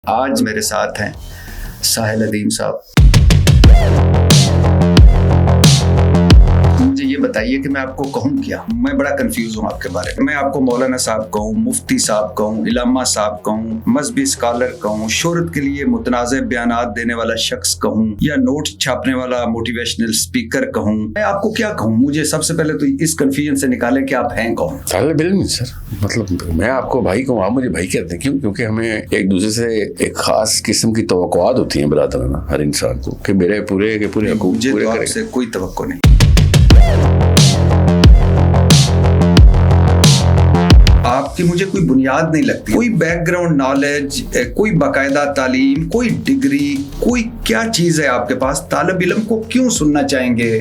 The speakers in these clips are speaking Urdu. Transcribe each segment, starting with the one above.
آج میرے ساتھ ہیں ساحل ادیم صاحب. مجھے یہ بتائیے کہ میں آپ کو کہوں کیا؟ میں بڑا کنفیوز ہوں آپ کے بارے میں. آپ کو مولانا صاحب کہوں، مفتی صاحب کہوں، علامہ صاحب کہوں، مذہبی اسکالر کہوں، شہرت کے لیے متنازع بیانات دینے والا شخص کہوں، یا نوٹ چھاپنے والا موٹیویشنل اسپیکر کہوں؟ میں آپ کو کیا کہوں؟ مجھے سب سے پہلے تو اس کنفیوژن سے نکالیں کہ آپ ہیں کون. طالب علم سر، مطلب میں آپ کو بھائی کہوں، آپ مجھے بھائی کہتے ہیں. کیوں؟ کیونکہ ہمیں ایک دوسرے سے ایک خاص قسم کی توقعات ہوتی ہیں برادرانہ ہر انسان کو کہ میرے پورے حقوق مجھے پورے تو کرے. آپ سے کوئی توقع نہیں. آپ کی مجھے کوئی بنیاد نہیں لگتی، کوئی بیک گراؤنڈ نالج، کوئی باقاعدہ تعلیم، کوئی ڈگری، کوئی کیا چیز ہے آپ کے پاس؟ طالب علم کو کیوں سننا چاہیں گے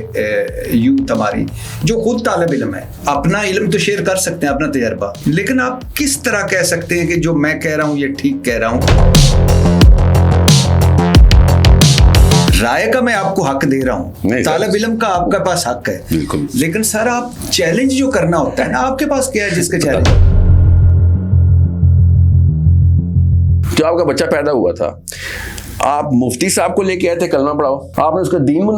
یوتھ ہماری جو خود طالب علم ہے؟ اپنا علم تو شیئر کر سکتے ہیں، اپنا تجربہ، لیکن آپ کس طرح کہہ سکتے ہیں کہ جو میں کہہ رہا ہوں یہ ٹھیک کہہ رہا ہوں؟ رائے کا میں آپ کو حق دے رہا ہوں، طالب علم کا آپ کے پاس حق ہے، بالکل. لیکن سر آپ چیلنج جو کرنا ہوتا ہے نا، آپ کے پاس کیا ہے جس کا چیلنج؟ جو آپ کا بچہ پیدا ہوا تھا، آپ مفتی صاحب کو لے کے آئے تھے کلمہ پڑھاؤ، آپ نے اس کا دین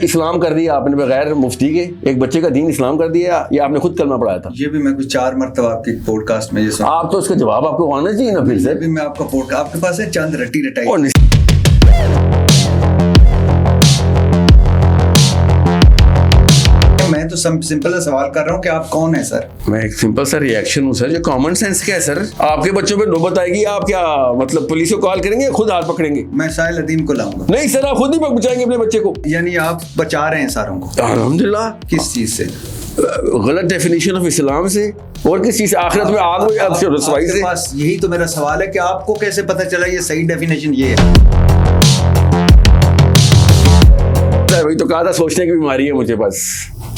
اسلام کر دیا، آپ نے بغیر مفتی کے ایک بچے کا دین اسلام کر دیا، یا آپ نے خود کلمہ پڑھایا تھا؟ یہ بھی میں کوئی 4 مرتبہ آپ کی پوڈ کاسٹ میں یہ سنا. آپ تو اس کا جواب آپ کو آنا چاہیے نا پھر سے. بھی میں آپ کا پوڈ آپ کے پاس ہے چند رٹی رٹائی. میں تو سمپل سوال کر رہا ہوں کہ آپ کون ہیں سر؟ میں ایک سمپل سا ریئیکشن ہوں سر، جو کامن سینس کیا ہے سر. آپ کے بچوں پہ نوبت آئے گی، آپ کیا مطلب پولیس کو کال کریں گے، خود ہاتھ پکڑیں گے؟ میں ساحل ادیم کو لاؤں گا. نہیں سر، آپ خود ہی بچائیں گے اپنے بچے کو. یعنی آپ بچا رہے ہیں ساروں کو؟ الحمدللہ. کس چیز سے؟ غلط ڈیفینیشن آف اسلام سے، اور کس چیز سے؟ آخرت میں آگ میں رسوائی سے. بس یہی تو میرا سوال ہے کہ آپ کو کیسے پتہ چلا یہ صحیح ڈیفینیشن یہ ہے؟ وہی تو کہا تھا، سوچنے کی بیماری ہے مجھے بس.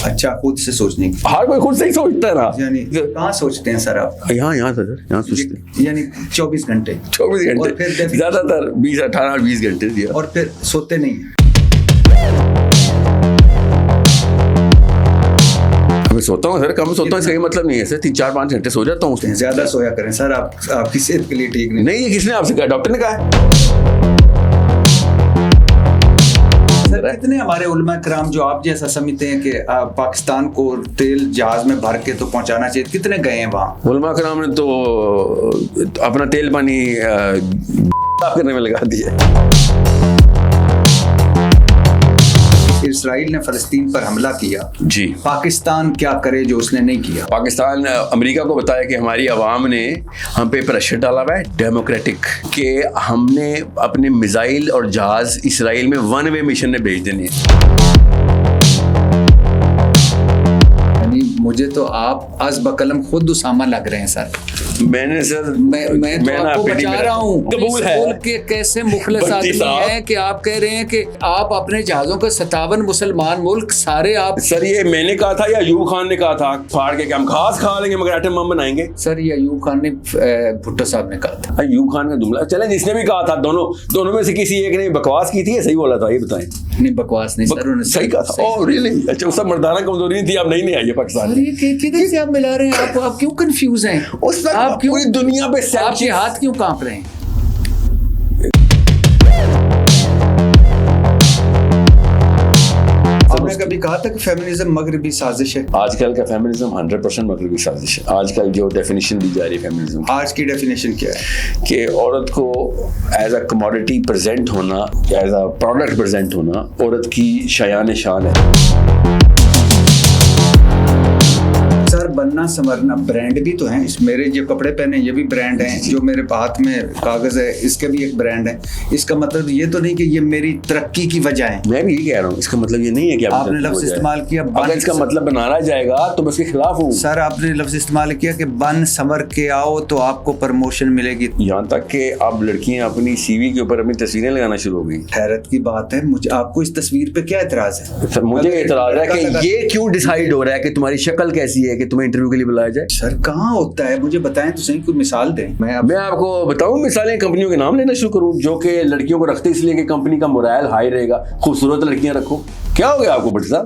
اچھا، خود سے سوچنے کی؟ ہر کوئی خود سے ہی سوچتا ہے نا. یعنی کہاں سوچتے ہیں سر آپ؟ یہاں سر، یہاں سوچتے ہیں. یعنی 24 گھنٹے 24 گھنٹے زیادہ تر 18-20 گھنٹے دیا. اور پھر سوتے نہیں ہیں؟ میں سوتا ہوں سر، کم سوتا ہوں، اس کا یہ مطلب نہیں ہے سر 3-4-5 گھنٹے سو جاتا ہوں. زیادہ سویا کریں سر، آپ کی صحت کے لیے ٹھیک نہیں. نہیں، یہ کس نے آپ سے کہا؟ ڈاکٹر نے کہا ہے. کتنے ہمارے علماء کرام جو آپ جیسا سمجھتے ہیں کہ پاکستان کو تیل جہاز میں بھر کے تو پہنچانا چاہیے، کتنے گئے ہیں وہاں؟ علماء کرام نے تو اپنا تیل پانی کرنے میں لگا دیا. اسرائیل نے فلسطین پر حملہ کیا جی، پاکستان کیا کرے جو اس نے نہیں کیا؟ پاکستان امریکہ کو بتایا کہ ہماری عوام نے ہم پہ پریشر ڈالا ہوا ہے ڈیموکریٹک، کہ ہم نے اپنے میزائل اور جہاز اسرائیل میں 1 وے مشن میں بھیج دینے ہیں. یعنی مجھے تو آپ از بقلم خود اسامہ لگ رہے ہیں سر. میں نے سر میں تو آپ کو بچا رہا ہوں. قبول ہے کہ کیسے مخلص آدمی ہیں کہ آپ کہہ رہے ہیں کہ آپ اپنے جہازوں کے 57 مسلمان ملک سارے آپ. سر یہ میں نے کہا تھا یا ایوب خان نے کہا تھا پھاڑ کے کہ ہم گھاس کھا لیں گے مگر ایٹم بم بنائیں گے؟ سر یہ ایوب خان نے بھٹو صاحب نے کہا تھا. ایوب خان کا جملہ چلیں، جس نے بھی کہا تھا، دونوں میں سے کسی ایک نے بکواس کی تھی یا صحیح بولا تھا؟ یہ بتائیں. نہیں بکواس نہیں سر، انہوں نے صحیح کہا تھا. اوہ ریئلی؟ اچھا، اس کا مردانہ کمزوری نہیں تھی، آپ نہیں آئیے پاکستان. کدھر سے آپ ملا رہے ہیں؟ آپ کیوں کنفیوز ہیں؟ آپ کیوں پوری دنیا پہ آپ کے ہاتھ کیوں کانپ رہے ہیں؟ آپ نے کبھی کہا تھا کہ فیمنزم مغربی سازش ہے؟ آج کل کا فیمنزم 100% مغربی سازش ہے. آج کل جو ڈیفینیشن دی جا رہی ہے فیمنزم، آج کی ڈیفینیشن کیا ہے؟ کہ عورت کو ایز اے کموڈٹی پریزنٹ ہونا، ایز اے پروڈکٹ پریزنٹ ہونا عورت کی شایان شان ہے. سر بننا سنورنا برانڈ بھی تو ہیں. میرے جو کپڑے پہنے یہ بھی برانڈ ہیں، جو میرے ہاتھ میں کاغذ ہے اس کے بھی ایک برانڈ ہے. اس کا مطلب یہ تو نہیں کہ یہ میری ترقی کی وجہ ہے. میں بھی یہ کہہ رہا ہوں، اس کا مطلب یہ نہیں ہے کہ آپ نے لفظ استعمال کیا اگر اس کا مطلب بنانا جائے گا تو میں اس کے خلاف ہوں. سر آپ نے لفظ استعمال کیا کہ بن سنور کے آؤ تو آپ کو پروموشن ملے گی. یہاں تک کہ اب لڑکیاں اپنی سی وی کے اوپر اپنی تصویریں لگانا شروع ہو گئی. حیرت کی بات ہے. مجھے آپ کو اس تصویر پہ کیا اعتراض ہے؟ سر مجھے اعتراض ہے کہ یہ کیوں ڈیسائیڈ ہو رہا ہے کہ تمہاری شکل کیسی ہے کہ تمہیں انٹرویو کے لیے بلایا جائے؟ سر کہاں ہوتا ہے؟ مجھے بتائیں تو صحیح، کوئی مثال دیں. میں آپ کو بتاؤں مثالیں، کمپنیوں کے نام لینا شروع کروں جو کہ لڑکیوں کو رکھتے اس لیے کہ کمپنی کا مورائل ہائی رہے گا، خوبصورت لڑکیاں رکھو. کیا ہو گیا آپ کو بٹ صاحب؟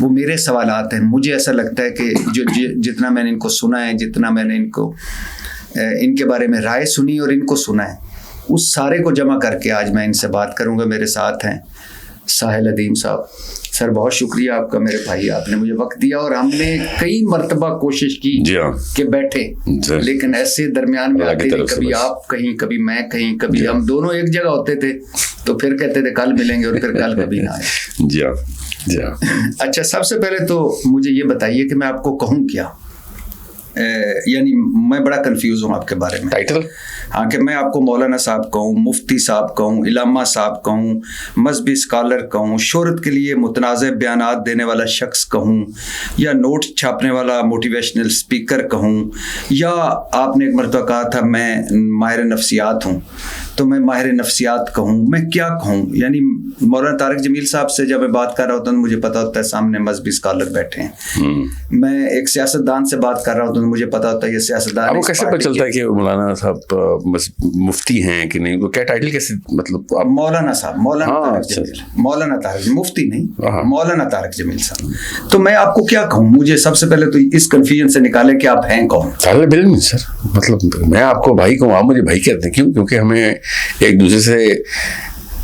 وہ میرے سوالات ہیں. مجھے ایسا لگتا ہے کہ جتنا میں نے ان کو سنا ہے, جتنا میں نے ان کے بارے میں رائے سنی اور ان کو سنا ہے, اس سارے کو جمع کر کے آج میں ان سے بات کروں گا. میرے ساتھ ہیں ساحل ادیم صاحب. سر بہت شکریہ آپ کا میرے بھائی, آپ نے مجھے وقت دیا اور ہم نے کئی مرتبہ کوشش کی کہ بیٹھے, لیکن ایسے درمیان میں آتے تھے, کبھی آپ کہیں, کبھی میں کہیں, کبھی ہم دونوں ایک جگہ ہوتے تھے تو پھر کہتے تھے کل ملیں گے اور پھر کل کبھی نہ آئے. اچھا, سب سے پہلے تو مجھے یہ بتائیے کہ میں آپ کو کہوں کیا, یعنی میں بڑا کنفیوز ہوں آپ کے بارے میں. ٹائٹل؟ ہاں, کہ میں آپ کو مولانا صاحب کہوں, مفتی صاحب کہوں, علامہ صاحب کہوں, مذہبی اسکالر کہوں, شہرت کے لیے متنازع بیانات دینے والا شخص کہوں, یا نوٹ چھاپنے والا موٹیویشنل اسپیکر کہوں, یا آپ نے ایک مرتبہ کہا تھا میں ماہر نفسیات ہوں, تو میں ماہر نفسیات کہوں, میں کیا کہوں؟ یعنی مولانا طارق جمیل صاحب سے جب میں بات کر رہا ہوتا ہوں مجھے پتا ہوتا ہے سامنے مذہبی اسکالر بیٹھے ہیں. میں ایک سیاستدان سے بات کر رہا ہوتا ہوں مجھے پتا ہوتا ہے یہ سیاستدان. آپ کو کیسے پتہ چلتا ہے کہ مولانا صاحب مفتی ہیں کہ نہیں؟ کیا ٹائٹل کیسے, مطلب مولانا صاحب, مولانا طارق, مفتی نہیں, مولانا طارق جمیل صاحب. تو میں آپ کو کیا کہوں؟ مجھے سب سے پہلے تو اس کنفیوژن سے نکالے کہ آپ ہیں کون. طالب علم سر, مطلب میں آپ کو بھائی کہوں, آپ مجھے بھائی کہتے ہیں. کیوں؟ کیونکہ ہمیں ایک دوسرے سے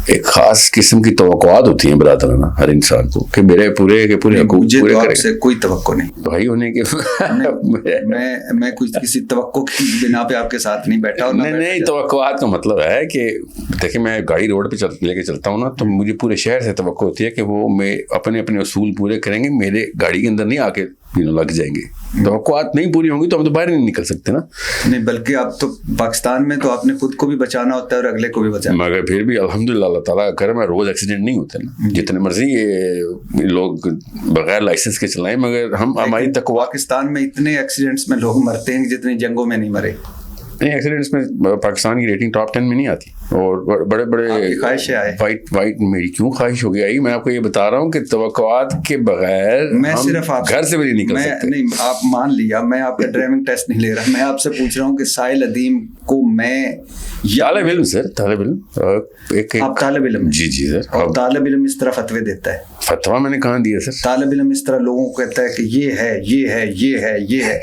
ایک خاص قسم کی توقعات ہوتی ہیں برادرانہ ہر انسان کو کہ میرے پورے کے پورے حقوق پورے کرے. سے کوئی توقع نہیں بھائی ہونے کے. میں کسی توقع کی بنا پہ آپ کے ساتھ نہیں بیٹھا. نہیں, توقعات کا مطلب ہے کہ دیکھیں میں گاڑی روڈ پہ لے کے چلتا ہوں نا, تو مجھے پورے شہر سے توقع ہوتی ہے کہ وہ میں اپنے اصول پورے کریں گے, میرے گاڑی کے اندر نہیں آ کے لگ جائیں گے. توقعات نہیں پوری ہوں گی تو ہم تو باہر نہیں نکل سکتے نا. نہیں, بلکہ آپ تو پاکستان میں تو آپ نے خود کو بھی بچانا ہوتا ہے اور اگلے کو بھی بچانا. مگر پھر بھی الحمدللہ اللہ تعالیٰ کا کرم ہے, روز ایکسیڈنٹ نہیں ہوتے نا, جتنے مرضی یہ لوگ بغیر لائسنس کے چلائیں, مگر ہماری تقویٰ. پاکستان میں اتنے ایکسیڈنٹس میں لوگ مرتے ہیں جتنے جنگوں میں نہیں مرے. نہیں, ایکسیڈنٹس میں پاکستان کی ریٹنگ ٹاپ 10 میں نہیں آتی, اور بڑے بڑے خواہشیں آئے. وائٹ میری کیوں خواہش ہو گئی؟ میں آپ کو یہ بتا رہا ہوں کہ توقعات کے بغیر میں صرف آپ گھر سے بھی نہیں نکل سکتے. نہیں, آپ مان لیا, میں آپ کا ڈرائیونگ ٹیسٹ نہیں لے رہا, میں آپ سے پوچھ رہا ہوں کہ ساحل ادیم کو میں طالب علم سر, طالب علم آپ طالب علم. جی سر. اور طالب علم اس طرح فتوے دیتا ہے. فتوا میں نے کہاں دیا سر؟ طالب علم اس طرح لوگوں کو کہتا ہے کہ یہ ہے, یہ ہے, یہ ہے, یہ ہے.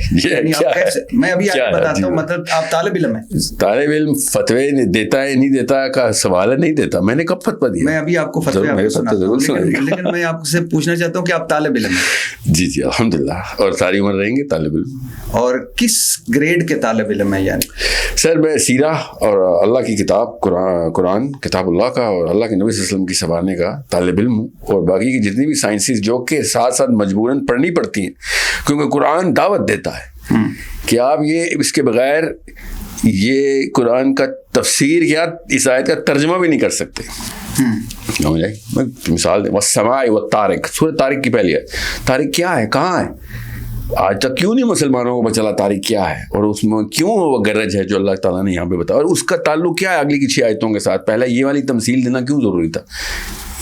میں ابھی آپ بتاتا ہوں, مطلب آپ طالب علم ہیں. طالب علم فتوے دیتا ہے نہیں دیتا کا سوال ہے, نہیں دیتا. میں نے کب فتوا دیا؟ میں ابھی آپ کو فتوے سناتا ہوں, لیکن میں آپ سے پوچھنا چاہتا ہوں کہ آپ طالب علم ہیں. جی الحمدللہ, اور ساری عمر رہیں گے طالب علم. اور کس گریڈ کے طالب علم ہیں؟ یعنی سر میں سیرہ اور اللہ کی کتاب قرآن کتاب اللہ کا اور اللہ کے نبی صلی اللہ علیہ وسلم کی سنوارنے کا طالب علم ہوں, اور باقی کی جتنی بھی سائنسز جو کہ ساتھ ساتھ مجبوراً پڑھنی پڑتی ہیں, کیونکہ قرآن دعوت دیتا ہے کہ آپ یہ اس کے بغیر یہ قرآن کا تفسیر یا اس آیت کا ترجمہ بھی نہیں کر سکتے. میں مثال دیں, والسماء والطارق, سورۃ طارق کی پہلی ہے. طارق کیا ہے, کہاں ہے؟ آج تک کیوں نہیں مسلمانوں کو پتہ چلا طارق کیا ہے, اور اس میں کیوں وہ گرج ہے جو اللہ تعالیٰ نے یہاں پہ بتایا, اور اس کا تعلق کیا ہے اگلی کی 6 آیتوں کے ساتھ. پہلے یہ والی تمثیل دینا کیوں ضروری تھا؟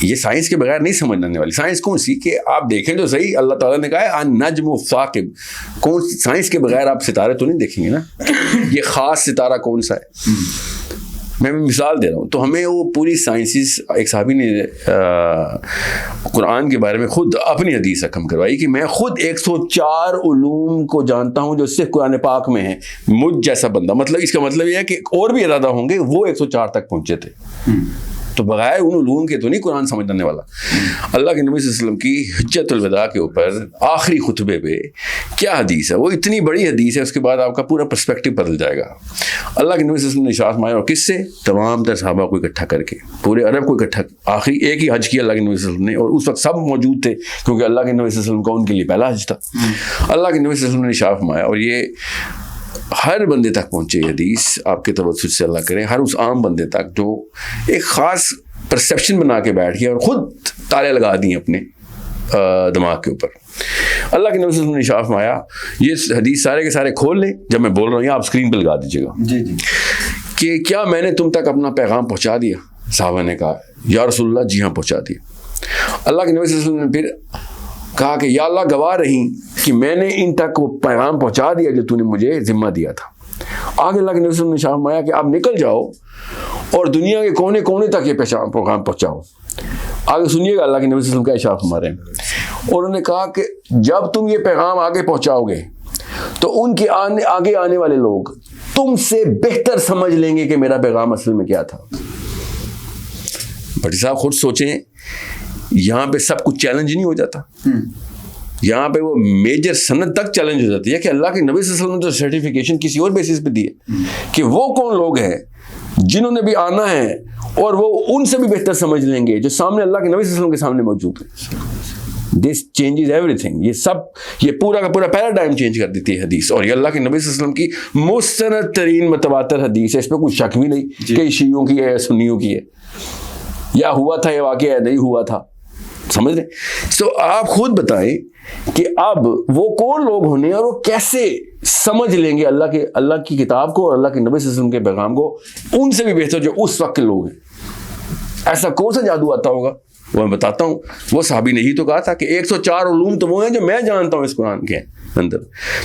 یہ سائنس کے بغیر نہیں سمجھ آنے والی. سائنس کون سی کہ آپ دیکھیں تو صحیح, اللہ تعالیٰ نے کہا ہے النجم ثاقب. کون سائنس کے بغیر آپ ستارے تو نہیں دیکھیں گے نا, یہ خاص ستارہ کون سا ہے. میں مثال دے رہا ہوں. تو ہمیں وہ پوری سائنسز, ایک صحابی نے قرآن کے بارے میں خود اپنی حدیث حکم کروائی کہ میں خود 104 علوم کو جانتا ہوں جو صرف قرآن پاک میں ہیں, مجھ جیسا بندہ. مطلب اس کا مطلب یہ ہے کہ اور بھی زیادہ ہوں گے, وہ 104 تک پہنچے تھے. تو بغیر ان علوم کے تو نہیں قرآن سمجھنے والا. اللہ کے نبی صلی اللہ علیہ وسلم کی حجت الوداع کے اوپر آخری خطبے پہ کیا حدیث ہے, وہ اتنی بڑی حدیث ہے, اس کے بعد آپ کا پورا پرسپیکٹو بدل جائے گا. اللہ کے نبی صلی اللہ علیہ وسلم نے ارشاد فرمایا, اور کس سے؟ تمام تر صحابہ کو اکٹھا کر کے, پورے عرب کو اکٹھا. آخری ایک ہی حج کیا اللہ کے نبی صلی اللہ علیہ وسلم نے, اور اس وقت سب موجود تھے کیونکہ اللہ کے نبی صلی اللہ علیہ وسلم کا ان کے لیے پہلا حج تھا. اللہ کے نبی صلی اللہ علیہ وسلم نے ارشاد فرمایا, اور یہ ہر بندے تک پہنچے حدیث, آپ کے توسط سے اللہ کرے, ہر اس عام بندے تک جو ایک خاص پرسیپشن بنا کے بیٹھ گیا اور خود تالے لگا دیے اپنے دماغ کے اوپر. اللہ کے نبی صلی اللہ علیہ وسلم نے ارشاد فرمایا, یہ حدیث سارے کے سارے کھول لیں, جب میں بول رہا ہوں یا آپ اسکرین پہ لگا دیجیے گا, جی کہ کیا میں نے تم تک اپنا پیغام پہنچا دیا؟ صحابہ نے کہا یا رسول اللہ, جی ہاں پہنچا دیا. اللہ کے نبی صلی اللہ علیہ وسلم نے پھر کہا کہ یا اللہ گواہ رہیں کہ میں نے ان تک وہ پیغام پہنچا دیا جو تو نے مجھے ذمہ دیا تھا. آگے اللہ کے نبی صلی اللہ علیہ وسلم نے ارشاد فرمایا کہ آپ نکل جاؤ اور دنیا کے کونے کونے تک یہ پیغام پہنچاؤ. آگے سنیے گا اللہ کے نبی صلی اللہ علیہ وسلم کا ارشاد فرما رہے ہیں, انہوں نے کہا کہ جب تم یہ پیغام آگے پہنچاؤ گے تو ان کے آگے آنے والے لوگ تم سے بہتر سمجھ لیں گے کہ میرا پیغام اصل میں کیا تھا. بھٹی صاحب خود سوچیں, یہاں پہ سب کچھ چیلنج نہیں ہو جاتا, یہاں پہ وہ میجر سند تک چیلنج ہو جاتی ہے کہ اللہ کے نبی صلی اللہ علیہ وسلم نے تو سرٹیفکیشن کسی اور بیسس پہ دی ہے کہ وہ کون لوگ ہیں جنہوں نے بھی آنا ہے اور وہ ان سے بھی بہتر سمجھ لیں گے جو سامنے اللہ کے نبی صلی اللہ علیہ وسلم کے سامنے موجود ہیں. This changes every thing. یہ پورا کا پورا پیراڈائم چینج کر دیتی ہے حدیث, اور یہ اللہ کے نبی صلی اللہ علیہ وسلم کی مستند ترین متواتر حدیث ہے, اس پہ کوئی شک بھی نہیں کہ یہ شیعوں کی ہے یا سنیوں کی ہے, یا ہوا تھا یہ واقعہ ہے نہیں ہوا تھا, سمجھ رہے. تو آپ خود بتائیں کہ اب وہ کون لوگ ہونے اور وہ کیسے سمجھ لیں گے اللہ کی کتاب کو اور اللہ کے نبی صلی اللہ علیہ وسلم کے پیغام کو ان سے بھی بہتر جو اس وقت کے لوگ ہیں. ایسا کون سا جادو آتا ہوگا, وہ میں بتاتا ہوں. وہ صحابی نے ہی تو کہا تھا کہ 104 علوم تو وہ ہیں جو میں جانتا ہوں اس قرآن کے اندر.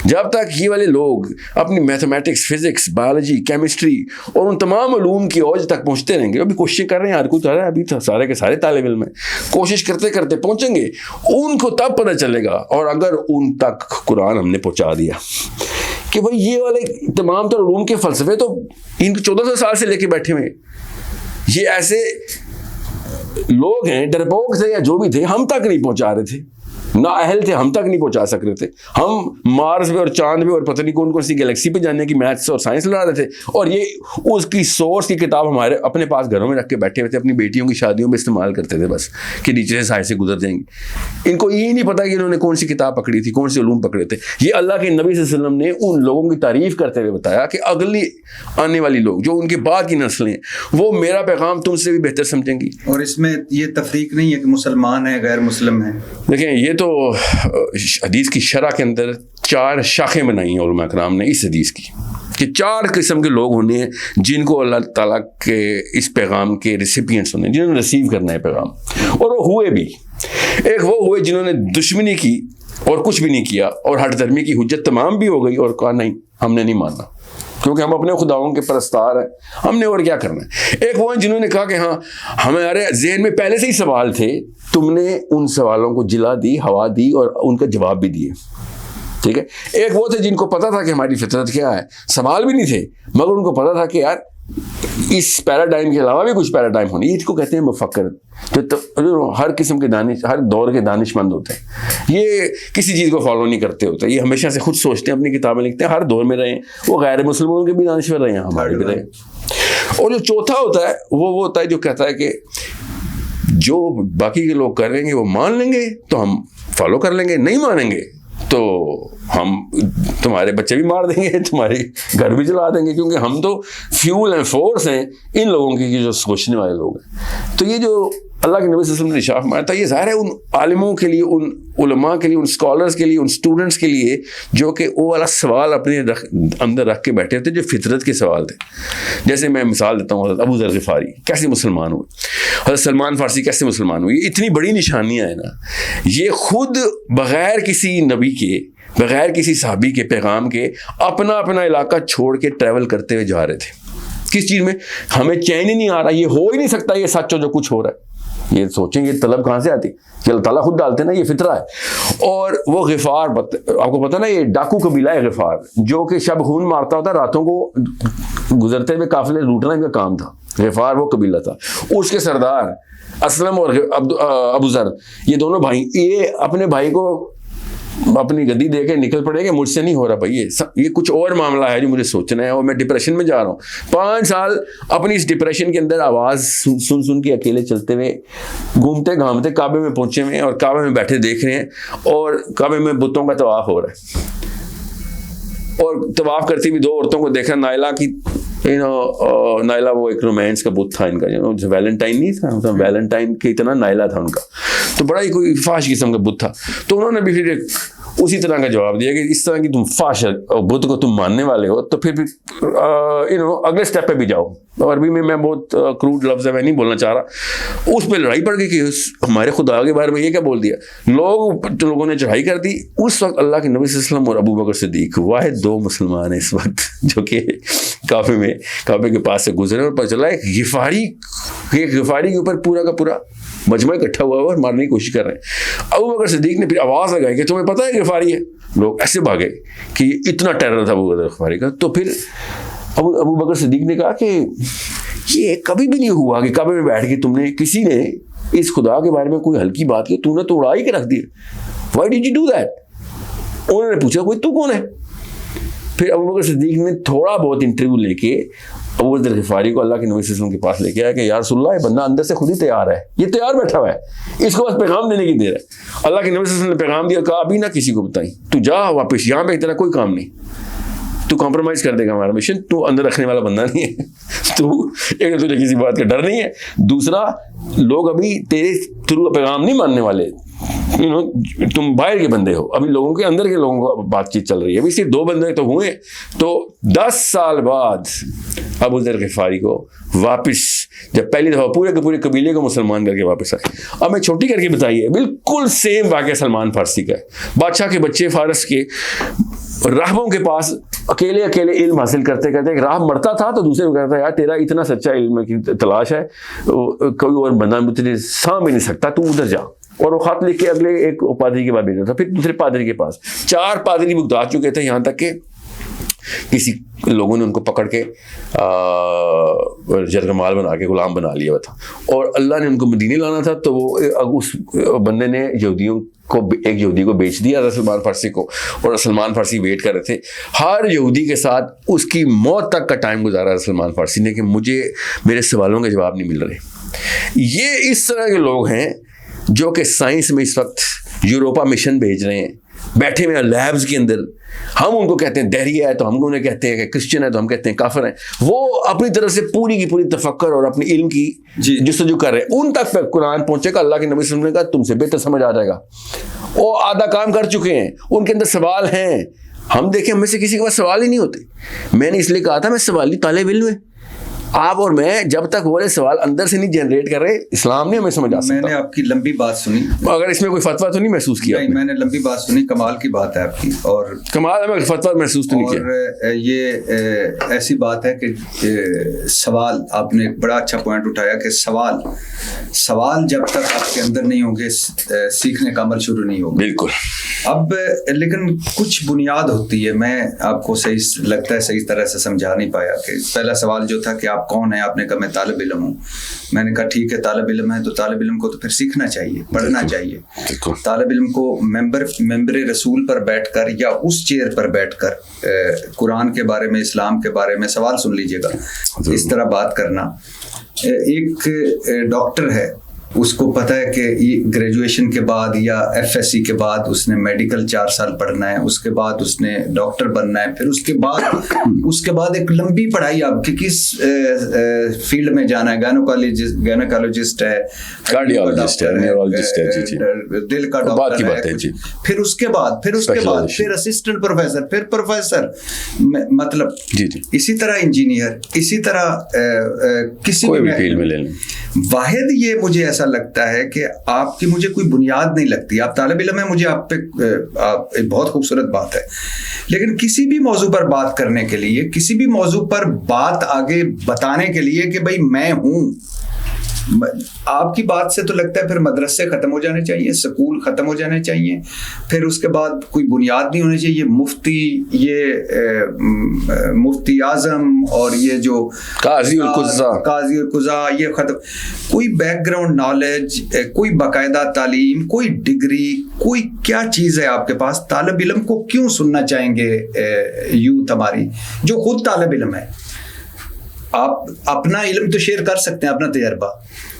جب تک یہ والے لوگ اپنی میتھمیٹکس, فزکس, بایولوجی, کیمسٹری اور ان تمام علوم کی اوج تک پہنچتے رہیں گے, ابھی کوشش کر رہے ہیں, ہر کوئی کر رہا ہے, ابھی سارے کے سارے طالب علم ہیں, کوشش کرتے کرتے پہنچیں گے, ان کو تب پتہ چلے گا. اور اگر ان تک قرآن ہم نے پہنچا دیا کہ بھائی یہ والے تمام تر علوم کے فلسفے تو ان 1400 سال سے لے کے بیٹھے ہوئے, یہ ایسے لوگ ہیں ڈرپوک تھے یا جو بھی تھے, ہم تک نہیں پہنچا رہے تھے, نہ اہل تھے, ہم تک نہیں پہنچا سک رہے تھے. ہم مارس پہ اور چاند پہ اور پتہ نہیں کون کون سی گلیکسی پہ جانے کی میتھس اور سائنس لڑا رہے تھے, اور یہ اس کی سورس کی کتاب ہمارے اپنے پاس گھروں میں رکھ کے بیٹھے ہوئے تھے, اپنی بیٹیوں کی شادیوں میں استعمال کرتے تھے بس کہ نیچے سے سائے سے گزر جائیں گے. ان کو یہ نہیں پتا کہ انہوں نے کون سی کتاب پکڑی تھی, کون سے علوم پکڑے تھے. یہ اللہ کے نبی صلی اللہ علیہ وسلم نے ان لوگوں کی تعریف کرتے ہوئے بتایا کہ اگلی آنے والی لوگ جو ان کے بعد کی نسلیں وہ میرا پیغام تم سے بھی بہتر سمجھیں گی. اور اس میں یہ تفریق نہیں ہے کہ مسلمان ہیں غیر مسلم ہیں. دیکھیں یہ تو حدیث کی شرح کے اندر 4 شاخیں بنائی ہیں علماء کرام نے اس حدیث کی کہ 4 قسم کے لوگ ہونے ہیں جن کو اللہ تعالیٰ کے اس پیغام کے ریسیپینٹس ہونے ہیں, جنہوں نے ریسیو کرنا ہے پیغام, اور وہ ہوئے بھی. ایک وہ ہوئے جنہوں نے دشمنی کی اور کچھ بھی نہیں کیا, اور ہٹ دھرمی کی حجت تمام بھی ہو گئی, اور کہا نہیں ہم نے نہیں ماننا کیونکہ ہم اپنے خداؤں کے پرستار ہیں, ہم نے اور کیا کرنا ہے. ایک وہ ہیں جنہوں نے کہا کہ ہاں ہمارے ذہن میں پہلے سے ہی سوال تھے, تم نے ان سوالوں کو جلا دی, ہوا دی اور ان کا جواب بھی دیے, ٹھیک ہے. ایک وہ تھے جن کو پتا تھا کہ ہماری فطرت کیا ہے, سوال بھی نہیں تھے مگر ان کو پتا تھا کہ یار اس پیراڈائم کے علاوہ بھی کچھ پیراڈائم ہونے, اس کو کہتے ہیں مفکر, جو ہر قسم کے ہر دور کے دانش مند ہوتے ہیں. یہ کسی چیز کو فالو نہیں کرتے ہوتے, یہ ہمیشہ سے خود سوچتے ہیں, اپنی کتابیں لکھتے ہیں, ہر دور میں رہے, وہ غیر مسلمانوں کے بھی دانشور رہے ہیں, ہمارے بھی رہے. اور جو چوتھا ہوتا ہے وہ ہوتا ہے جو کہتا ہے کہ جو باقی کے لوگ کریں گے وہ مان لیں گے تو ہم فالو کر لیں گے, نہیں مانیں گے تو ہم تمہارے بچے بھی مار دیں گے, تمہارے گھر بھی جلا دیں گے, کیونکہ ہم تو فیول اینڈ فورس ہیں ان لوگوں کی جو سوچنے والے لوگ ہیں. تو یہ جو اللہ کے نبی صلی اللہ علیہ وسلم نے ارشاد فرمایا تھا, یہ ظاہر ہے ان عالموں کے لیے, ان علماء کے لیے, ان اسکالرس کے لیے, ان اسٹوڈنٹس کے لیے جو کہ وہ والا سوال اپنے اندر رکھ کے بیٹھے تھے جو فطرت کے سوال تھے. جیسے میں مثال دیتا ہوں, حضرت ابو ذر غفاری کیسے مسلمان ہوئے, حضرت سلمان فارسی کیسے مسلمان ہوئے. یہ اتنی بڑی نشانیاں ہیں نا, یہ خود بغیر کسی نبی کے, بغیر کسی صحابی کے پیغام کے اپنا علاقہ چھوڑ کے ٹریول کرتے ہوئے جا رہے تھے. کس چیز میں ہمیں چین ہی نہیں آ رہا, یہ ہو ہی نہیں سکتا یہ سچ ہو جو کچھ ہو رہا ہے. یہ سوچیں گے طلب کہاں سے آتی, کہ اللہ تعالیٰ خود ڈالتے نا, یہ فطرہ ہے. اور وہ غفار, آپ کو پتا نا یہ ڈاکو قبیلہ ہے غفار, جو کہ شب خون مارتا ہوتا, راتوں کو گزرتے ہوئے قافلے لوٹنا ان کا کام تھا. غفار وہ قبیلہ تھا. اس کے سردار اسلم اور ابو ذر, یہ دونوں بھائی, یہ اپنے بھائی کو اپنی گدی دے کے نکل پڑے کہ مجھ سے نہیں ہو رہا بھائی, یہ کچھ اور معاملہ ہے جو مجھے سوچنا ہے, اور میں ڈپریشن میں جا رہا ہوں. 5 سال اپنی اس ڈپریشن کے اندر آواز سن کے اکیلے چلتے ہوئے, گھومتے گھامتے کعبے میں پہنچے ہوئے, اور کعبے میں بیٹھے دیکھ رہے ہیں, اور کعبے میں بتوں کا طواف ہو رہا ہے. اور طواف کرتی بھی 2 عورتوں کو دیکھا, نائلہ کی, نائلہ وہ ایک رومانس کا بت تھا ان کا, ویلنٹائن نہیں تھا, ویلنٹائن کے اتنا نائلہ تھا ان کا, تو بڑا ہی کوئی فاش قسم کا بت تھا. تو انہوں نے بھی پھر اسی طرح کا جواب دیا کہ اس طرح کی تم فاش بت کو تم ماننے والے ہو تو پھر اگلے سٹیپ پہ بھی جاؤ. اور بھی میں بہت کروڈ لفظ ہے, میں نہیں بولنا چاہ رہا. اس پہ لڑائی پڑ گئی کہ ہمارے خدا کے بارے میں یہ کیا بول دیا. لوگوں نے چڑھائی کر دی. اس وقت اللہ کے نبی صلی اللہ علیہ وسلم اور ابو بکر صدیق واحد 2 مسلمان ہیں اس وقت جو کہ کعبے کے پاس سے گزرے, اور پتہ چلا ایک غفاری کے اوپر پورا کا پورا مجمع اکٹھا ہوا اور مارنے کی کوشش کر رہے ہیں. ابو بکر صدیق نے پھر آواز لگائی کہ تمہیں پتہ ہے غفاری ہے. لوگ ایسے بھاگے کہ اتنا ٹیرر تھا ابو بکر غفاری کا. تو پھر ابو بکر صدیق نے کہا کہ یہ کبھی بھی نہیں ہوا کہ کعبے میں بیٹھ کے تم نے کسی نے اس خدا کے بارے میں کوئی ہلکی بات کی, تو نے تو اڑا ہی کے رکھ دیا. Why did you do that? انہوں نے پوچھا کوئی تو کون ہے؟ پھر ابو بکر صدیق نے تھوڑا بہت انٹرویو لے کے ابو ذر غفاری کو اللہ کے نبی صلی اللہ علیہ وسلم کے پاس لے کے آیا کہ یا رسول اللہ یہ بندہ اندر سے خود ہی تیار ہے, یہ تیار بیٹھا ہوا ہے, اس کو بس پیغام دینے کی دیر ہے. اللہ کے نبی صلی اللہ علیہ وسلم نے پیغام دیا, کہا ابھی نہ کسی کو بتائیں, تو جا واپس, یہاں پہ تیرا کوئی کام نہیں, تو کمپرومائز کر دے گا ہمارا مشن, تو اندر رکھنے والا بندہ نہیں ہے, تو ایک تجھے کسی بات کا ڈر نہیں ہے, دوسرا لوگ ابھی تیرے تھرو پیغام نہیں ماننے والے, تم باہر کے بندے ہو, ابھی لوگوں کے اندر کے لوگوں کو بات چیت چل رہی ہے. ابھی صرف 2 بندے تو ہوئے, تو 10 سال بعد ابو ذر غفاری کو واپس جب پہلی دفعہ پورے کے پورے قبیلے کو مسلمان کر کے واپس آئے. اب میں چھوٹی کر کے بتائیے, بالکل سیم واقعہ سلمان فارسی کا ہے. بادشاہ کے بچے فارس کے راہبوں کے پاس اکیلے علم حاصل کرتے کرتے ایک راہب مرتا تھا, تو دوسرے کو کہتا ہے یار تیرا اتنا سچا علم کی تلاش ہے, کوئی اور بندہ تجھے سانپ بھی نہیں سکتا, تو ادھر جا. اور وہ خط لکھ کے اگلے ایک پادری کے بعد بھیجا تھا, پھر دوسرے پادری کے پاس. 4 پادری بگدا چکے تھے, یہاں تک کہ کسی لوگوں نے ان کو پکڑ کے جرگمال بنا کے غلام بنا لیا تھا, اور اللہ نے ان کو مدینے لانا تھا. تو وہ اس بندے نے یہودیوں کو, ایک یہودی کو بیچ دیا سلمان فارسی کو, اور سلمان فارسی ویٹ کر رہے تھے. ہر یہودی کے ساتھ اس کی موت تک کا ٹائم گزارا سلمان فارسی نے کہ مجھے میرے سوالوں کے جواب نہیں مل رہے. یہ اس طرح کے لوگ ہیں جو کہ سائنس میں اس وقت یوروپا مشن بھیج رہے ہیں, بیٹھے ہوئے ہیں لیبز کے اندر. ہم ان کو کہتے ہیں دہریہ ہے, تو ہم انہیں کہتے ہیں کہ کرسچن ہے, تو ہم کہتے ہیں کافر ہیں. وہ اپنی طرف سے پوری کی پوری تفکر اور اپنی علم کی جستجو کر رہے ہیں. ان تک پہ قرآن پہنچے گا, اللہ کے نبی صلی اللہ علیہ وسلم نے کہا تم سے بہتر سمجھ آ جائے گا. وہ آدھا کام کر چکے ہیں, ان کے اندر سوال ہیں. ہم دیکھیں, ہم میں سے کسی کے پاس سوال ہی نہیں ہوتے. میں نے اس لیے کہا تھا میں سوالی طالب علم ہے. آپ اور میں جب تک وہ سوال اندر سے نہیں جنریٹ کر رہے, اسلام نہیں ہمیں سمجھ آ سکتا. میں نے آپ کی لمبی بات سنی, اگر اس میں کوئی فتویٰ تو نہیں محسوس کیا؟ نہیں, میں نے لمبی بات سنی, کمال کی بات ہے آپ کی, اور کمال ہے, فتویٰ محسوس تو نہیں کیا. اور یہ ایسی بات ہے کہ سوال, آپ نے بڑا اچھا پوائنٹ اٹھایا کہ سوال جب تک آپ کے اندر نہیں ہوں گے سیکھنے کا عمل شروع نہیں ہوگا. بالکل. اب لیکن کچھ بنیاد ہوتی ہے, میں آپ کو صحیح لگتا ہے صحیح طرح سے سمجھا نہیں پایا. کہ پہلا سوال جو تھا کہ آپ کون ہیں, آپ نے کہا میں طالب علم ہوں. میں نے کہا ٹھیک ہے طالب علم ہے, تو طالب علم کو تو پھر سیکھنا چاہیے, پڑھنا چاہیے. طالب علم کو ممبر رسول پر بیٹھ کر یا اس چیئر پر بیٹھ کر قرآن کے بارے میں, اسلام کے بارے میں سوال سن لیجیے گا, اس طرح بات کرنا. ایک ڈاکٹر ہے, اس کو پتہ ہے کہ گریجویشن کے بعد یا FSc کے بعد اس نے میڈیکل 4 سال پڑھنا ہے, اس کے بعد اس نے ڈاکٹر بننا ہے, پھر اس کے بعد ایک لمبی پڑھائی آپ کی کس فیلڈ میں جانا ہے, گائنوکالوجسٹ ہے, کارڈیولوجسٹ ہے, نیورولوجسٹ ہے, دل کا ڈاکٹر ہے, پھر اس کے بعد پھر اسسٹنٹ پروفیسر, پھر پروفیسر, مطلب اسی طرح انجینئر, اسی طرح کسی بھی فیلڈ میں لے لیں. واحد یہ مجھے ایسا لگتا ہے کہ آپ کی مجھے کوئی بنیاد نہیں لگتی. آپ طالب علم ہیں, مجھے آپ پہ بہت خوبصورت بات ہے, لیکن کسی بھی موضوع پر بات کرنے کے لیے, کسی بھی موضوع پر بات آگے بتانے کے لیے کہ بھائی میں ہوں, آپ کی بات سے تو لگتا ہے پھر مدرسے ختم ہو جانے چاہیے, سکول ختم ہو جانے چاہیے, پھر اس کے بعد کوئی بنیاد نہیں ہونی چاہیے. مفتی اعظم اور یہ جو قاضی اور قضا یہ ختم. کوئی بیک گراؤنڈ نالج, کوئی باقاعدہ تعلیم, کوئی ڈگری, کوئی کیا چیز ہے آپ کے پاس؟ طالب علم کو کیوں سننا چاہیں گے یوتھ ہماری جو خود طالب علم ہے؟ آپ اپنا علم تو شیئر کر سکتے ہیں, اپنا تجربہ,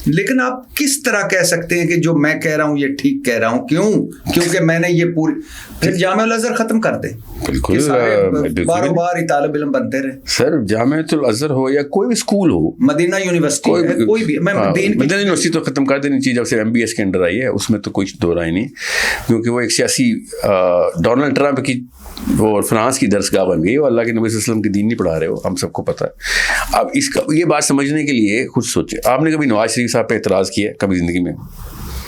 لیکن آپ کس طرح کہہ سکتے ہیں کہ جو میں کہہ رہا ہوں یہ ٹھیک کہہ رہا ہوں؟ کیونکہ میں نے یہ پوری, پھر جامعہ الازہر ختم کر دیں. بالکل, باروں بار ہی طالب علم بنتے رہے. سر جامعہ الازہر ہو یا کوئی بھی اسکول ہو, مدینہ یونیورسٹی, کوئی بھی, مدینہ یونیورسٹی تو ختم کر دینی چاہیے جب سے MBS کے انڈر آئی ہے, اس میں تو کوئی دو رائے نہیں, کیونکہ وہ ایک سیاسی ڈونلڈ ٹرمپ کی اور فرانس کی درسگاہ بن گئی, اور اللہ کے نبی صلی اللہ علیہ وسلم کی دین نہیں پڑھا رہے ہو, ہم سب کو پتہ ہے. اب اس کا یہ بات سمجھنے کے لیے خود سوچیں, آپ نے کبھی نواز شریف صاحب پہ اعتراض کیا کبھی زندگی میں؟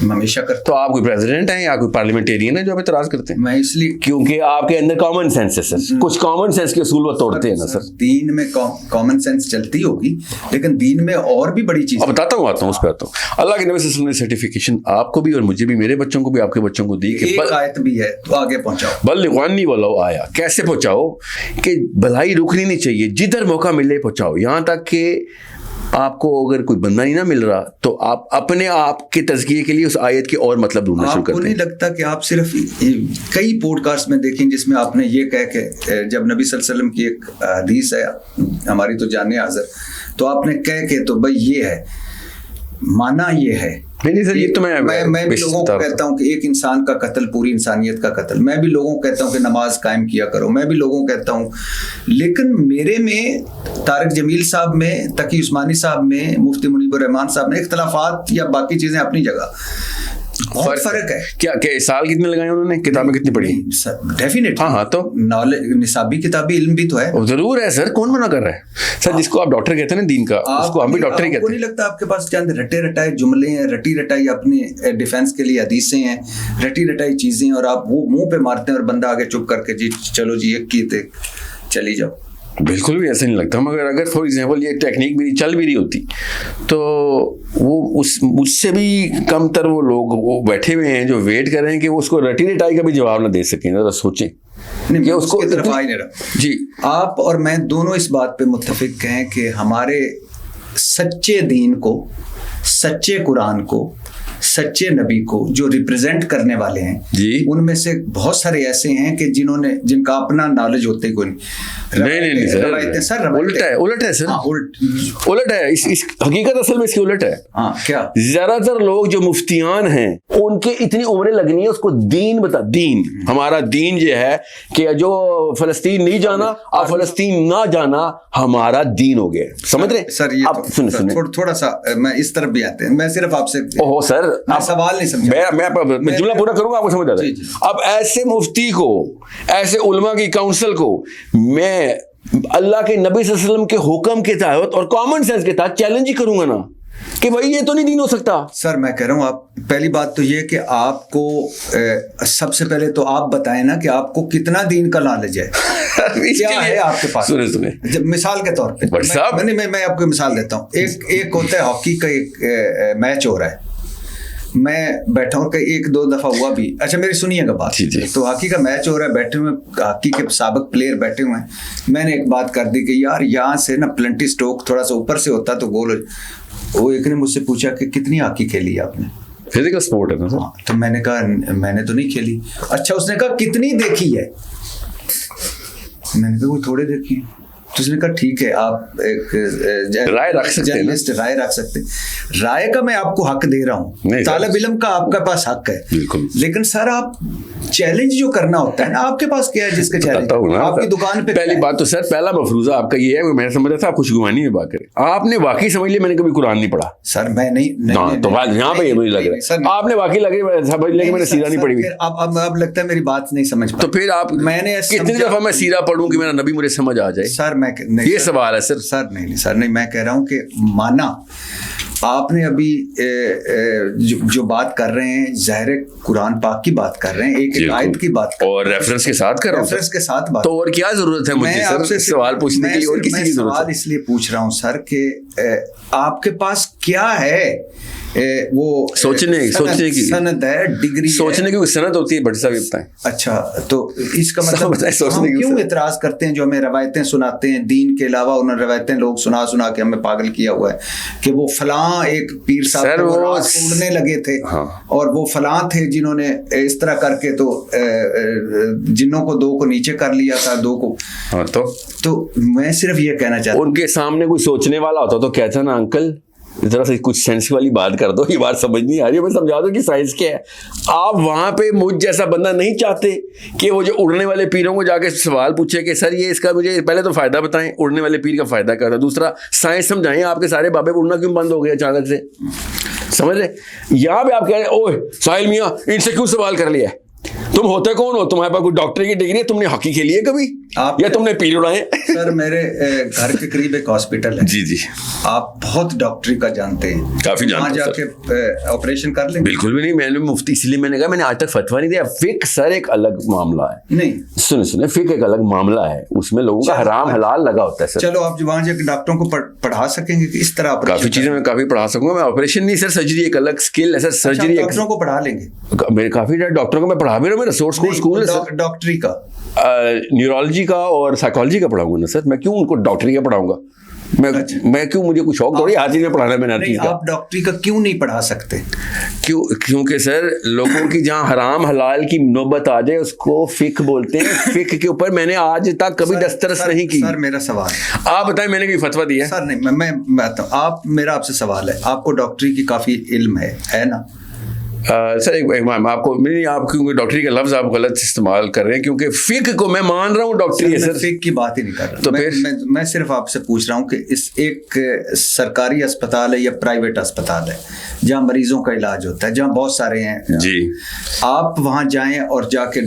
ہمیشہ کرتا تو آپ کوئی پریزیڈنٹ ہیں یا کوئی پارلیمنٹیرین ہے جو آپ اعتراض کرتے ہیں؟ ہوں. میں اس لیے کیونکہ آپ کے اندر کامن سینس ہے سر, کچھ کامن سینس کے اصول وہ توڑتے ہیں نا سر. دین میں کامن سینس چلتی ہوگی, لیکن دین میں اور بھی بڑی چیز. اب بتاتا ہوں, آتا ہوں اس پہ آتا ہوں. اللہ کے نبی صلی اللہ علیہ وسلم نے سرٹیفکیشن آپ کو بھی اور مجھے بھی, میرے بچوں کو بھی, آپ کے بچوں کو دی کہ ایک آیت بھی ہے تو آگے پہنچاؤ. بلغوا عنی ولو آیا, کیسے پہنچاؤ کہ بھلائی رکنی نہیں چاہیے, جدھر موقع ملے پہنچاؤ. یہاں تک کہ آپ کو اگر کوئی بندہ نہیں نہ مل رہا تو آپ اپنے آپ کے تزکیے کے لیے اس آیت کے اور مطلب ڈھونڈنا شروع کرتے ہیں. آپ کو نہیں لگتا کہ آپ صرف کئی پوڈ کاسٹ میں دیکھیں جس میں آپ نے یہ کہہ کے, جب نبی صلی اللہ علیہ وسلم کی ایک حدیث ہے ہماری تو جانے حاضر, تو آپ نے کہہ کے تو بھائی یہ ہے, مانا یہ ہے. نہیں سر, یہ تو میں بھی لوگوں کو کہتا ہوں کہ ایک انسان کا قتل پوری انسانیت کا قتل. میں بھی لوگوں کو کہتا ہوں کہ نماز قائم کیا کرو. میں بھی لوگوں کو کہتا ہوں, لیکن میرے میں, طارق جمیل صاحب میں, تقی عثمانی صاحب میں, مفتی منیب الرحمان صاحب میں اختلافات یا باقی چیزیں اپنی جگہ, بہت فرق ہے. کیا کہ سال کتنے لگائے انہوں نے, کتابیں کتنی پڑھی؟ ڈیفینیٹ. ہاں تو نصابی کتابی علم بھی تو ہے. ضرور ہے سر, کون منع کر رہا ہے سر؟ جس کو آپ ڈاکٹر کہتے ہیں نا دین کا, اس کو ہم بھی ڈاکٹر ہی کہتے ہیں. آپ کو نہیں لگتا آپ کے پاس چند رٹے رٹائے جملے ہیں, رٹی رٹائی اپنی ڈیفینس کے لیے حدیثیں ہیں, رٹی رٹائی چیزیں, اور آپ وہ منہ پہ مارتے ہیں اور بندہ آگے چپ کر کے جی چلو جی ایک کی تھے چلی جاؤ. بالکل بھی ایسا نہیں لگتا. مگر اگر فار ایگزامپل یہ ٹیکنیک بھی چل بھی رہی ہوتی تو وہ مجھ سے بھی کم تر وہ لوگ وہ بیٹھے ہوئے ہیں جو ویٹ کر رہے ہیں کہ وہ اس کو رٹی رٹائی کا بھی جواب نہ دے سکیں. ذرا سوچیں کہ اس کو طرف آ ہی نہیں رہا. جی, آپ اور میں دونوں اس بات پہ متفق ہیں کہ ہمارے سچے دین کو, سچے قرآن کو, سچے نبی کو جو ریپرزینٹ کرنے والے ہیں جی, ان میں سے بہت سارے ایسے ہیں کہ جن کا اپنا نالج ہوتے کوئی نہیں سر, الٹ ہے سر, الٹ ہے. اس حقیقت اصل میں اس کی الٹ ہے. ہاں کیا, زیادہ تر لوگ جو مفتیان ہیں ان کے اتنی عمریں لگنی ہے اس کو دین بتا. دین ہمارا دین یہ ہے کہ جو فلسطین نہیں جانا اور فلسطین نہ جانا ہمارا دین ہو گیا. سمجھ رہے سر؟ یہ تھوڑا سا میں اس طرف بھی آتے ہیں. میں صرف آپ سے سر سوال نہیں سمجھا, میں جملہ پورا کروں گا, آپ کو سمجھ آ جائے. اب ایسے مفتی کو, ایسے علماء کی کاؤنسل کو میں اللہ کے نبی صلی اللہ علیہ وسلم کے حکم کے تحت اور کامن سینس کے تحت چیلنج ہی کروں گا نا کہ بھائی یہ تو نہیں دین ہو سکتا. سر میں کہہ رہا ہوں, آپ پہلی بات تو یہ کہ آپ کو سب سے پہلے تو آپ بتائیں نا کہ آپ کو کتنا دین کا نالج ہے, کیا ہے آپ کے پاس. مثال کے طور پہ میں آپ کو مثال دیتا ہوں. ایک ہوتا ہے ہاکی کا ایک میچ ہو رہا ہے, میں بیٹھا ہوں, کہ ایک دو دفعہ ہوا بھی. اچھا میری سنیے گا بات. تو ہاکی کا میچ ہو رہا ہے, بیٹھے ہوئے ہاکی کے سابق پلیئر بیٹھے ہوئے ہیں. میں نے ایک بات کر دی کہ یار یہاں سے نا پلنٹی اسٹروک تھوڑا سا اوپر سے ہوتا تو گول. وہ ایک نے مجھ سے پوچھا کہ کتنی ہاکی کھیلی آپ نے؟ فزیکل سپورٹ ہے نا. تو میں نے کہا میں نے تو نہیں کھیلی. اچھا, اس نے کہا کتنی دیکھی ہے؟ میں نے کہا کوئی تھوڑے دیکھی. تو اس نے کہا ٹھیک ہے, آپ ایک رائے رکھ جرنلسٹ رائے رکھ سکتے. رائے کا میں آپ کو حق دے رہا ہوں, طالب علم کا آپ کے پاس حق ہے, لیکن سر آپ چیلنج جو کرنا ہوتا ہے نا, آپ کے پاس کیا ہے جس کا چیلنج آپ کی دکان پہ؟ پہلی بات تو سر پہلا مفروضہ آپ کا یہ ہے, میں سمجھ رہا تھا آپ خوشگوانی میں بات کریں. آپ نے واقعی سمجھ لیا میں نے کبھی قرآن نہیں پڑھا. سر میں نہیں, تو یہاں پہ یہ مجھے لگ رہا ہے آپ نے واقعی سمجھ لیا کہ میں نے سیرہ نہیں پڑھی ہوئی. اب لگتا ہے میری بات نہیں سمجھ. تو پھر آپ میں نے کتنی دفعہ میں سیرہ پڑھوں کہ میرا نبی مجھے سمجھ آ جائے؟ سر میں یہ سوال ہے سر. سر نہیں سر نہیں, میں کہہ رہا ہوں کہ مانا آپ نے ابھی جو بات کر رہے ہیں ظاہر قرآن پاک کی بات کر رہے ہیں, ایک آیت کی بات کر رہے ہیں اور ریفرنس کے ساتھ کر رہا ہوں, ریفرنس کے ساتھ بات. تو اور کیا ضرورت ہے مجھے آپ سے سوال پوچھنے کی اور کسی کی ضرورت ہے؟ سوال اس لیے پوچھ رہا ہوں سر کہ آپ کے پاس کیا ہے وہ سوچنے کی سند ہے, ڈگری سوچنے کی سند ہوتی ہے. بٹ صاحب بتائیں. اچھا تو اس کا مطلب ہم کیوں اعتراض کرتے ہیں جو ہمیں روایتیں سناتے ہیں دین کے علاوہ, انہیں روایتیں لوگ سنا کے ہمیں پاگل کیا ہوا ہے کہ وہ فلاں ایک پیر صاحب اڑنے لگے تھے اور وہ فلاں تھے جنہوں نے اس طرح کر کے تو جنوں کو 2 کو نیچے کر لیا تھا, 2 کو. تو میں صرف یہ کہنا چاہتا ہوں, ان کے سامنے کوئی سوچنے والا ہوتا تو کہتا نا انکل ذرا سے کچھ سینس والی بات کر دو, یہ بات سمجھ نہیں آ رہی, میں سمجھا دو کہ سائنس کیا ہے. آپ وہاں پہ مجھ جیسا بندہ نہیں چاہتے کہ وہ جو اڑنے والے پیروں کو جا کے سوال پوچھے کہ سر یہ اس کا مجھے پہلے تو فائدہ بتائیں, اڑنے والے پیر کا فائدہ کیا تھا, دوسرا سائنس سمجھائیں آپ کے سارے بابے اڑنا کیوں بند ہو گئے اچانک سے. سمجھ رہے, یہاں پہ آپ کہہ رہے اوہ ساحل میاں ان سے کیوں سوال کر لیا, تم ہوتے کون ہو, تمہارے پاس کوئی ڈاکٹر کی ڈگری ہے, تم نے ہاکی کھیلی ہے کبھی, آپ یا تم نے پیر اڑائے؟ سر میرے گھر کے قریب ایک ہاسپٹل ہے. جی جی. آپ بہت ڈاکٹری کا جانتے ہیں, کافی جانتے ہیں. وہاں جا کے آپریشن کر لیں؟ بالکل بھی نہیں. میں نے مفتی, اس لیے میں نے کہا میں نے آج تک فتویٰ نہیں دیا. فقہ سر ایک الگ معاملہ ہے. نہیں سنیں, فقہ ایک الگ معاملہ ہے, اس میں لوگوں کا حرام حلال لگا ہوتا ہے سر. چلو آپ وہاں جا کے ڈاکٹروں کو پڑھا سکیں گے کہ اس طرح کافی چیزیں میں کافی پڑھا سکوں گا. میں آپریشن نہیں سر, سرجری ایک الگ اسکل ہے سر. سرجری ڈاکٹروں کو پڑھا لیں گے. میرے کافی ڈاکٹروں کو میں پڑھا بھی رہا ہوں. میرا سورس اسکول ہے سر. ڈاکٹری کا, نیورولوجی کا اور سائیکالوجی کا پڑھاؤں گا نا سر. میں کیوں ان کو ڈاکٹری کا پڑھاؤں گا؟ میں کیوں, مجھے کوئی شوق تھوڑی حاضر میں پڑھانا. میں نے آپ ڈاکٹری کا کیوں نہیں پڑھا سکتے؟ کیونکہ سر لوگوں کی جہاں حرام حلال کی نوبت آ جائے اس کو فقہ بولتے ہیں. فقہ کے اوپر میں نے آج تک کبھی دسترس نہیں کی. سر میرا سوال, آپ بتائیں میں نے کوئی فتویٰ دیا ہے؟ سر نہیں, میں آپ, میرا آپ سے سوال ہے, آپ کو ڈاکٹری کی کافی علم ہے نا؟ سر آپ کو نہیں, آپ کیونکہ ڈاکٹری کا لفظ آپ غلط استعمال کر رہے ہیں, کیونکہ فقہ کو میں مان رہا ہوں ڈاکٹری ہے سر. فقہ کی بات ہی نہیں کر رہا. تو پھر میں صرف آپ سے پوچھ رہا ہوں کہ اس ایک سرکاری اسپتال ہے یا پرائیویٹ اسپتال ہے جہاں مریضوں کا علاج ہوتا ہے, جہاں بہت سارے ہیں جی, آپ وہاں جائیں اور جا کے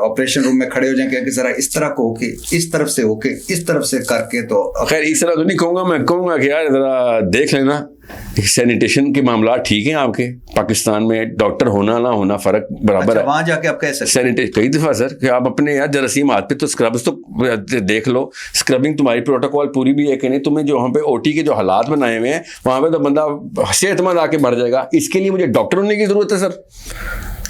آپریشن روم میں کھڑے ہو جائیں کہ ذرا اس طرح کو ہو کے, اس طرف سے ہو کے, اس طرف سے کر کے, تو خیر اس طرح تو نہیں کہوں گا. میں کہوں گا کہ یار ذرا دیکھ لینا, سینیٹیشن کے معاملات ٹھیک ہیں آپ کے پاکستان میں, ڈاکٹر ہونا نہ ہونا فرق برابر ہے. وہاں جا کے آپ کہہ سکتے سینیٹیشن کئی دفعہ سر کہ آپ اپنے یار جراثیم ہاتھ پہ تو اسکربس تو دیکھ لو. اسکربنگ تمہاری پروٹوکول پوری بھی ہے کہ نہیں. تمہیں جو وہاں پہ او ٹی کے جو حالات بنائے ہوئے ہیں وہاں پہ تو بندہ صحت مند آ کے مر جائے گا. اس کے لیے مجھے ڈاکٹر ہونے کی ضرورت ہے سر.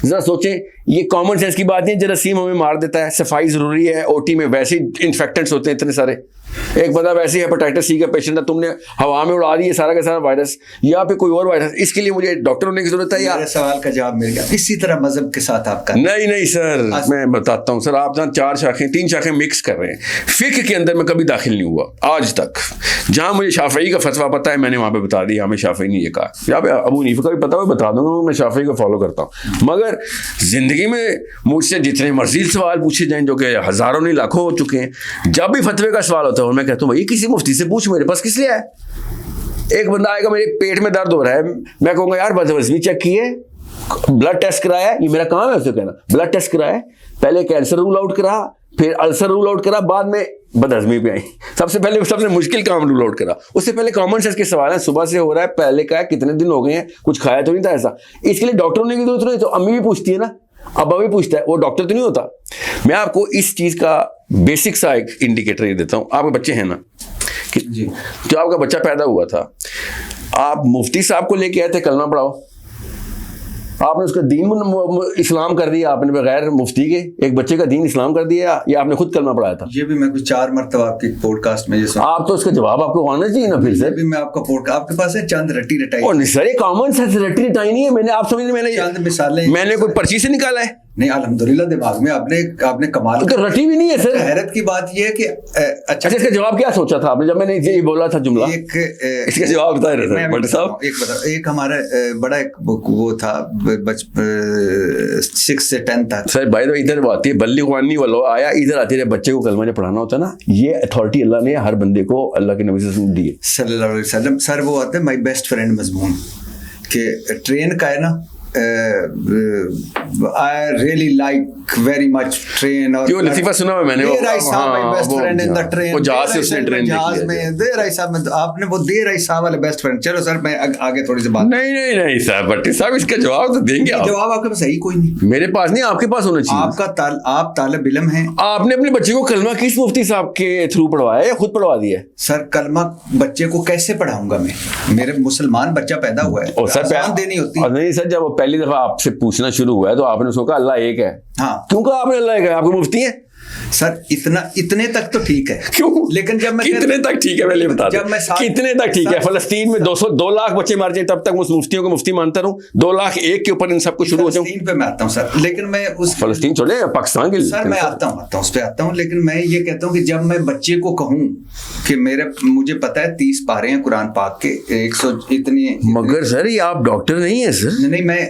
ذرا سوچیں, یہ کامن سینس کی بات نہیں. جراثیم ہمیں مار دیتا ہے, صفائی ضروری ہے. او ٹی میں ویسے انفیکٹنٹس ہوتے ہیں اتنے سارے. ایک بندہ ویسے ہیپاٹائٹس سی کا پیشنٹ ہے, تم نے ہوا میں اڑا دی ہے سارا کا سارا وائرس, یا پھر کوئی اور وائرس. اس کے لیے مجھے ڈاکٹر ہونے کی ضرورت ہے. یا سوال کا جواب مل گیا. اسی طرح مذہب کے ساتھ آپ کا نہیں سر, میں بتاتا ہوں سر. آپ جہاں 4 شاخیں 3 شاخیں مکس کر رہے ہیں. فقہ کے اندر میں کبھی داخل نہیں ہوا آج تک. جہاں مجھے شافعی کا فتویٰ پتا ہے میں نے وہاں پہ بتا دیا, ہمیں شافعی نے یہ کہا. یا ابو حنیفہ کا بھی پتا ہو بتا دوں گا, میں شافعی کو فالو کرتا ہوں. مگر زندگی میں مجھ سے جتنے مرضی سوال پوچھے جائیں, جو کہ ہزاروں نہیں لاکھوں ہو چکے ہیں, جب بھی فتوے کا سوال ہوتا ہے میں کہتا ہوں بھائی کسی مفتی سے پوچھ, میرے پاس کس لیے ہے. ایک بندہ آئے گا میرے پیٹ میں درد ہو رہا ہے, میں کہوں گا یار بدہضمی چیک کی ہے, بلڈ ٹیسٹ کرایا ہے. یہ میرا کام ہے اسے کہنا, بلڈ ٹیسٹ کرایا ہے, پہلے کینسر رول آؤٹ کرا, پھر السر رول آؤٹ کرا, بعد میں بدہضمی پہ آئی. سب سے پہلے سب سے مشکل کام رول آؤٹ کرا. اس سے پہلے کامن سینس کے سوال ہیں, صبح سے ہو رہا ہے, پہلے کا ہے, کتنے دن ہو گئے ہیں, کچھ کھایا تو نہیں تھا ایسا. اس کے لیے ڈاکٹر ہونے کی ضرورت نہیں. تو امی بھی پوچھتی ہے نا, ابا بھی پوچھتا ہے, وہ ڈاکٹر تو نہیں ہوتا. میں آپ کو اس چیز کا بیسک سا ایک انڈیکیٹر یہ دیتا ہوں. آپ کے بچے ہیں نا, جی, جو آپ کا بچہ پیدا ہوا تھا, آپ مفتی صاحب کو لے کے آئے تھے کلمہ پڑھاؤ, آپ نے اس کا دین اسلام کر دیا, آپ نے بغیر مفتی کے ایک بچے کا دین اسلام کر دیا, یا آپ نے خود کلمہ پڑھایا تھا؟ یہ بھی میں کچھ 4 مرتبہ آپ کی پوڈ کاسٹ میں یہ سنا. آپ تو اس کا جواب آپ کو آنا چاہیے نا. پھر سر میں آپ کا آپ کے پاس ہے چند رٹی رٹائی. اور سر یہ کامن سینس رٹی رٹائی نہیں ہے. میں نے آپ سمجھ, میں نے چند مثالیں, میں نے کوئی پرچی سے نکالا ہے نہیں. الحمدللہ دماغ میں آپ نے کمال رٹی بھی نہیں ہے سر. حیرت کی بات یہ ہے کہ اچھا اس کا جواب کیا سوچا تھا آپ نے جب میں نے یہ بولا تھا جملہ؟ اس کا جواب بتا رہے تھے بٹ صاحب. ایک ہمارا بڑا ایک وہ تھا 6 سے 10 تک. سر بھائی تو ادھر آتی ہے بلغنی والو, آیا ادھر آتی ہے بچے کو کلمہ جب پڑھانا ہوتا ہے نا, یہ اتھارٹی اللہ نے ہر بندے کو اللہ کے نبی سے دی ہے صلی اللہ علیہ وسلم. سر وہ آتے ہیں مائی بیسٹ فرینڈ مضمون کہ ٹرین کا ہے نا, I really like very much train. اور لطیفہ سنا ہوا میں نے, دیر آئی صاحب my best friend in the train. وہ جہاز سے اس نے ٹرین جہاز میں دیر آئی صاحب, آپ نے وہ دیر آئی صاحب والے بیسٹ فرینڈ. چلو سر میں آگے تھوڑی سی بات. نہیں صاحب بٹی صاحب اس کا جواب تو دیں گے آپ. جواب آپ کے پاس صحیح کوئی نہیں, میرے پاس نہیں, آپ کے پاس ہونا چاہیے. آپ کا آپ طالب علم ہیں. آپ نے اپنے بچے کو کلمہ کس مفتی صاحب کے تھرو پڑھوایا یا خود پڑھوا دیا ہے؟ سر کلمہ بچے کو کیسے پڑھاؤں گا میں, میرے مسلمان بچہ پیدا ہوا ہے, آسان دینی ہوتی. نہیں سر جب وہ پہلی دفعہ آپ سے پوچھنا شروع ہوا ہے تو آپ نے اس کو کہا اللہ ایک ہے. ہاں کیوں کہا آپ نے اللہ ایک ہے؟ آپ کو مفتی ہیں سر اتنے تک تو ٹھیک ہے. کیوں؟ لیکن جب میں کتنے تک ٹھیک ہے پہلے بتا دیں, کتنے تک ٹھیک ہے؟ فلسطین میں 2 لاکھ بچے مار جائیں تب تک میں مفتیوں کو مفتی مانتا رہوں. 2 لاکھ ایک کے اوپر ان سب کو شروع ہو جاؤں. فلسطین پہ میں آتا ہوں سر, لیکن میں اس فلسطین چھوڑے پاکستان کے سر میں آتا ہوں اس پہ آتا ہوں. لیکن میں یہ کہتا ہوں کہ جب میں بچے کو کہوں کہ مجھے پتا ہے 30 پارے ہیں قرآن پاک کے 100 اتنے, مگر سر یہ آپ ڈاکٹر نہیں ہیں سر. نہیں میں,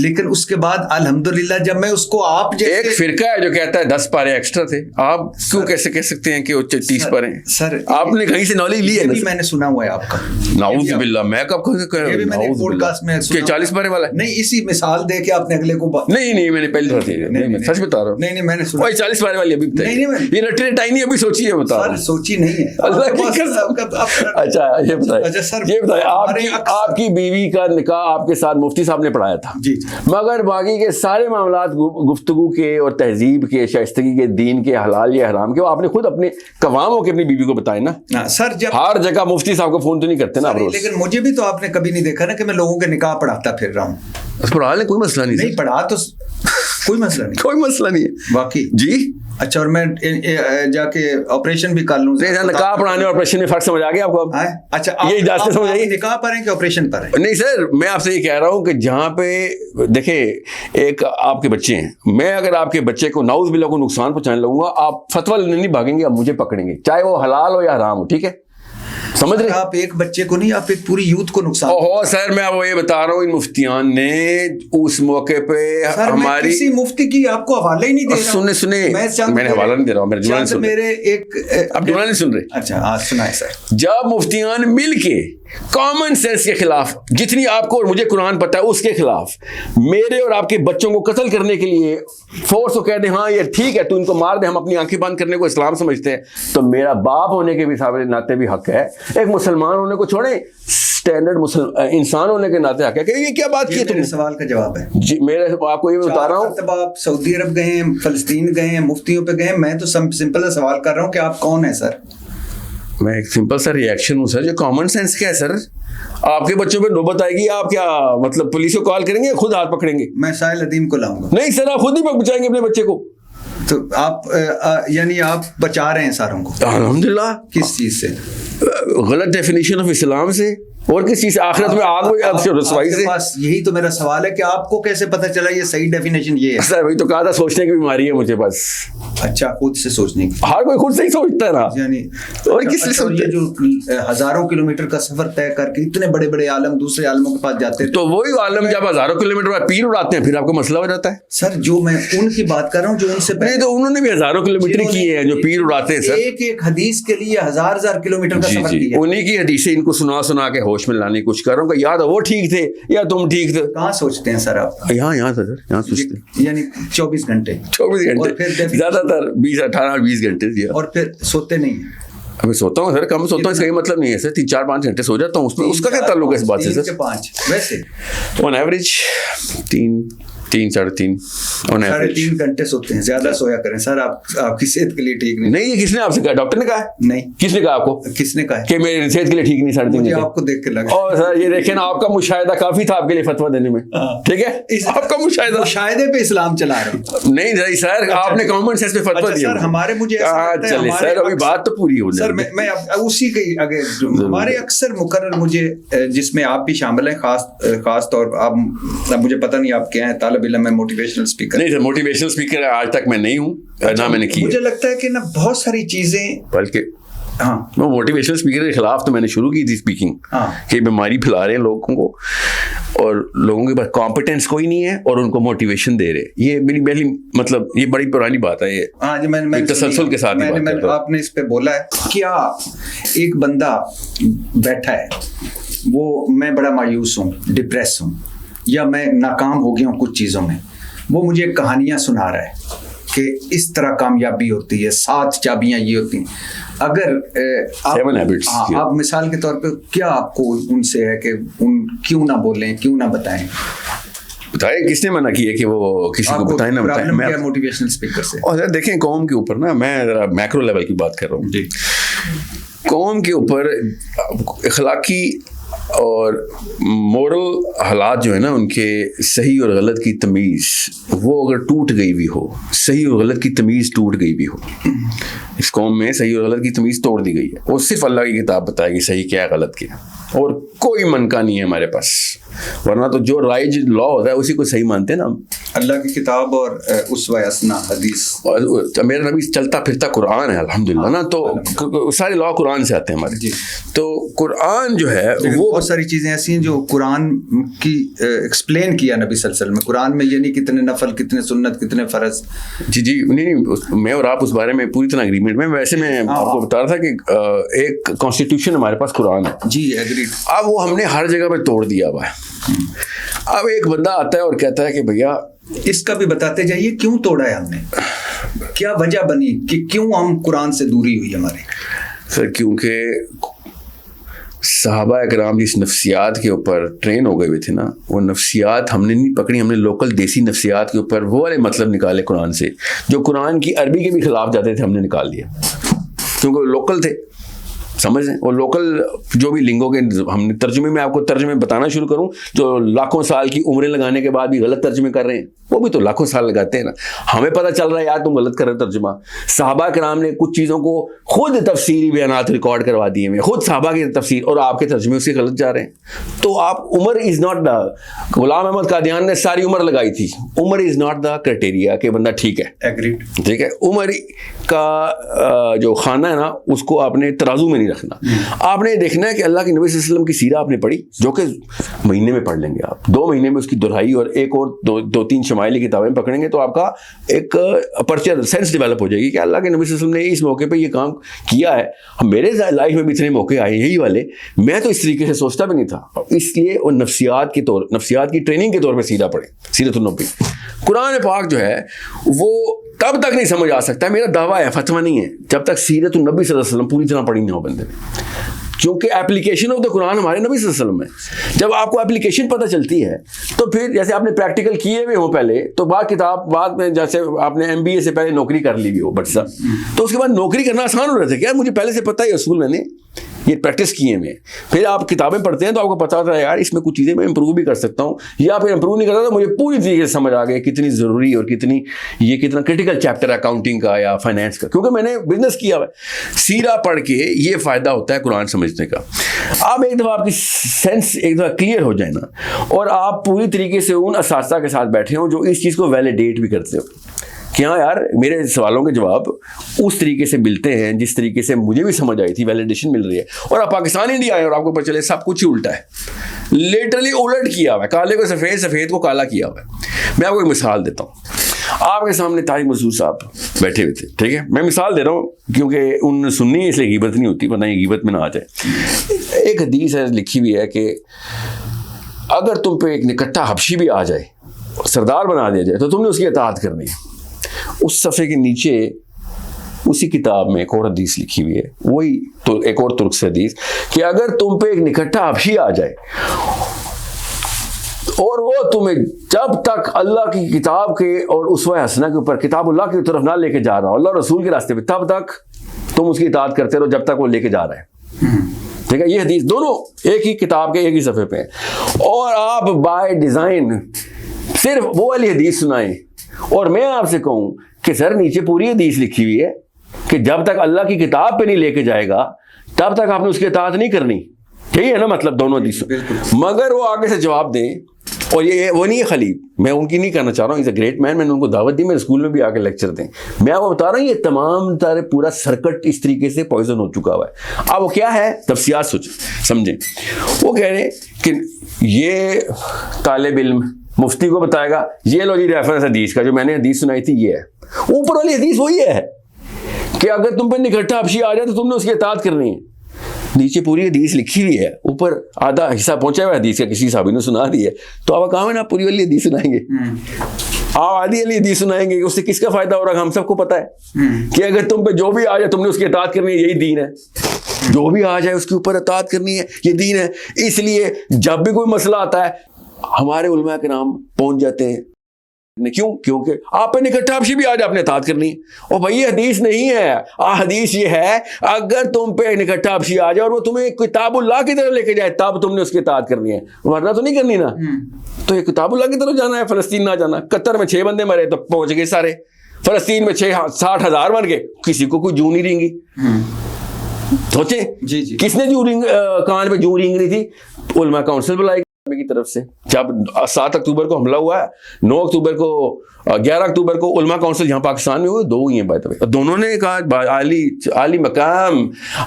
لیکن اس کے بعد الحمدللہ جب میں اس کو آپ ایک فرقہ ہے جو کہتا ہے 10 پارے ایکسٹرا زیادہ تھے. آپ کیوں کیسے کہہ سکتے ہیں کہ وہ 30 پر ہیں؟ سر آپ نے کہیں سے نالج لی ہے؟ میں نے سنا ہوا ہے آپ کا. نعوذ باللہ, میں کب کہہ رہا ہوں کہ 40 پارے والا ہے؟ نہیں, اسی مثال دے کے آپ نے اگلے کو نہیں میں نے پہلی دفعہ سچ بتا رہا ہوں. نہیں میں نے سنا 40 پارے والی ابھی بتائیے. یہ لٹری ٹائنی ابھی سوچی ہے, بتا رہا ہوں. سوچی نہیں ہے اللہ کی قسم. اچھا یہ بتائیں آپ کی بیوی کا نکاح آپ کے ساتھ مفتی صاحب نے پڑھایا تھا, مگر باقی کے سارے معاملات گفتگو کے اور تہذیب کے, شائستگی کے, دین کے, حلال یا حرام کے, وہ آپ نے خود اپنے قوام ہو کے اپنی بیوی کو بتائے نا سر. جب ہر جگہ مفتی صاحب کو فون تو نہیں کرتے نا آپ روز, لیکن مجھے بھی تو آپ نے کبھی نہیں دیکھا نا کہ میں لوگوں کے نکاح پڑھاتا پھر رہا ہوں. پڑھا لیں, کوئی مسئلہ نہیں پڑھا تو کوئی مسئلہ نہیں, کوئی مسئلہ نہیں ہے واقعی. جی اچھا, اور میں جا کے آپریشن بھی کر لوں. نکاح پڑھانے اور آپریشن میں فرق سمجھ آ گیا آپ کو؟ اچھا, یہ اجازت سمجھ آئی؟ نکاح پر ہیں کہ آپریشن پر ہیں؟ نہیں سر, میں آپ سے یہ کہہ رہا ہوں کہ جہاں پہ دیکھیں ایک آپ کے بچے ہیں, میں اگر آپ کے بچے کو نعوذ باللہ کو نقصان پہنچانے لگوں گا, آپ فتویٰ لینے نہیں بھاگیں گے, آپ مجھے پکڑیں گے, چاہے وہ حلال ہو یا حرام ہو. ٹھیک ہے, سمجھ رہے؟ آپ ایک بچے کو نہیں, آپ ایک پوری یوتھ کو نقصان. سر میں وہ یہ بتا رہا ہوں, ان مفتیان نے اس موقع پہ ہماری کسی مفتی کی آپ کو حوالہ ہی نہیں دے رہا. سنے میں نے حوالہ نہیں دے رہا ہوں, میرے ایک اب جملہ نہیں سن رہے. اچھا سنائے سر. جب مفتیان مل کے کامن سینس کے خلاف, جتنی آپ کو اور مجھے قرآن پتہ ہے اس کے خلاف, میرے اور آپ کے بچوں کو قتل کرنے کے لیے فورس کو کہہ دیں ہاں یہ ٹھیک ہے تو ان کو مار دیں, ہم اپنی آنکھیں بند کرنے کو اسلام سمجھتے ہیں, تو میرا باپ ہونے کے بھی صاحب ناطے بھی حق ہے, ایک مسلمان ہونے کو چھوڑیں, اسٹینڈرڈ انسان ہونے کے ناطے حق ہے. کہ یہ کیا بات کی ہے تم؟ سوال کا جواب ہے جی, میرے آپ کو یہ بتا رہا ہوں. تب آپ سعودی عرب گئے ہیں, فلسطین گئے ہیں, مفتیوں پہ گئے, میں تو سمپل سوال کر رہا ہوں کہ آپ کون ہیں سر؟ میں ایک سمپل سا ریئیکشن ہوں سر, جو کامن سینس کیا ہے سر. آپ کے بچوں پہ نوبت آئے گی, آپ کیا مطلب پولیس کو کال کریں گے, خود ہاتھ پکڑیں گے؟ میں ساحل ادیم کو لاؤں گا. نہیں سر, آپ خود ہی بچائیں گے اپنے بچے کو. تو آپ یعنی آپ بچا رہے ہیں ساروں کو الحمدللہ. کس چیز سے؟ غلط ڈیفینیشن آف اسلام سے, اور کس چیز سے؟ آخرت میں آگ رسوائی سے. یہی تو میرا سوال ہے کہ آپ کو کیسے پتہ چلا یہ صحیح ڈیفینیشن یہ ہے؟ سر وہی تو کہا تھا, سوچنے کی بیماری ہے مجھے بس. اچھا, خود سے سوچنے کی. ہر کوئی خود سے ہی سوچتا ہے نا, یعنی اور کس سے سوچتا ہے؟ جو ہزاروں کلومیٹر کا سفر طے کر کے اتنے بڑے بڑے عالم دوسرے عالموں کے پاس جاتے ہیں, تو وہی عالم جب ہزاروں کلومیٹر پیر اڑاتے ہیں, پھر آپ کو مسئلہ ہو جاتا ہے. سر جو میں ان کی بات کر رہا ہوں جو ان سے نہیں, تو انہوں نے بھی ہزاروں کلومیٹر کیے ہیں جو پیر اڑاتے ہیں سر. ایک حدیث کے لیے ہزار کلومیٹر کا سفر کیا. انہیں کی حدیثیں ان کو سنا کے ہوش میں لانے کی کوشش کر رہا ہوں کہ یا تو وہ ٹھیک تھے یا تم ٹھیک تھے. کہاں سوچتے ہیں سر آپ؟ یہاں سر, یہاں سوچتے ہیں. یعنی 24 گھنٹے زیادہ تر 18-20 گھنٹے. اور پھر سوتے نہیں ہیں؟ ابھی سوتا ہوں سر, کم سوتا ہوں, اس کا یہ مطلب نہیں ہے سر 3-4-5 گھنٹے سو جاتا ہوں. اس کا کیا تعلق ہے اس بات سے سر؟ 5 ویسے آن ایوریج 3-3.5 آن ایوریج 3.5 گھنٹے سوتے ہیں. زیادہ سویا کریں سر, آپ کی صحت کے لیے ٹھیک نہیں. نہیں, یہ کس نے آپ سے کہا؟ ڈاکٹر نے کہا ہے؟ نہیں. کس نے کہا آپ کو؟ کس نے کہا کہ میری صحت کے لیے ٹھیک نہیں 3.5 گھنٹے؟ آپ کو دیکھ کے لگا. اور سر یہ دیکھیں نا, آپ کا مشاہدہ کافی تھا آپ کے لیے فتویٰ دینے میں. ٹھیک ہے, آپ کا مشاہدے پہ اسلام چلا رہے ہیں. نہیں سر, آپ نے کامن سینس پہ فتویٰ دیا. سر ہمارے مجھے چلے سر, ابھی بات تو پوری ہو جائے. سر میں اسی کے ہمارے اکثر مقرر مجھے, جس میں آپ بھی شامل ہیں, خاص طور پر آپ, مجھے پتہ نہیں آپ کیا ہیں, طالب علم میں موٹیویشنل اسپیکر. نہیں سر, موٹیویشنل اسپیکر آج تک میں نہیں ہوں, نہ میں نے کی. مجھے لگتا ہے کہ نا بہت ساری چیزیں, بلکہ ہاں وہ موٹیویشنل اسپیکر کے خلاف تو میں نے شروع کی تھی اسپیکنگ, کہ بیماری پھیلا رہے ہیں لوگوں کو, اور لوگوں کے پاس کمپیٹنس کوئی نہیں ہے اور ان کو موٹیویشن دے رہے. یہ میری پہلی مطلب یہ بڑی پرانی بات ہے. یہ ہاں جی, میں تسلسل کے ساتھ آپ نے اس پہ بولا ہے. کیا ایک بندہ بیٹھا ہے, وہ میں بڑا مایوس ہوں, ڈپریس ہوں, یا میں ناکام ہو گیا ہوں کچھ چیزوں میں, وہ مجھے کہانیاں سنا رہا ہے کہ اس طرح کامیابی ہوتی ہے, 7 چابیاں یہ ہوتی ہیں. اگر آپ مثال کے طور پہ کیا آپ کو ان سے ہے کہ ان کیوں نہ بولیں, کیوں نہ بتائیں؟ بتائیں, کس نے منع کیا کہ وہ کسی کو بتائیں نہ بتائیں؟ میں موٹیویشنل اسپیکر سے. اور دیکھیں قوم کے اوپر نا, میں ذرا میکرو لیول کی بات کر رہا ہوں. جی, قوم کے اوپر اخلاقی اور مورل حالات جو ہے نا, ان کے صحیح اور غلط کی تمیز وہ اگر ٹوٹ گئی بھی ہو, صحیح اور غلط کی تمیز ٹوٹ گئی بھی ہو, اس قوم میں صحیح اور غلط کی تمیز توڑ دی گئی ہے, وہ صرف اللہ کی کتاب بتائے گی صحیح کیا ہے غلط کیا, اور کوئی منکا نہیں ہے ہمارے پاس. ورنہ تو جو رائج لا ہوتا ہے اسی کو صحیح مانتے ہیں نا. اللہ کی کتاب اور اسوہ حسنہ حدیث. اور میرا نبی چلتا پھرتا قرآن ہے الحمدللہ نا, تو سارے لا قرآن سے آتے ہیں ہمارے. تو قرآن جو ہے وہ بہت ساری چیزیں ایسی ہیں جو قرآن کی ایکسپلین کیا نبی صلی اللہ علیہ وسلم. قرآن میں یہ نہیں کتنے نفل, کتنے سنت, کتنے فرض. جی نہیں, میں اور آپ اس بارے میں پوری طرح اگریمنٹ میں. ویسے میں آپ کو بتا رہا تھا کہ ایک کانسٹیٹیوشن ہمارے پاس قرآن ہے. جی ایگریڈ. اب وہ ہم نے ہر جگہ پہ توڑ دیا ہوا ہے. اب ایک بندہ آتا ہے اور کہتا ہے کہ بھیا اس کا بھی بتاتے جائیے کیوں توڑا ہے ہم نے, کیا وجہ بنی کہ کیوں ہم قرآن سے دوری ہوئی ہماری. سر کیونکہ صحابہ اکرام جس نفسیات کے اوپر ٹرین ہو گئے ہوئے تھے نا, وہ نفسیات ہم نے نہیں پکڑی. ہم نے لوکل دیسی نفسیات کے اوپر وہ والے مطلب نکالے قرآن سے جو قرآن کی عربی کے بھی خلاف جاتے تھے, ہم نے نکال دیا کیونکہ وہ لوکل تھے. سمجھ رہے ہیں, وہ لوکل جو بھی لنگوں کے ہم نے ترجمے میں آپ کو ترجمے بتانا شروع کروں, جو لاکھوں سال کی عمریں لگانے کے بعد بھی غلط ترجمے کر رہے ہیں, وہ بھی تو لاکھوں سال لگاتے ہیں نا. ہمیں پتہ چل رہا ہے یار تم غلط کر رہے ترجمہ. صحابہ کرام نے کچھ چیزوں کو خود تفسیری بیانات ریکارڈ کروا دیے ہیں, خود صحابہ کی تفسیر, اور آپ کے ترجمے اس کے غلط جا رہے ہیں. تو آپ عمر is not the, Ghulam Ahmad Qadian نے ساری عمر لگائی تھی, عمر از ناٹ دا کرائٹیریا کہ بندہ ٹھیک ہے. ایگریڈ. ٹھیک ہے, عمر کا جو خانہ ہے نا اس کو آپ نے ترازو میں نہیں رکھنا. آپ نے دیکھنا ہے کہ اللہ کے نبی صلی اللہ علیہ وسلم کی سیرہ آپ نے پڑھی, جو کہ مہینے میں پڑھ لیں گے آپ, 2 مہینے میں اس کی دہرائی اور ایک اور 2-3 شمائلی کتابیں پکڑیں گے تو آپ کا ایک پرچہ سینس ڈیولپ ہو جائے گی کہ اللہ کے نبی صلی اللہ علیہ وسلم نے اس موقع پہ یہ کام کیا ہے. میرے لائف میں بھی اتنے موقع آئے یہی والے, میں تو اس طریقے سے سوچتا بھی نہیں تھا. اس لیے وہ نفسیات کی ٹریننگ کے طور پہ سیرہ پڑھیں, سیرت النبی. قرآن پاک جو ہے وہ تب تک نہیں سمجھ آ سکتا, میرا دعویٰ ہے, فتویٰ نہیں ہے, جب تک سیرت النبی صلی اللہ علیہ وسلم پوری طرح پڑھی نہ ہو بندے نے. کیونکہ اپلیکیشن آف دا قرآن ہمارے نبی صلی اللہ علیہ وسلم ہے. جب آپ کو اپلیکیشن پتہ چلتی ہے تو پھر جیسے آپ نے پریکٹیکل کیے ہوئے ہوں پہلے, تو بعد میں جیسے آپ نے MBA سے پہلے نوکری کر لی ہوئی ہو بٹ صاحب, تو اس کے بعد نوکری کرنا آسان ہو رہا تھا. کیا مجھے پہلے سے پتہ ہے اصول, میں نے یہ پریکٹس کیے میں. پھر آپ کتابیں پڑھتے ہیں تو آپ کو پتا ہوتا ہے یار اس میں کچھ چیزیں میں امپروو بھی کر سکتا ہوں, یا پھر امپروو نہیں کرتا تو مجھے پوری طریقے سے سمجھ آ گیا کتنی ضروری اور کتنا کرٹیکل چیپٹر ہے اکاؤنٹنگ کا یا فائنینس کا, کیونکہ میں نے بزنس کیا ہوا ہے. سیرہ پڑھ کے یہ فائدہ ہوتا ہے قرآن سمجھنے کا. آپ ایک دفعہ آپ کی سینس ایک دفعہ کلیئر ہو جائے نا, اور آپ پوری طریقے سے ان اساتذہ کے ساتھ بیٹھے ہوں جو اس چیز کو ویلیڈیٹ بھی کرتے ہو کہ ہاں یار میرے سوالوں کے جواب اس طریقے سے ملتے ہیں جس طریقے سے مجھے بھی سمجھ آئی تھی, ویلیڈیشن مل رہی ہے. اور آپ پاکستان انڈیا آئے اور آپ کو پتہ چلے سب کچھ ہی الٹا ہے, لیٹرلی الٹ کیا ہوا ہے, کالے کو سفید, سفید کو کالا کیا ہوا ہے. میں آپ کو ایک مثال دیتا ہوں. آپ کے سامنے طارق مسعود صاحب بیٹھے ہوئے تھے, ٹھیک ہے, میں مثال دے رہا ہوں کیونکہ ان سننی ہے اس لیے غیبت نہیں ہوتی, ورنہ یہ غیبت میں نہ آ جائے. ایک حدیث ہے لکھی ہوئی ہے کہ اگر تم پہ ایک نکٹا حبشی بھی آ جائے, سردار بنا دیا جائے, تو تم نے اس کی اطاعت کرنی ہے. اس صفحے کے نیچے اسی کتاب میں ایک اور حدیث لکھی ہوئی ہے, وہی تو ایک اور ترک سے حدیث, کہ اگر تم پہ ایک نکٹا حبشی آ جائے اور وہ تمہیں جب تک اللہ کی کتاب کے اور اسوہ حسنہ کے اوپر, کتاب اللہ کی طرف نہ لے کے جا رہا ہو, اللہ رسول کے راستے پہ, تب تک تم اس کی اطاعت کرتے رہو جب تک وہ لے کے جا رہا ہے. ٹھیک ہے, یہ حدیث دونوں ایک ہی کتاب کے ایک ہی صفحے پہ ہیں. اور آپ بائی ڈیزائن صرف وہ والی حدیث سنائیں, اور میں آپ سے کہوں کہ سر نیچے پوری حدیث لکھی ہوئی ہے کہ جب تک اللہ کی کتاب پہ نہیں لے کے جائے گا تب تک آپ نے اس کی اطاعت نہیں کرنی. ٹھیک ہے نا, مطلب دونوں حدیث. مگر وہ آگے سے جواب دیں, اور یہ وہ نہیں ہے خلیب, میں ان کی نہیں کرنا چاہ رہا ہوں, از اے گریٹ مین, میں نے ان کو دعوت دی, میرے اسکول میں بھی آ کے لیکچر دیں. میں آپ کو بتا رہا ہوں یہ تمام تارے پورا سرکٹ اس طریقے سے پوائزن ہو چکا ہوا ہے. اب وہ کیا ہے, تفصیلات سمجھیں. وہ کہہ رہے ہیں کہ یہ طالب علم مفتی کو بتائے گا, یہ لو جی ریفرنس حدیث کا, جو میں نے حدیث سنائی تھی یہ ہے. اوپر والی حدیث وہی ہے کہ اگر تم پہ نکٹا حبشی آ جائے تو تم نے اس کی اطاعت کرنی ہے. نیچے پوری حدیث لکھی ہوئی ہے, اوپر آدھا حصہ پہنچا ہوا ہے حدیث کا, کسی صحابی نے سنا دی ہے, تو آپ کہاں ہے نا پوری والی حدیث سنائیں گے, آپ آدھی والی حدیث سنائیں گے, اس سے کس کا فائدہ ہو رہا ہے, ہم سب کو پتا ہے کہ اگر تم پہ جو بھی آ جائے تم نے اس کی اطاعت کرنی ہے, یہی دین ہے. جو بھی آ جائے اس کے اوپر اطاعت کرنی ہے, یہ دین ہے. اس لیے جب بھی کوئی مسئلہ آتا ہے ہمارے علماء کرام پہنچ جاتے ہیں. کیوں؟ کیونکہ آپ پہ نکٹا حبشی بھی آج آپ نے اطاعت کرنی ہے. اور بھائی یہ حدیث نہیں ہے, حدیث یہ ہے اگر تم پہ نکٹا حبشی آ جائے اور وہ تمہیں کتاب اللہ کی طرف لے کے جائے تب تم نے اس کی اطاعت کرنی ہے, ورنہ تو نہیں کرنی نا. تو یہ کتاب اللہ کی طرف جانا ہے, فلسطین نہ جانا. قطر میں 6 بندے مرے تو پہنچ گئے سارے, فلسطین میں 60,000 مر گئے, کسی کو کوئی جوں نہیں رینگی. سوچیں کس نے کان پہ جوں رینگ رہی تھی, علماء کونسل بلائی. کی طرف سے جب 7 اکتوبر کو حملہ ہوا ہے, 9 اکتوبر کو 11 اکتوبر کو علماء کونسل یہاں پاکستان میں ہوئے, 2 ہوئی ہیں بائی دونوں نے کہا عالی مقام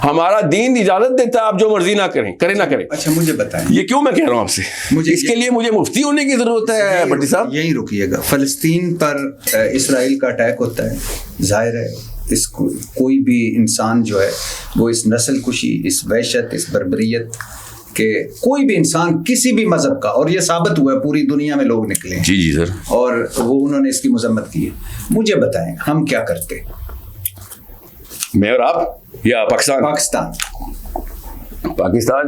ہمارا دین اجازت دیتا ہے, آپ جو مرضی نہ کریں, کریں نہ کریں. اچھا مجھے بتائیں, یہ کیوں میں کہہ رہا ہوں آپ سے, اس کے لیے مجھے مفتی ہونے کی ضرورت ہے بٹی صاحب. یہیں رکیے گا. فلسطین پر اسرائیل کا اٹیک ہوتا ہے, ظاہر ہے اس کوئی بھی انسان جو ہے وہ اس نسل کشی, اس وحشت, اس بربریت کہ کوئی بھی انسان کسی بھی مذہب کا, اور یہ ثابت ہوا ہے پوری دنیا میں لوگ نکلے ہیں جی سر, اور وہ انہوں نے اس کی مذمت کی ہے. مجھے بتائیں ہم کیا کرتے, میں اور آپ یا پاکستان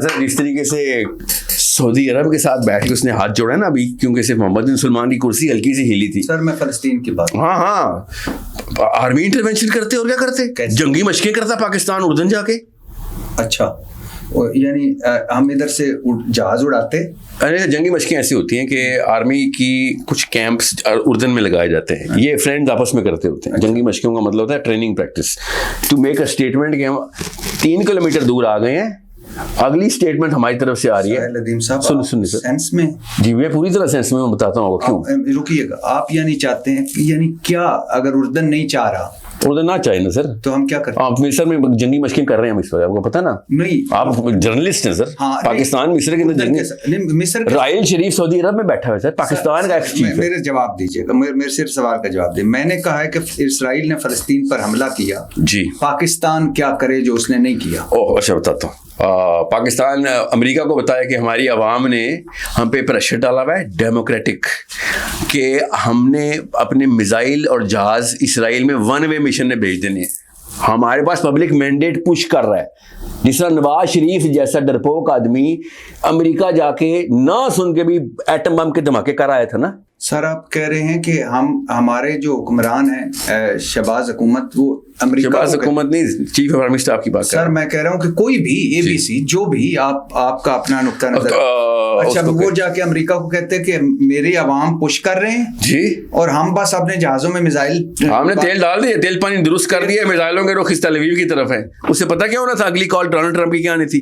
سر جس طریقے سے سعودی عرب کے ساتھ بیٹھ کے اس نے ہاتھ جوڑا ہے نا ابھی, کیونکہ صرف محمد بن سلمان کی کرسی ہلکی سی ہلی تھی. سر میں فلسطین کی بات, ہاں آرمی انٹرونشن کرتے اور کیا کرتے, جنگی مشقیں کرتا پاکستان اردن جا کے. اچھا یعنی ہم ادھر سے جہاز اڑاتے. جنگی مشقیں ایسی ہوتی ہیں کہ آرمی کی کچھ کیمپس اردن میں لگائے جاتے ہیں, یہ فرینڈز آپس میں کرتے ہوتے ہیں. جنگی مشقوں کا مطلب ہوتا ہے training practice, to make a statement کہ ہم 3 کلومیٹر دور آ گئے ہیں, اگلی اسٹیٹمنٹ ہماری طرف سے آ رہی ہے. سنیے سر, سینس میں جی میں پوری طرح سینس میں بتاتا ہوں کیوں. رکیے گا, آپ یعنی چاہتے ہیں یعنی کیا اگر اردن نہیں چاہ رہا, اردن نہ چاہیے نا سر, تو ہم کیا کریں؟ آپ مصر میں جنگی مشقیں کر رہے ہیں اس وقت, آپ کو پتا نا. نہیں آپ جرنلسٹ ہیں سر. پاکستان مصر کے اندر مصر رائل شریف سعودی عرب میں بیٹھا ہوا ہے سر, پاکستان کا ایکس چیف ہے. میرے جواب دیجیے گا, میرے صرف سوال کا جواب دیں. میں نے کہا ہے کہ اسرائیل نے فلسطین پر حملہ کیا, جی پاکستان کیا کرے جو اس نے نہیں کیا. اچھا بتاتا ہوں. پاکستان امریکہ کو بتایا کہ ہماری عوام نے ہم پہ پریشر ڈالا ہوا ہے ڈیموکریٹک, کہ ہم نے اپنے میزائل اور جہاز اسرائیل میں 1 وے مشن میں بھیج دینے ہیں. ہمارے پاس پبلک مینڈیٹ پش کر رہا ہے. جس طرح نواز شریف جیسا ڈرپوک آدمی امریکہ جا کے نہ سن کے بھی ایٹم بم کے دھماکے کر آیا تھا نا. سر آپ کہہ رہے ہیں کہ ہمارے جو حکمران ہیں شہباز حکومت, وہ امریکہ شہباز حکومت نہیں, چیف آف آرمی اسٹاف کی بات سر میں کہہ رہا ہوں کہ کوئی بھی اے بی سی جو بھی آپ کا اپنا نقطہ نظر. اچھا وہ جا کے امریکہ کو کہتے ہیں کہ میری عوام پش کر رہے ہیں جی, اور ہم بس اپنے جہازوں میں میزائل, ہم نے تیل ڈال دیا, تیل پانی درست کر دیا, میزائلوں کے رخ اس تل اویو کی طرف ہے. اس سے پتا کیا ہونا تھا, اگلی کال ڈونلڈ ٹرمپ کی کیا آنی تھی,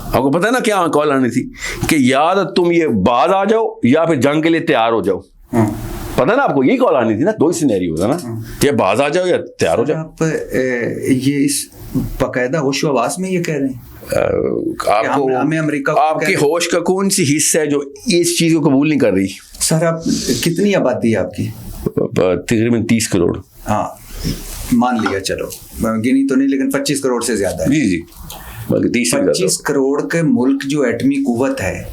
آپ کو پتا نا کیا کال آنی تھی, کہ یا تم یہ باز آ جاؤ یا پھر جنگ کے لیے تیار ہو جاؤ. پتا نا آپ کو یہی کال آنی تھی نا, 2 ہی سینیریو ہوتا نا, یا باز آ جاؤ یا تیار ہو جاؤ. آپ یہ اس باقاعدہ ہوش و حواس میں یہ کہہ رہے ہیں آپ کی ہوش کا کون سی حصہ ہے جو اس چیز کو قبول نہیں کر رہی. سر آپ کتنی آبادی ہے آپ کی؟ تقریباً 30 کروڑ. ہاں مان لیا, چلو گنی تو نہیں لیکن 25 کروڑ سے زیادہ ہے. جی 25 کروڑ کے ملک جو ایٹمی قوت ہے,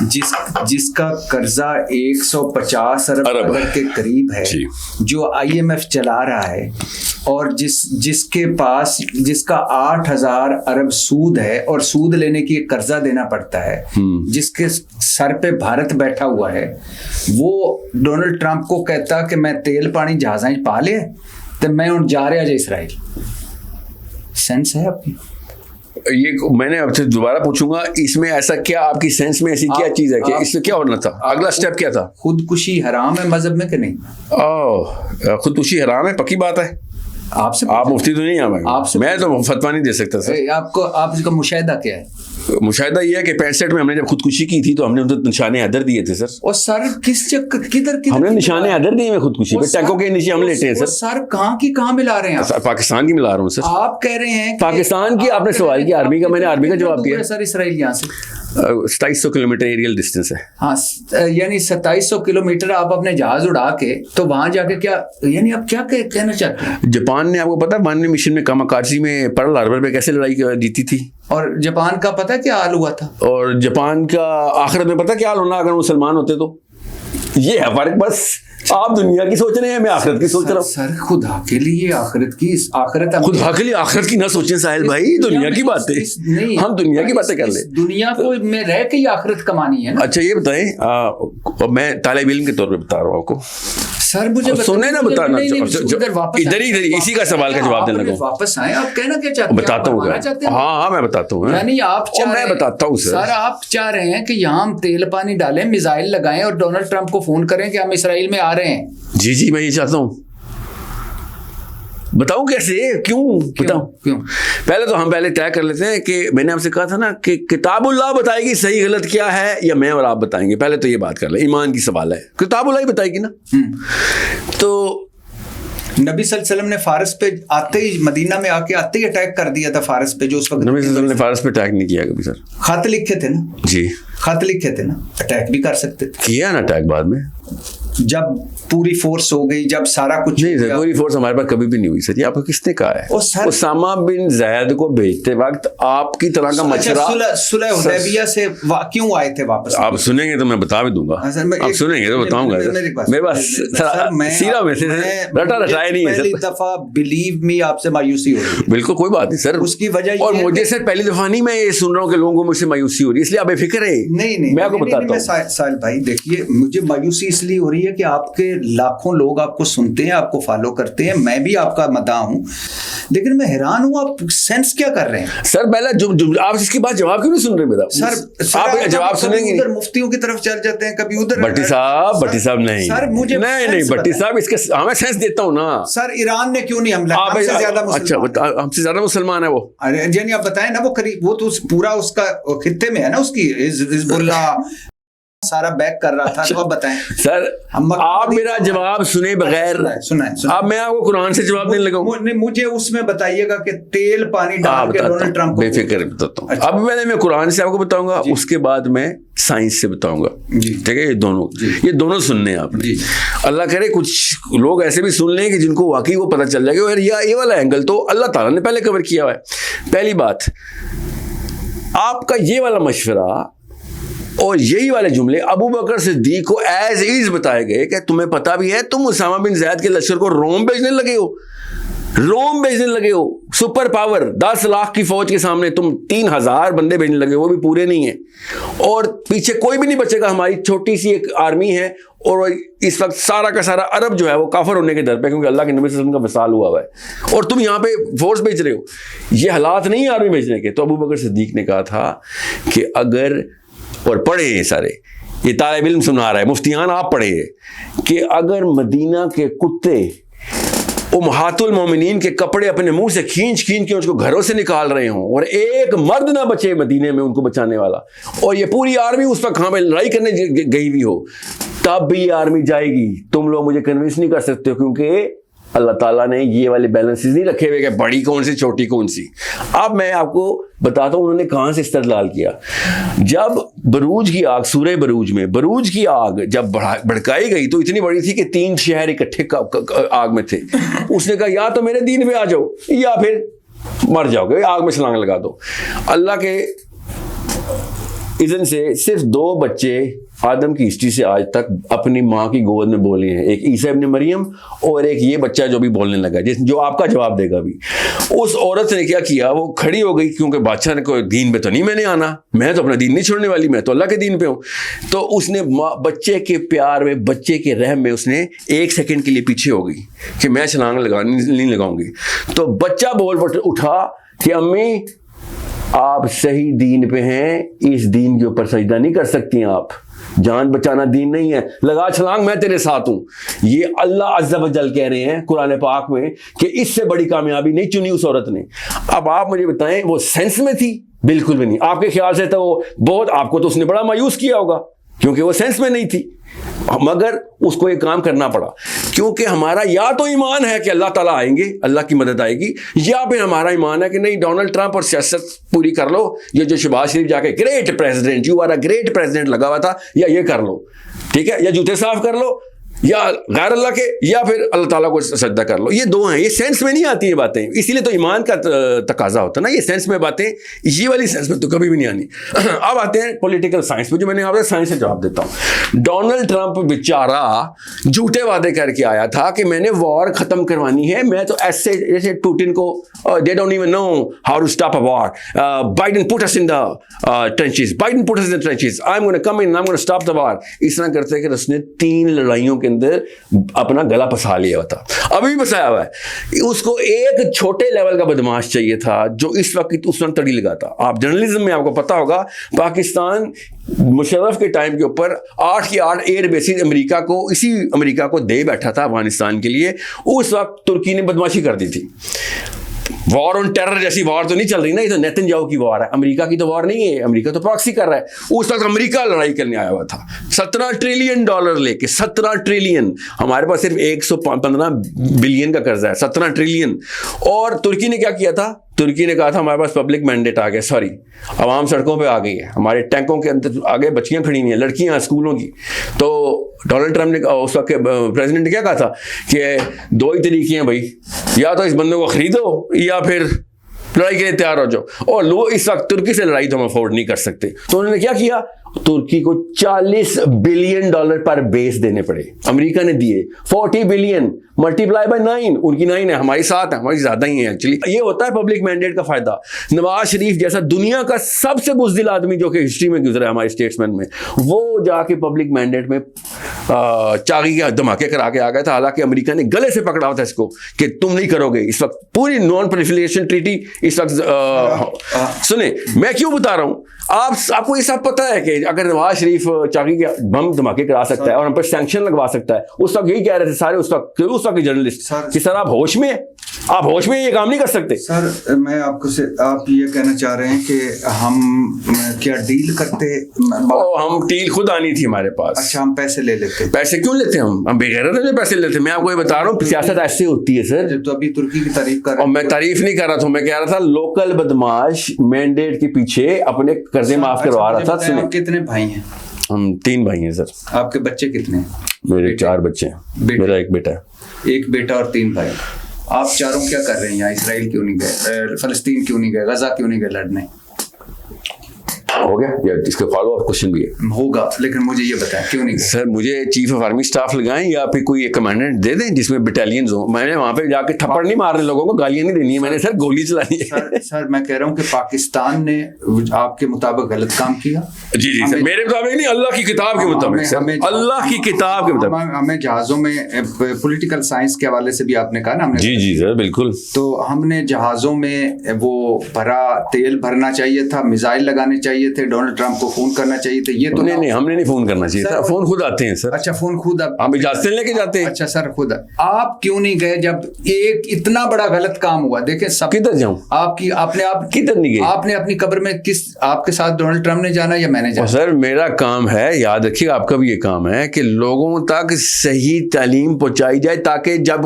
جس کا قرضہ 150 ارب ڈالر کے قریب ہے, جو IMF چلا رہا ہے, اور جس کے پاس جس کا 8000 ارب سود ہے, اور سود لینے کی قرضہ دینا پڑتا ہے, جس کے سر پہ بھارت بیٹھا ہوا ہے, وہ ڈونلڈ ٹرمپ کو کہتا کہ میں تیل پانی جہازاں پا لے تو میں ان جا رہا جی اسرائیل. سینس ہے آپ کی؟ یہ میں نے آپ سے دوبارہ پوچھوں گا, اس میں ایسا کیا آپ کی سینس میں ایسی کیا چیز ہے کہ اس سے کیا ہونا تھا, اگلا سٹیپ کیا تھا؟ خودکشی حرام ہے مذہب میں کہ نہیں؟ خودکشی حرام ہے, پکی بات ہے. آپ مفتی تو نہیں ہیں, میں تو فتویٰ نہیں دے سکتا سر. آپ کا مشاہدہ کیا ہے؟ مشاہدہ یہ ہے کہ 65 میں ہم نے جب خودکشی کی تھی تو ہم نے نشان حیدر دیے تھے سر. اور سر کدھر ہم نے نشان حیدر دیے میں خودکشی پہ, ٹینکوں کے نیچے ہم لیٹے ہیں سر. سر کہاں کی کہاں ملا رہے ہیں؟ پاکستان کی ملا رہا ہوں سر. آپ کہہ رہے ہیں پاکستان کی, آپ نے سوال کیا عربی کا, میں نے عربی کا جواب دیا. سر اسرائیل یہاں سے 2700 کلومیٹر ایریل ڈسٹینس ہے. ہاں یعنی 2700 کلومیٹر آپ اپنے جہاز اڑا کے تو وہاں جا کے کیا, یعنی آپ کیا کہنا چاہتے ہیں؟ جاپان نے آپ کو پتا ہے مشن میں کاماکاچی میں پرل ہاربر پہ کیسے لڑائی جیتی تھی, اور جاپان کا پتا کیا حال ہوا تھا, اور جاپان کا آخرت میں پتا کیا حال ہونا اگر مسلمان ہوتے تو. یہ ہے فرق بس. آپ دنیا کی سوچ رہے ہیں, میں آخرت کی سوچ رہا ہوں. سر خدا کے لیے آخرت خدا کے لیے آخرت کی نہ سوچیں ساحل بھائی, دنیا کی باتیں, ہم دنیا کی باتیں کر لیں. دنیا کو میں رہ کے یہ آخرت کمانی ہے. اچھا یہ بتائیں, میں طالب علم کے طور پہ بتا رہا ہوں آپ کو سر, مجھے سنیں نا, بتانا ادھر ہی اسی کا سوال کا جواب دینے لگا. واپس آئیں, آپ کہنا کیا چاہتے ہیں؟ بتاتا ہوں. ہاں میں بتاتا ہوں. یعنی آپ میں بتاتا ہوں سر, آپ چاہ رہے ہیں کہ یہاں ہم تیل پانی ڈالیں, میزائل لگائیں, اور ڈونلڈ ٹرمپ کو فون کریں کہ ہم اسرائیل میں آ رہے ہیں. جی میں یہ چاہتا ہوں. بتاؤں کیسے, کیوں بتاؤں کیوں؟ پہلے تو ہم پہلے طے کر لیتے ہیں کہ میں نے آپ سے کہا تھا نا کہ کتاب اللہ بتائے گی صحیح غلط کیا ہے یا میں اور آپ بتائیں گے. پہلے تو یہ بات کر لیں, ایمان کی سوال ہے, کتاب اللہ ہی بتائے گی نا. تو نبی صلی اللہ علیہ وسلم نے فارس پہ آتے ہی, مدینہ میں آ کے آتے ہی اٹیک کر دیا تھا فارس پہ, جو اس وقت نبی صلی اللہ علیہ وسلم نے فارس پہ اٹیک نہیں کیا کبھی سر. خط لکھے تھے نا جی, خط لکھے تھے نا, اٹیک بھی کر سکتے تھے. کیا نا اٹیک بعد میں, جب پوری فورس ہو گئی, جب سارا کچھ نہیں سر, پوری فورس ہمارے پاس کبھی بھی نہیں ہوئی سر. یہ آپ کو کس نے کہا ہے؟ اسامہ بن زید کو بھیجتے وقت آپ کی طرح کا مشورہ صلح حدیبیہ سے کیوں آئے تھے واپس؟ آپ سنیں گے تو میں بتا بھی دوں گا, آپ سنیں گے تو بتاؤں گا. میرے پاس سیرا میں سے رٹا رٹائے نہیں ہے سر. پہلی دفعہ بلیو می آپ سے مایوسی ہو رہی ہے. بالکل کوئی بات نہیں سر, اس کی وجہ, اور مجھے سر پہلی دفعہ نہیں میں یہ سن رہا ہوں کہ لوگوں کو مجھ سے مایوسی ہو رہی ہے, اس لیے آپ بے فکر ہے. نہیں میں آپ کو بتاتا ہوں ساحل بھائی, دیکھیے مجھے مایوسی اس لیے ہو رہی ہے کہ آپ کے لاکھوں لوگ آپ کو سنتے ہیں, آپ کو فالو کرتے ہیں, میں بھی آپ کا مداح ہوں, لیکن میں حیران ہوں آپ سینس کیا کر رہے ہیں سر. پہلے آپ اس کے بعد جواب کیوں نہیں سن رہے میرا؟ سر آپ جواب سنیں گے, ادھر مفتیوں کی طرف چل جاتے ہیں, کبھی ادھر. بھٹی صاحب نہیں سر, مجھے نہیں بھٹی صاحب اس کے میں سینس دیتا ہوں نا. سر ایران نے کیوں نہیں حملہ, ہم سے زیادہ مسلمان. اچھا, ہم سے زیادہ مسلمان ہے وہ. جی آپ بتائیں نا, وہ قریب, وہ تو پورا اس کا خطے میں ہے نا, اس کی حزب اللہ سارا بیک کر رہا تھا. تو آپ بتائیں سر, آپ میرا جواب سنیں بغیر, سنائیں. اب میں آپ کو قرآن سے جواب دینے لگا ہوں. مجھے اس میں بتائیے گا کہ تیل پانی ڈال کے ڈونلڈ ٹرمپ کو, بے فکر بتاتا ہوں. اب میں قرآن سے آپ کو بتاؤں گا, اس کے بعد میں سائنس سے بتاؤں گا. ٹھیک ہے, یہ دونوں سننے ہیں آپ نے. اللہ کرے کچھ لوگ ایسے بھی سن لیں کہ جن کو واقعی وہ پتہ چل جائے گا یہ والا اینگل تو اللہ تعالیٰ نے پہلے کور کیا ہوا ہے. پہلی بات, آپ کا یہ والا مشورہ اور یہی والے جملے ابو بکر صدیق کو ایز ایز بتائے گئے کہ تمہیں پتا بھی ہے تم اسامہ بن زید کے لشکر کو روم بھیجنے لگے ہو, سپر پاور 10 لاکھ کی فوج کے سامنے تم 3000 بندے بھیجنے لگے, وہ بھی پورے نہیں ہیں, اور پیچھے کوئی بھی نہیں بچے گا. ہماری چھوٹی سی ایک آرمی ہے, اور اس وقت سارا کا سارا عرب جو ہے وہ کافر ہونے کے در پہ, کیونکہ اللہ کے نبی صلی اللہ علیہ وسلم کا وصال ہوا ہے, اور تم یہاں پہ فورس بھیج رہے ہو. یہ حالات نہیں آرمی بھیجنے کے. تو ابو بکر صدیق نے کہا تھا کہ اگر, اور پڑھے ہیں سارے, یہ طالب علم سنا رہا ہے, مفتیان آپ پڑھے ہیں, کہ اگر مدینہ کے کتے امہات المومنین کے کپڑے اپنے منہ سے کھینچ کے اس کو گھروں سے نکال رہے ہوں, اور ایک مرد نہ بچے مدینے میں ان کو بچانے والا, اور یہ پوری آرمی اس وقت ہاں میں لڑائی کرنے گئی ہوئی ہو, تب بھی یہ آرمی جائے گی. تم لوگ مجھے کنوینس نہیں کر سکتے, کیونکہ اللہ تعالیٰ نے یہ والے بیلنسز نہیں رکھے ہوئے کہ بڑی کون سی چھوٹی کون سی. اب میں آپ کو بتاتا ہوں انہوں نے کہاں سے استدلال کیا. جب بروج کی آگ, سورہ بروج میں بروج کی آگ جب بھڑکائی گئی تو اتنی بڑی تھی کہ 3 شہر اکٹھے آگ میں تھے. اس نے کہا یا تو میرے دین پہ آ جاؤ یا پھر مر جاؤ گے, آگ میں چھلانگ لگا دو. اللہ کے اذن سے صرف 2 بچے آدم کی ہسٹری سے آج تک اپنی ماں کی گود میں بولے ہیں, ایک عیسیٰ ابن مریم اور ایک یہ بچہ جو بھی بولنے لگا, جو آپ کا جواب دے گا بھی. اس عورت نے کیا کیا, وہ کھڑی ہو گئی, کیونکہ بادشاہ نے کوئی دین پہ تو نہیں میں نے آنا, میں تو اپنا دین نہیں چھوڑنے والی, میں تو اللہ کے دین پہ ہوں. تو اس نے بچے کے پیار میں, بچے کے رحم میں اس نے 1 سیکنڈ کے لیے پیچھے ہو گئی کہ میں چھلانگ نہیں لگاؤں گی. تو بچہ بول اٹھا کہ امی آپ صحیح دین پہ ہیں, اس دین کے اوپر سجدہ نہیں کر سکتی ہیں آپ, جان بچانا دین نہیں ہے, لگا چھلانگ, میں تیرے ساتھ ہوں. یہ اللہ عز و جل کہہ رہے ہیں قرآن پاک میں کہ اس سے بڑی کامیابی نہیں چنی اس عورت نے. اب آپ مجھے بتائیں وہ سینس میں تھی؟ بالکل بھی نہیں. آپ کے خیال سے تو وہ بہت, آپ کو تو اس نے بڑا مایوس کیا ہوگا کیونکہ وہ سینس میں نہیں تھی, مگر اس کو یہ کام کرنا پڑا, کیونکہ ہمارا یا تو ایمان ہے کہ اللہ تعالیٰ آئیں گے, اللہ کی مدد آئے گی, یا پھر ہمارا ایمان ہے کہ نہیں ڈونلڈ ٹرمپ اور سیاست پوری کر لو, یہ جو شہباز شریف جا کے great president, you are a great president لگا ہوا تھا, یا یہ کر لو, ٹھیک ہے, یا جوتے صاف کر لو, یا غیر اللہ کے, یا پھر اللہ تعالیٰ کو سجدہ کر لو. یہ 2 ہیں, یہ سینس میں نہیں آتی یہ باتیں, اسی لیے تو ایمان کا تقاضا ہوتا ہے نا. یہ سینس میں باتیں, یہ والی سینس میں تو کبھی بھی نہیں آنی. اب آتے ہیں پولیٹیکل سائنس پہ, جو میں نے آپ سے سائنس سے جواب دیتا ہوں. ڈونلڈ ٹرمپ بیچارہ جھوٹے وعدے کر کے آیا تھا کہ میں نے وار ختم کروانی ہے, میں تو ایسے جیسے پوٹن کو they don't even know how to stop a war. Biden put us in the trenches. Biden put us in the trenches. I'm going to come in and I'm going to stop the war. اس طرح کرتے کہ اس نے 3 لڑائیوں کے کے اندر اپنا گلا پسا لیا ہوا تھا, ابھی بھی پسایا ہوا ہے. اس کو ایک چھوٹے لیول کا بدماش چاہیے تھا جو اس وقت تڑی لگاتا. آپ جرنلزم میں آپ کو پتا ہوگا پاکستان مشرف کے ٹائم کے اوپر 8 کی 8 ایئر بیسز امریکہ کو دے بیٹھا تھا افغانستان کے لیے. اس وقت ترکی نے بدماشی کر دی تھی. وار آن ٹیرر جیسی وار تو نہیں چل رہی نا, یہ تو نیتن یاہو کی وار ہے, امریکہ کی تو وار نہیں ہے, امریکہ تو پراکسی کر رہا ہے. اس وقت امریکہ لڑائی کرنے آیا ہوا تھا $17 ٹریلین لے کے, 17 ٹریلین. ہمارے پاس صرف 115 بلین کا قرضہ ہے, 17 ٹریلین. اور ترکی نے کیا کیا تھا, ترکی نے کہا تھا ہمارے پاس پبلک مینڈیٹ آ گیا, عوام سڑکوں پہ آ گئی ہے, ہمارے ٹینکوں کے اندر آگے بچیاں کھڑی ہوئی ہیں, لڑکیاں اسکولوں کی. تو ڈونلڈ ٹرمپ نے اس وقت پریزیڈنٹ نے کیا کہا تھا کہ 2 ہی طریقے ہیں بھائی, یا تو اس بندے کو خریدو یا پھر لڑائی کے لیے تیار ہو جاؤ. اور لوگ اس وقت ترکی سے لڑائی تو ہم افورڈ نہیں کر سکتے. تو انہوں نے کیا کیا, ترکی کو $40 بلین پر بیس دینے پڑے. امریکہ نے دیے 40 بلین ملٹیپلائی بائی 9, ان کی 9 ہے, ہماری 7 ہے, ہماری زیادہ ہی ہیں ایکچولی. یہ ہوتا ہے پبلک مینڈیٹ کا فائدہ. نواز شریف جیسا دنیا کا سب سے بزدل آدمی جو کہ ہسٹری میں گزرا ہے ہمارے اسٹیٹسمین میں, وہ جا کے پبلک مینڈیٹ میں چاغی کے دھماکے کرا کے آ گیا تھا. حالانکہ امریکہ نے گلے سے پکڑا تھا اس کو کہ تم نہیں کرو گے. اس وقت پوری نان پرولیفریشن ٹریٹی اس وقت سنیں, میں کیوں بتا رہا ہوں, آپ کو یہ سب پتا ہے کہ اگر نواز شریف چاقی کے بم دھماکے کرا سکتا ہے اور ہم پر سینکشن لگوا سکتا ہے, اس وقت یہی کہہ رہے تھے سارے اس وقت کے جرنلسٹ کہ سر آپ ہوش میں یہ کام نہیں کر سکتے. سر میں آپ یہ کہنا چاہ رہے ہیں کہ ہم کیا ڈیل کرتے, ہم ڈیل خود آنی تھی ہمارے پاس. اچھا, ہم پیسے لے لیتے. پیسے کیوں لیتے ہیں, ہم بغیرت میں پیسے لیتے. میں آپ کو یہ بتا رہا ہوں سیاست ایسے ہوتی ہے سر. تو ابھی ترکی کی تعریف کر رہے ہیں, میں تعریف نہیں کر رہا تھا, میں کہہ رہا تھا لوکل بدماش مینڈیٹ کے پیچھے اپنے قرضے معاف کروا رہا تھا. آپ کتنے بھائی ہیں؟ ہم 3 بھائی ہیں سر. آپ کے بچے کتنے ہیں؟ میرے 4 بچے ہیں, میرا ایک بیٹا ہے. ایک بیٹا اور 3 بھائی. آپ چاروں کیا کر رہے ہیں یہاں؟ اسرائیل کیوں نہیں گئے, فلسطین کیوں نہیں گئے, غزہ کیوں نہیں گئے لڑنے؟ ہو گیا یا اس کا فالو اپ کوشچن بھی ہے ہوگا, لیکن مجھے یہ بتائیں کیوں نہیں گئے؟ سر مجھے چیف آف آرمی اسٹاف لگائیں یا پھر کوئی ایک کمانڈنٹ دے دیں جس میں بٹالینز ہوں. میں نے وہاں پہ جا کے تھپڑ نہیں مارنے لوگوں کو, گالیاں نہیں دینی ہے, میں نے سر گولی چلانی ہے. سر میں کہہ رہا ہوں کہ پاکستان نے آپ کے مطابق غلط کام کیا. جی سر, میرے مطابق نہیں, اللہ کی کتاب کے مطابق. اللہ کی کتاب کے مطابق ہمیں جہازوں میں پولیٹیکل سائنس کے حوالے سے بھی آپ نے کہا نا ہم نے. جی سر بالکل. تو ہم نے جہازوں میں وہ تیل بھرنا چاہیے تھا, میزائل لگانے چاہیے تھے, ڈونلڈ ٹرمپ کو فون کرنا چاہیے تھا. یہ تو نہیں, ہم نے نہیں فون کرنا چاہیے تھا, فون خود آتے ہیں سر. اچھا, فون خود ہم اجازت لے کے جاتے ہیں. اچھا سر, خود آپ کیوں نہیں گئے جب ایک اتنا بڑا غلط کام ہوا؟ دیکھیں سب کدھر جاؤں, آپ کدھر نہیں گئے, آپ نے اپنی قبر میں آپ کے ساتھ ڈونلڈ ٹرمپ نے جانا یا میں نے جانا؟ سر میرا کام ہے, یاد رکھیے آپ کا بھی یہ کام ہے کہ لوگوں تک صحیح تعلیم پہنچائی جائے تاکہ جب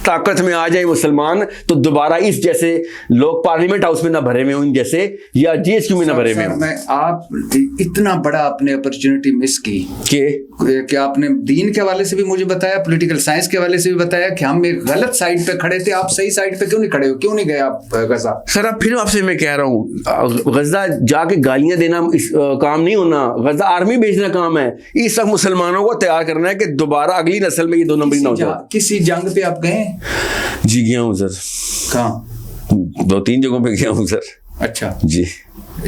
طاقت میں آ جائے مسلمان تو دوبارہ اس جیسے لوگ پارلیمنٹ ہاؤس میں نہ بھرے ہوئے ان جیسے یا GSQ میں نہ بھرے ہوئے. میں آپ اتنا بڑا آپ نے اپرچونٹی مس کی کہ آپ نے دین کے حوالے سے بھی مجھے بتایا, پولیٹیکل سائنس کے حوالے سے بھی بتایا کہ ہم ایک غلط سائڈ پہ کھڑے تھے. آپ صحیح سائڈ پہ کیوں نہیں کھڑے ہو, کیوں نہیں گئے آپ غزہ؟ سر اب پھر آپ سے میں کہہ رہا ہوں, غزہ جا کے گالیاں دینا کام نہیں ہونا, غزہ آرمی بھیجنا کام ہے. اس وقت مسلمانوں کو تیار کرنا ہے کہ دوبارہ اگلی نسل میں یہ 2 نمبری نہ ہو جائے. کسی جنگ پہ آپ گئے؟ جی گیا ہوں سر. کہاں؟ 2-3 جگہوں پہ گیا ہوں سر. اچھا جی.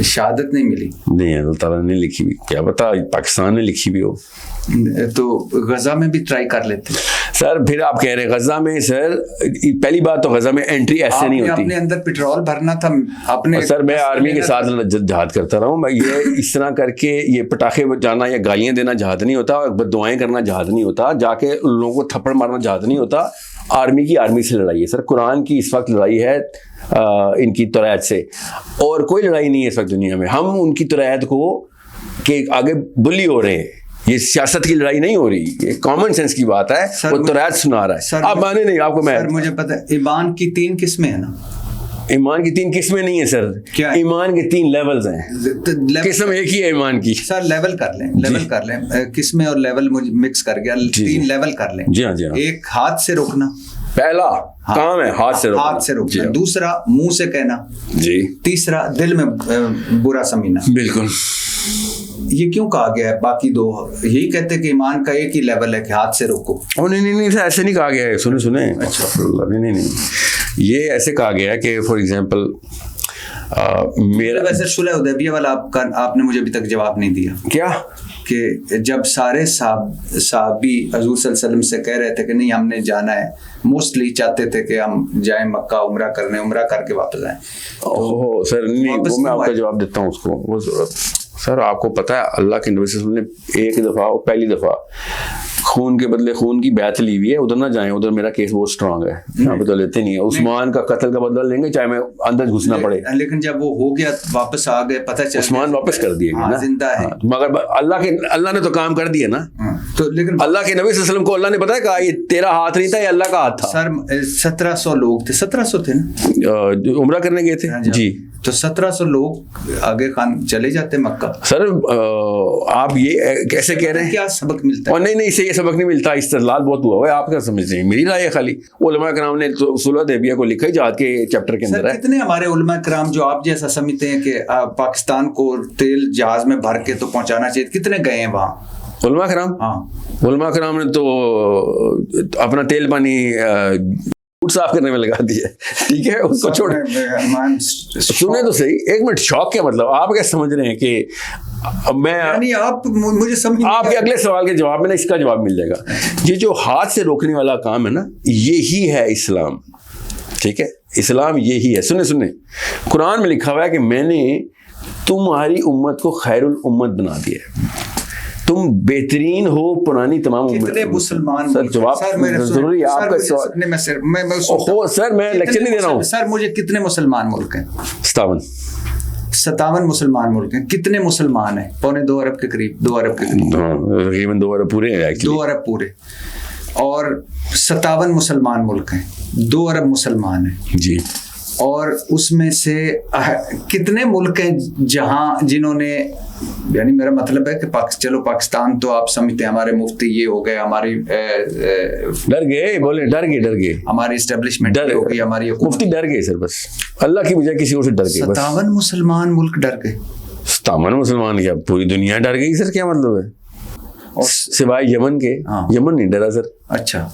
شہادت نہیں ملی؟ نہیں, اللہ تعالیٰ نے لکھی بھی, کیا پتا پاکستان نے لکھی بھی ہو. تو غزہ میں بھی ٹرائی کر لیتے سر. پھر آپ کہہ رہے ہیں غزہ میں, سر پہلی بات تو غزہ میں انٹری ایسے نہیں ہوتی. اپنے اندر پیٹرول بھرنا تھا اپنے. سر میں آرمی کے ساتھ جہاد کرتا رہا ہوں, میں یہ اس طرح کر کے یہ پٹاخے جانا یا گالیاں دینا جہاد نہیں ہوتا, دعائیں کرنا جہاد نہیں ہوتا, جا کے لوگوں کو تھپڑ مارنا جہاد نہیں ہوتا. آرمی کی آرمی سے لڑائی ہے سر. قرآن کی اس وقت لڑائی ہے ان کی توریت سے, اور کوئی لڑائی نہیں ہے اس وقت دنیا میں. ہم ان کی توریت کو کہ آگے بلی ہو رہے ہیں, یہ سیاست کی لڑائی نہیں ہو رہی, یہ کامن سینس کی بات ہے. وہ توریت سنا رہا ہے, آپ مانے نہیں, آپ کو میں مجھے پتا ہے ایمان کی 3 قسمیں ہیں نا. ایمان کی 3 قسمیں نہیں ہیں سر. کیا ایمان کے 3 لیولز ہیں, قسم ایک ہی ہے ایمان کی. سر لیول کر لیں, قسمیں اور لیول مکس کر گیا, 3 لیول کر لیں. جی ہاں. ایک ہاتھ سے روکنا, پہلا کام ہے ہاتھ سے روکنا. دوسرا منہ سے کہنا. جی. تیسرا دل میں برا سمجھنا. بالکل. یہ کیوں کہا گیا ہے؟ باقی 2 یہی کہتے کہ ایمان کا ایک ہی لیول ہے کہ ہاتھ سے روکو. نہیں سر, ایسے نہیں کہا گیا ہے. سنیں. اچھا. نہیں, یہ ایسے کہا گیا ہے کہ فار ایگزامپل میرا ویسے صلح حدیبیہ والا آپ نے مجھے ابھی تک جواب نہیں دیا. کیا کہ جب سارے صحابی حضور صلی اللہ علیہ وسلم سے کہہ رہے تھے کہ نہیں ہم نے جانا ہے, موسٹلی چاہتے تھے کہ ہم جائیں مکہ عمرہ کرنے, عمرہ کر کے واپس آئیں. سر نہیں, وہ میں آپ کا جواب دیتا ہوں اس کو. سر آپ کو پتا ہے اللہ کے نبی صلی اللہ علیہ وسلم نے ایک دفعہ, پہلی دفعہ خون کے بدلے خون کی بیعت لی ہوئی ہے, ادھر نہ جائیں, ادھر میرا کیس بہت اسٹرانگ ہے, یہاں پہ تو لیتے نہیں ہے. عثمان کا قتل کا بدلہ لیں گے چاہے میں اندر گھسنا پڑے. لیکن جب وہ ہو گیا واپس آ گئے, پتہ چلا عثمان واپس کر دیے گا, زندہ ہے. مگر اللہ نے تو کام کر دیا نا. تو لیکن اللہ کے نبی صلی اللہ علیہ وسلم کو اللہ نے پتا ہے کہا یہ تیرا ہاتھ نہیں تھا, یہ اللہ کا ہاتھ تھا. سر 1700 لوگ تھے, 1700 تھے نا عمرہ کرنے گئے تھے جی. تو 1700 لوگ آگے خان چلے جاتے مکہ. سر آپ یہ کیسے کہہ رہے ہیں, کیا سبق ملتا ہے؟ اور نہیں اسے یہ سبق نہیں ملتا, استدلال بہت ہوا ہے. آپ کیا سمجھتے ہیں, میری رائے ہے خالی. علماء کرام نے صلح حدیبیہ کو لکھا ہی جہاد کے چیپٹر کے اندر ہے. کتنے ہمارے علماء کرام جو آپ جیسا سمجھتے ہیں کہ پاکستان کو تیل جہاز میں بھر کے تو پہنچانا چاہیے, کتنے گئے ہیں وہاں علماء کرام؟ ہاں علماء کرام نے تو اپنا تیل پانی صاف کرنے میں لگا دیا, ٹھیک ہے, اس کو چھوڑے. سنیں تو صحیح, ایک منٹ, شوق کیا مطلب, آپ کیا سمجھ رہے ہیں کہ میں آپ مجھے سمجھ, آپ کے اگلے سوال کے جواب میں نا اس کا جواب مل جائے گا. یہ جو ہاتھ سے روکنے والا کام ہے نا, یہی ہے اسلام, ٹھیک ہے, اسلام یہی ہے. سنیں قرآن میں لکھا ہوا ہے کہ میں نے تمہاری امت کو خیر الامت بنا دیا ہے, تم بہترین ہو پرانی تمام امت. کتنے مسلمان سر جواب ضروری ہے آپ کا سوال. سر میں لیکچر نہیں دے رہا ہوں. سر مجھے کتنے مسلمان ملک ہیں؟ 57 مسلمان ملک ہیں. کتنے مسلمان ہیں؟ 2.25 ارب کے قریب, 2 ارب کے قریب, تقریباً 2 ارب پورے ہیں, 2 ارب پورے. اور 57 مسلمان ملک ہیں, 2 ارب مسلمان ہیں جی. اور اس میں سے کتنے ملک ہیں جنہوں نے, یعنی میرا مطلب ہے کہ چلو پاکستان تو آپ سمجھتے ہیں ہمارے مفتی یہ ہو گئے, ہماری ڈر گئے, بولے ڈر گئے, ہماری اسٹیبلشمنٹ ہو گئی, ہماری مفتی ڈر گئے سر, بس اللہ کی بجائے کسی اور سے ڈر گئے. 57 مسلمان ملک ڈر گئے. 57 مسلمان کیا پوری دنیا ڈر گئی سر, کیا مطلب ہے, سوائے یمن کے. یمن نہیں ڈرا سر. اچھا,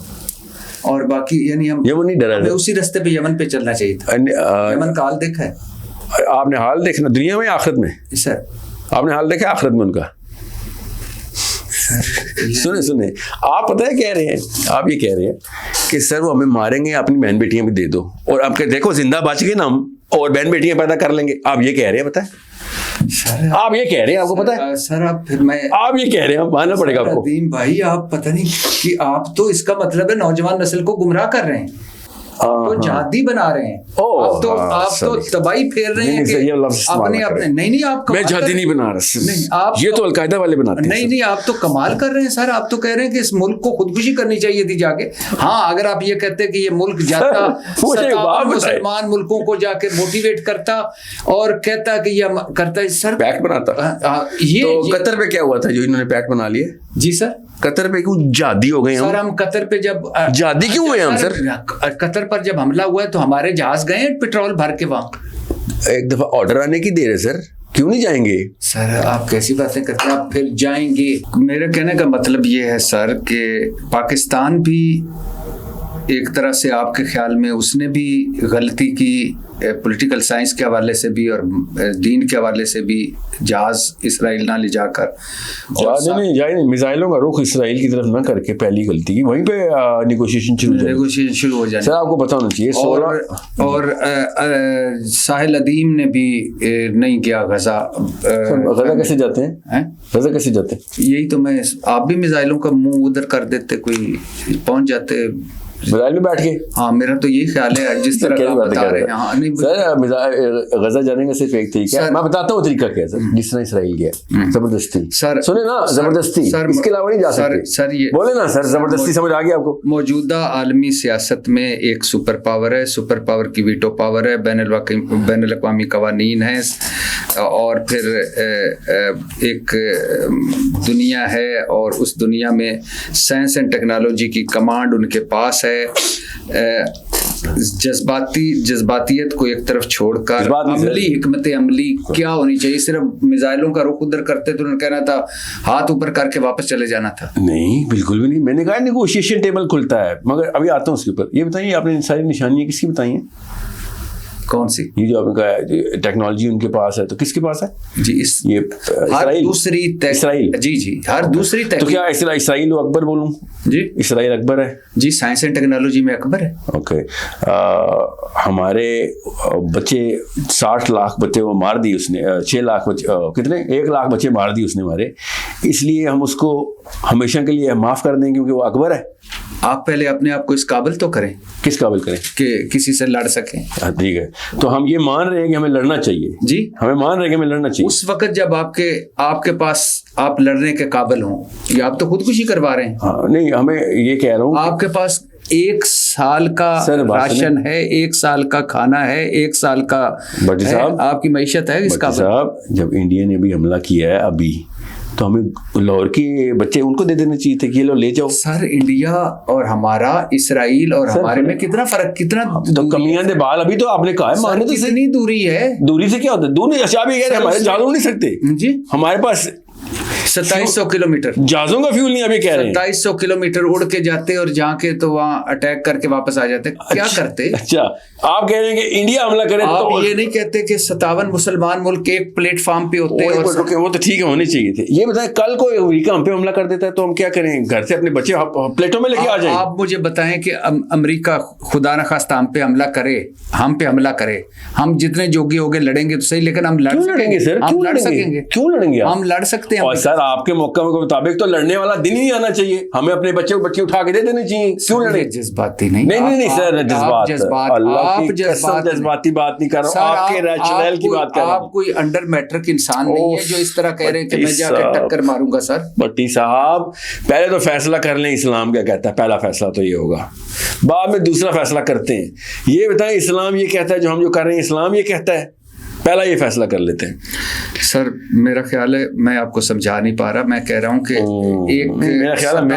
اور باقی یعنی ہم یمن نہیں ڈرا, اسی راستے پہ یمن پہ چلنا چاہیے تھا. یمن کا حال دیکھا ہے آپ نے؟ حال دیکھنا دنیا میں آخرت میں سر, آپ نے حال دیکھا آخرت میں ان کا؟ سنیں آپ پتہ ہے کہہ رہے ہیں, آپ یہ کہہ رہے ہیں کہ سر وہ ہمیں ماریں گے, اپنی بہن بیٹیاں بھی دے دو, اور آپ کہ دیکھو زندہ بچ گئے نا ہم, اور بہن بیٹیاں پیدا کر لیں گے. آپ یہ کہہ رہے ہیں, پتہ ہے آپ یہ کہہ رہے ہیں, آپ کو پتہ ہے سر, آپ یہ کہہ رہے ہیں, ماننا پڑے گا آپ کو. بھائی آپ پتہ نہیں کہ آپ تو اس کا مطلب ہے نوجوان نسل کو گمراہ کر رہے ہیں, تو جہادی بنا رہے ہیں, آپ تو تباہی پھیر رہے ہیں کہ اپنے نہیں آپ میں جہادی نہیں بنا رہا, یہ تو القاعدہ والے بناتے ہیں. نہیں آپ تو کمال کر رہے ہیں سر, آپ تو کہہ رہے ہیں کہ اس ملک کو خودکشی کرنی چاہیے تھی جا کے. ہاں اگر آپ یہ کہتے کہ یہ ملک جاتا مسلمان ملکوں کو جا کے موٹیویٹ کرتا اور کہتا کہ یہ کرتا, سر پیکٹ بناتا. تو قطر پہ کیا ہوا تھا جو انہوں نے پیکٹ بنا لیے؟ جی سر, قطر پہ کیوں جہادی ہو گئے سر؟ ہم قطر پہ جب جہادی کیوں ہوئے ہم سر؟ قطر پر جب حملہ ہوا ہے تو ہمارے جہاز گئے ہیں پیٹرول بھر کے وہاں. ایک دفعہ آرڈر آنے کی دیر ہے سر, کیوں نہیں جائیں گے؟ سر آپ کیسی باتیں کرتے ہیں, آپ پھر جائیں گے. میرے کہنے کا مطلب یہ ہے سر کہ پاکستان بھی ایک طرح سے آپ کے خیال میں اس نے بھی غلطی کی, پولیٹیکل سائنس کے حوالے سے بھی اور دین کے حوالے سے بھی, جہاز اسرائیل نہ لے جا کر, نہیں میزائلوں کا رخ اسرائیل کی طرف نہ کر کے پہلی غلطی کی, وہیں پہ نیگوشیشن شروع ہو جائے. سر آپ کو پتہ ہونا چاہیے. اور ساحل ادیم نے بھی نہیں کیا غزہ. غزہ کیسے جاتے ہیں؟ غزہ کیسے جاتے ہیں؟ یہی تو میں, آپ بھی میزائلوں کا منہ ادھر کر دیتے, کوئی پہنچ جاتے میزائل میں بیٹھ کے. ہاں میرا تو یہی خیال ہے جس طرح بتا رہے ہیں. سر غزہ جانے کا صرف ایک طریقہ ہے, میں بتاتا ہوں طریقہ کیا سر, جس طرح اسرائیل گیا زبردستی. سر سنیں نا, زبردستی, اس کے علاوہ نہیں جا سکتے. سر یہ بولے نا سر, زبردستی سمجھ آ گیا آپ کو؟ موجودہ عالمی سیاست میں ایک سپر پاور ہے, سپر پاور کی ویٹو پاور ہے, بین الاقوامی قوانین ہیں, اور پھر ایک دنیا ہے, اور اس دنیا میں سائنس اینڈ ٹیکنالوجی کی کمانڈ ان کے پاس ہے. جذباتیت کو ایک طرف چھوڑ کر عملی حکمت عملی کیا ہونی چاہیے. صرف میزائلوں کا رخ ادھر کرتے تو انہوں نے کہنا تھا ہاتھ اوپر کر کے واپس چلے جانا تھا. نہیں بالکل بھی نہیں, میں نے کہا نیگوشیشن ٹیبل کھلتا ہے, مگر ابھی آتا ہوں اس کے اوپر. یہ بتائیے آپ نے ساری نشانیاں کس کی بتائی ہیں؟ کون سی؟ یہ جو آپ نے کہا ٹیکنالوجی ان کے پاس ہے، تو کس کے پاس ہے جی؟ یہ ہر دوسری اسرائیل، جی ہر دوسری تو کیا اسرائیل اکبر بولوں؟ جی اسرائیل اکبر ہے جی، سائنس اینڈ ٹیکنالوجی میں اکبر ہے. اوکے. ہمارے بچے 60 لاکھ بچے وہ مار دی اس نے، 6 لاکھ بچے، کتنے 1 لاکھ بچے مار دی اس نے ہمارے، اس لیے ہم اس کو ہمیشہ کے لیے معاف کر دیں کیونکہ وہ اکبر ہے. آپ پہلے اپنے آپ کو اس قابل تو کریں. کس قابل کریں؟ کہ کسی سے لڑ سکیں. ٹھیک ہے، تو ہم یہ مان رہے ہیں کہ ہمیں لڑنا چاہیے. جی ہمیں مان رہے ہیں کہ ہمیں لڑنا چاہیے. اس وقت جب آپ کے پاس آپ لڑنے کے قابل ہوں، یا آپ تو خودکشی کروا رہے ہیں. ہاں نہیں، ہمیں یہ کہہ رہا ہوں آپ کے پاس 1 سال کا راشن ہے، 1 سال کا کھانا ہے، 1 سال کا آپ کی معیشت ہے. اس قابل صاحب جب انڈیا نے بھی حملہ کیا ہے ابھی، تو ہمیں لاہور کے بچے ان کو دے دینا چاہیے تھے کہ یہ لو لے جاؤ. سر انڈیا اور ہمارا، اسرائیل اور ہمارے میں کتنا فرق، کتنا کمیاں دے بال. ابھی تو آپ نے کہا ہے مانے تو کتنی دوری ہے. دوری سے کیا ہوتا ہے؟ دور اچھا بھی ہے، ہمارے جہاز اڑ نہیں سکتے جی. ہمارے پاس 2700 کلومیٹر جہازوں کا فیول نہیں. ابھی کہہ رہے ہیں 2700 کلومیٹر اڑ کے جاتے اور جا کے تو وہاں اٹیک کر کے واپس آ جاتے. کیا کرتے؟ اچھا آپ کہہ رہے ہیں کہ انڈیا حملہ کرے، آپ یہ نہیں کہتے کہ 57 مسلمان ملک ایک پلیٹ فارم پہ ہوتے ہیں. وہ تو ٹھیک ہے، ہونے چاہیے تھے. یہ بتائیں کل کو امریکہ ہم پہ حملہ کر دیتا ہے تو ہم کیا کریں؟ گھر سے اپنے بچے پلیٹوں میں لے کے آ جائیں. آپ مجھے بتائیں کہ امریکہ خدا نخواستہ ہم پہ حملہ کرے، ہم جتنے جوگی ہوگے لڑیں گے تو صحیح، لیکن ہم لڑ سکیں گے سر؟ ہم لڑ سکیں گے. کیوں لڑیں گے؟ ہم لڑ سکتے ہیں. اور سر آپ کے موقع کے مطابق تو لڑنے والا دن ہی آنا چاہیے. ہمیں اپنے بچے کو بچے اٹھا کے دے دینے چاہیے. کیوں لڑیں؟ جذباتی نہیں سر، جذباتی بات نہیں کر رہا ہوں، آپ کے ریشنل کی بات کر رہا ہوں. آپ کوئی انڈر میٹرک انسان نہیں ہے جو اس طرح کہہ رہے ہیں کہ میں جا کے ٹکر ماروں گا. سر بٹی صاحب پہلے تو فیصلہ کر لیں اسلام کیا کہتا ہے. پہلا فیصلہ تو یہ ہوگا، بعد میں دوسرا فیصلہ کرتے ہیں. یہ بتائیں اسلام یہ کہتا ہے جو ہم جو کر رہے ہیں، اسلام یہ کہتا ہے؟ پہلا یہ فیصلہ کر لیتے ہیں. سر میرا خیال ہے میں آپ کو سمجھا نہیں پا رہا. میں کہہ رہا ہوں کہ ایک میرا خیال ہے میں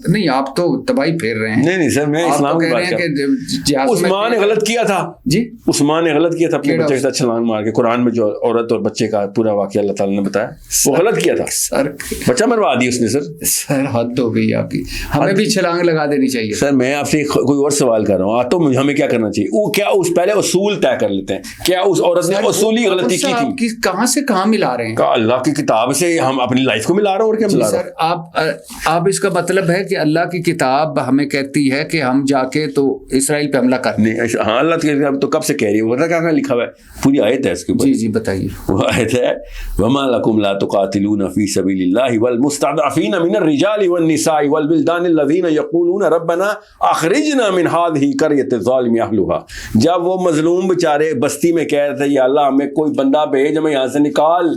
نہیں، آپ تو تباہی پھیر رہے ہیں. نہیں سر، میں اسلام کی بات کر رہا ہوں. عثمان نے غلط کیا تھا جی، عثمان نے غلط کیا تھا اپنے بچے کے ساتھ چھلانگ مار کے. قرآن میں جو عورت اور بچے کا پورا واقعہ اللہ تعالیٰ نے بتایا، وہ غلط کیا تھا. سر بچہ مروا دی اس نے. سر حد ہو گئی آپ کی، ہمیں بھی چھلانگ لگا دینی چاہیے. سر میں آپ سے کوئی اور سوال کر رہا ہوں، تو ہمیں کیا کرنا چاہیے؟ وہ کیا اس پہلے اصول طے کر لیتے ہیں. کیا اس عورت نے اصولی غلطی کی تھی؟ کہاں سے کہاں ملا رہے ہیں؟ اللہ کی کتاب سے ہم اپنی لائف کو ملا رہے ہیں. اور کیا ملا رہے ہیں؟ سر آپ اس کا مطلب ہے کہ اللہ کی کتاب ہمیں کہتی ہے کہ ہم جا کے تو اسرائیل پہ حملہ کریں؟ نہیں، ہاں اللہ کی کتاب تو کب سے کہہ رہی ہے، وہ کیا لکھا ہوا ہے، پوری آیت ہے اس کے اوپر. جی بتائیے. وہ آیت ہے وما لکم لا تقاتلون فی سبیل اللہ والمستضعفین من الرجال والنساء والولدان الذین یقولون ربنا اخرجنا من هذه القرية الظالم اهلها. جب وہ مظلوم بیچارے بستی میں کہہ رہے تھے یا اللہ ہمیں کوئی بندہ بھیج، ہمیں یہاں سے نکال،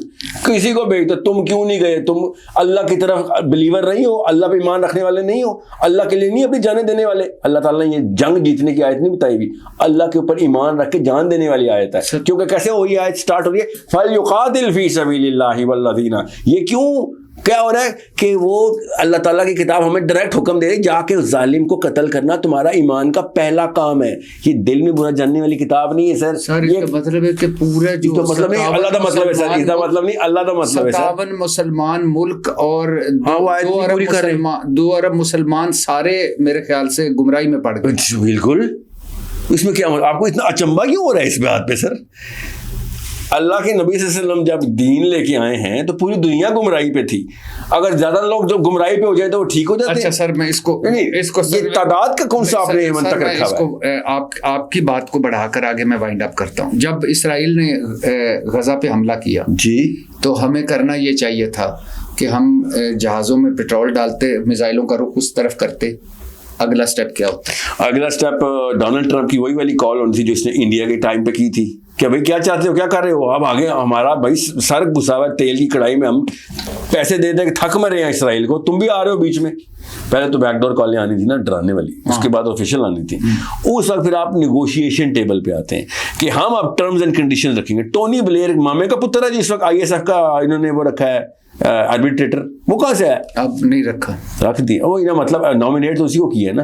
کسی کو بھیج تو تم کیوں نہیں گئے؟ تم اللہ کی طرف بلیور نہیں ہو، اللہ پہ ایمان رکھنے والے نہیں ہو، اللہ کے لیے نہیں اپنی جانیں دینے والے. اللہ تعالیٰ نے یہ جنگ جیتنے کی آیت نہیں بتائی بھی، اللہ کے اوپر ایمان رکھ کے جان دینے والی آیت ہے. کیونکہ کیسے وہی آیت سٹارٹ ہو رہی ہے فَلْيُقَاتِلْ فِي سَبِيلِ اللَّهِ وَالَّذِينَ. یہ کیوں کیا ہو رہا ہے کہ وہ اللہ تعالیٰ کی کتاب ہمیں ڈائریکٹ حکم دے رہی جا کے اس ظالم کو قتل کرنا تمہارا ایمان کا پہلا کام ہے. یہ دل میں برا جاننے والی کتاب نہیں ہے سر. یہ مطلب ہے کہ پورا جو مطلب نہیں اللہ کا مطلب ہے سر، اس کا مطلب نہیں اللہ کا مطلب ہے سر. 57 مسلمان ملک اور 2 ارب مسلمان سارے میرے خیال سے گمراہی میں پڑ گئے. بالکل. اس میں کیا آپ کو اتنا اچنبھا کیوں ہو رہا ہے اس بات پہ سر؟ اللہ کے نبی صلی اللہ علیہ وسلم جب دین لے کے آئے ہیں تو پوری دنیا گمراہی پہ تھی. اگر زیادہ لوگ جو گمراہی پہ ہو جائے تو وہ ٹھیک ہو جاتے ہیں. اچھا سر میں اس کو یہ تعداد کا کون سا آپ نے منطق رکھا ہوا ہے؟ آپ کی بات کو بڑھا کر آگے میں وائنڈ اپ کرتا ہوں. جب اسرائیل نے غزہ پہ حملہ کیا جی، تو ہمیں کرنا یہ چاہیے تھا کہ ہم جہازوں میں پیٹرول ڈالتے، میزائلوں کا رخ اس طرف کرتے. اگلا سٹیپ کیا ہوتا؟ اگلا سٹیپ ڈونلڈ ٹرمپ کی وہی والی کال ہوتی تھی جو اس نے انڈیا کے ٹائم پہ کی تھی کہ بھائی کیا چاہتے ہو، کیا کر رہے ہو اب آگے؟ ہمارا بھائی سر گھسا ہوا تیل کی کڑھائی میں، ہم پیسے دے دیں کہ تھک مرے ہیں اسرائیل کو، تم بھی آ رہے ہو بیچ میں. پہلے تو بیک ڈور کالیں آنی تھی نا ڈرانے والی، اس کے بعد آفیشیل آنی تھی. اس وقت پھر آپ نیگوشیشن ٹیبل پہ آتے ہیں کہ ہم اب ٹرمز اینڈ کنڈیشن رکھیں گے. ٹونی بلیئر مامے کا پتر ہے جی، اس وقت آئی ایس ایف کا انہوں نے وہ رکھا ہے آربیٹریٹر. وہ کہاں سے ہے؟ اب نہیں رکھا، رکھ دی. وہ مطلب نامینیٹ تو اسی کو کیا ہے نا.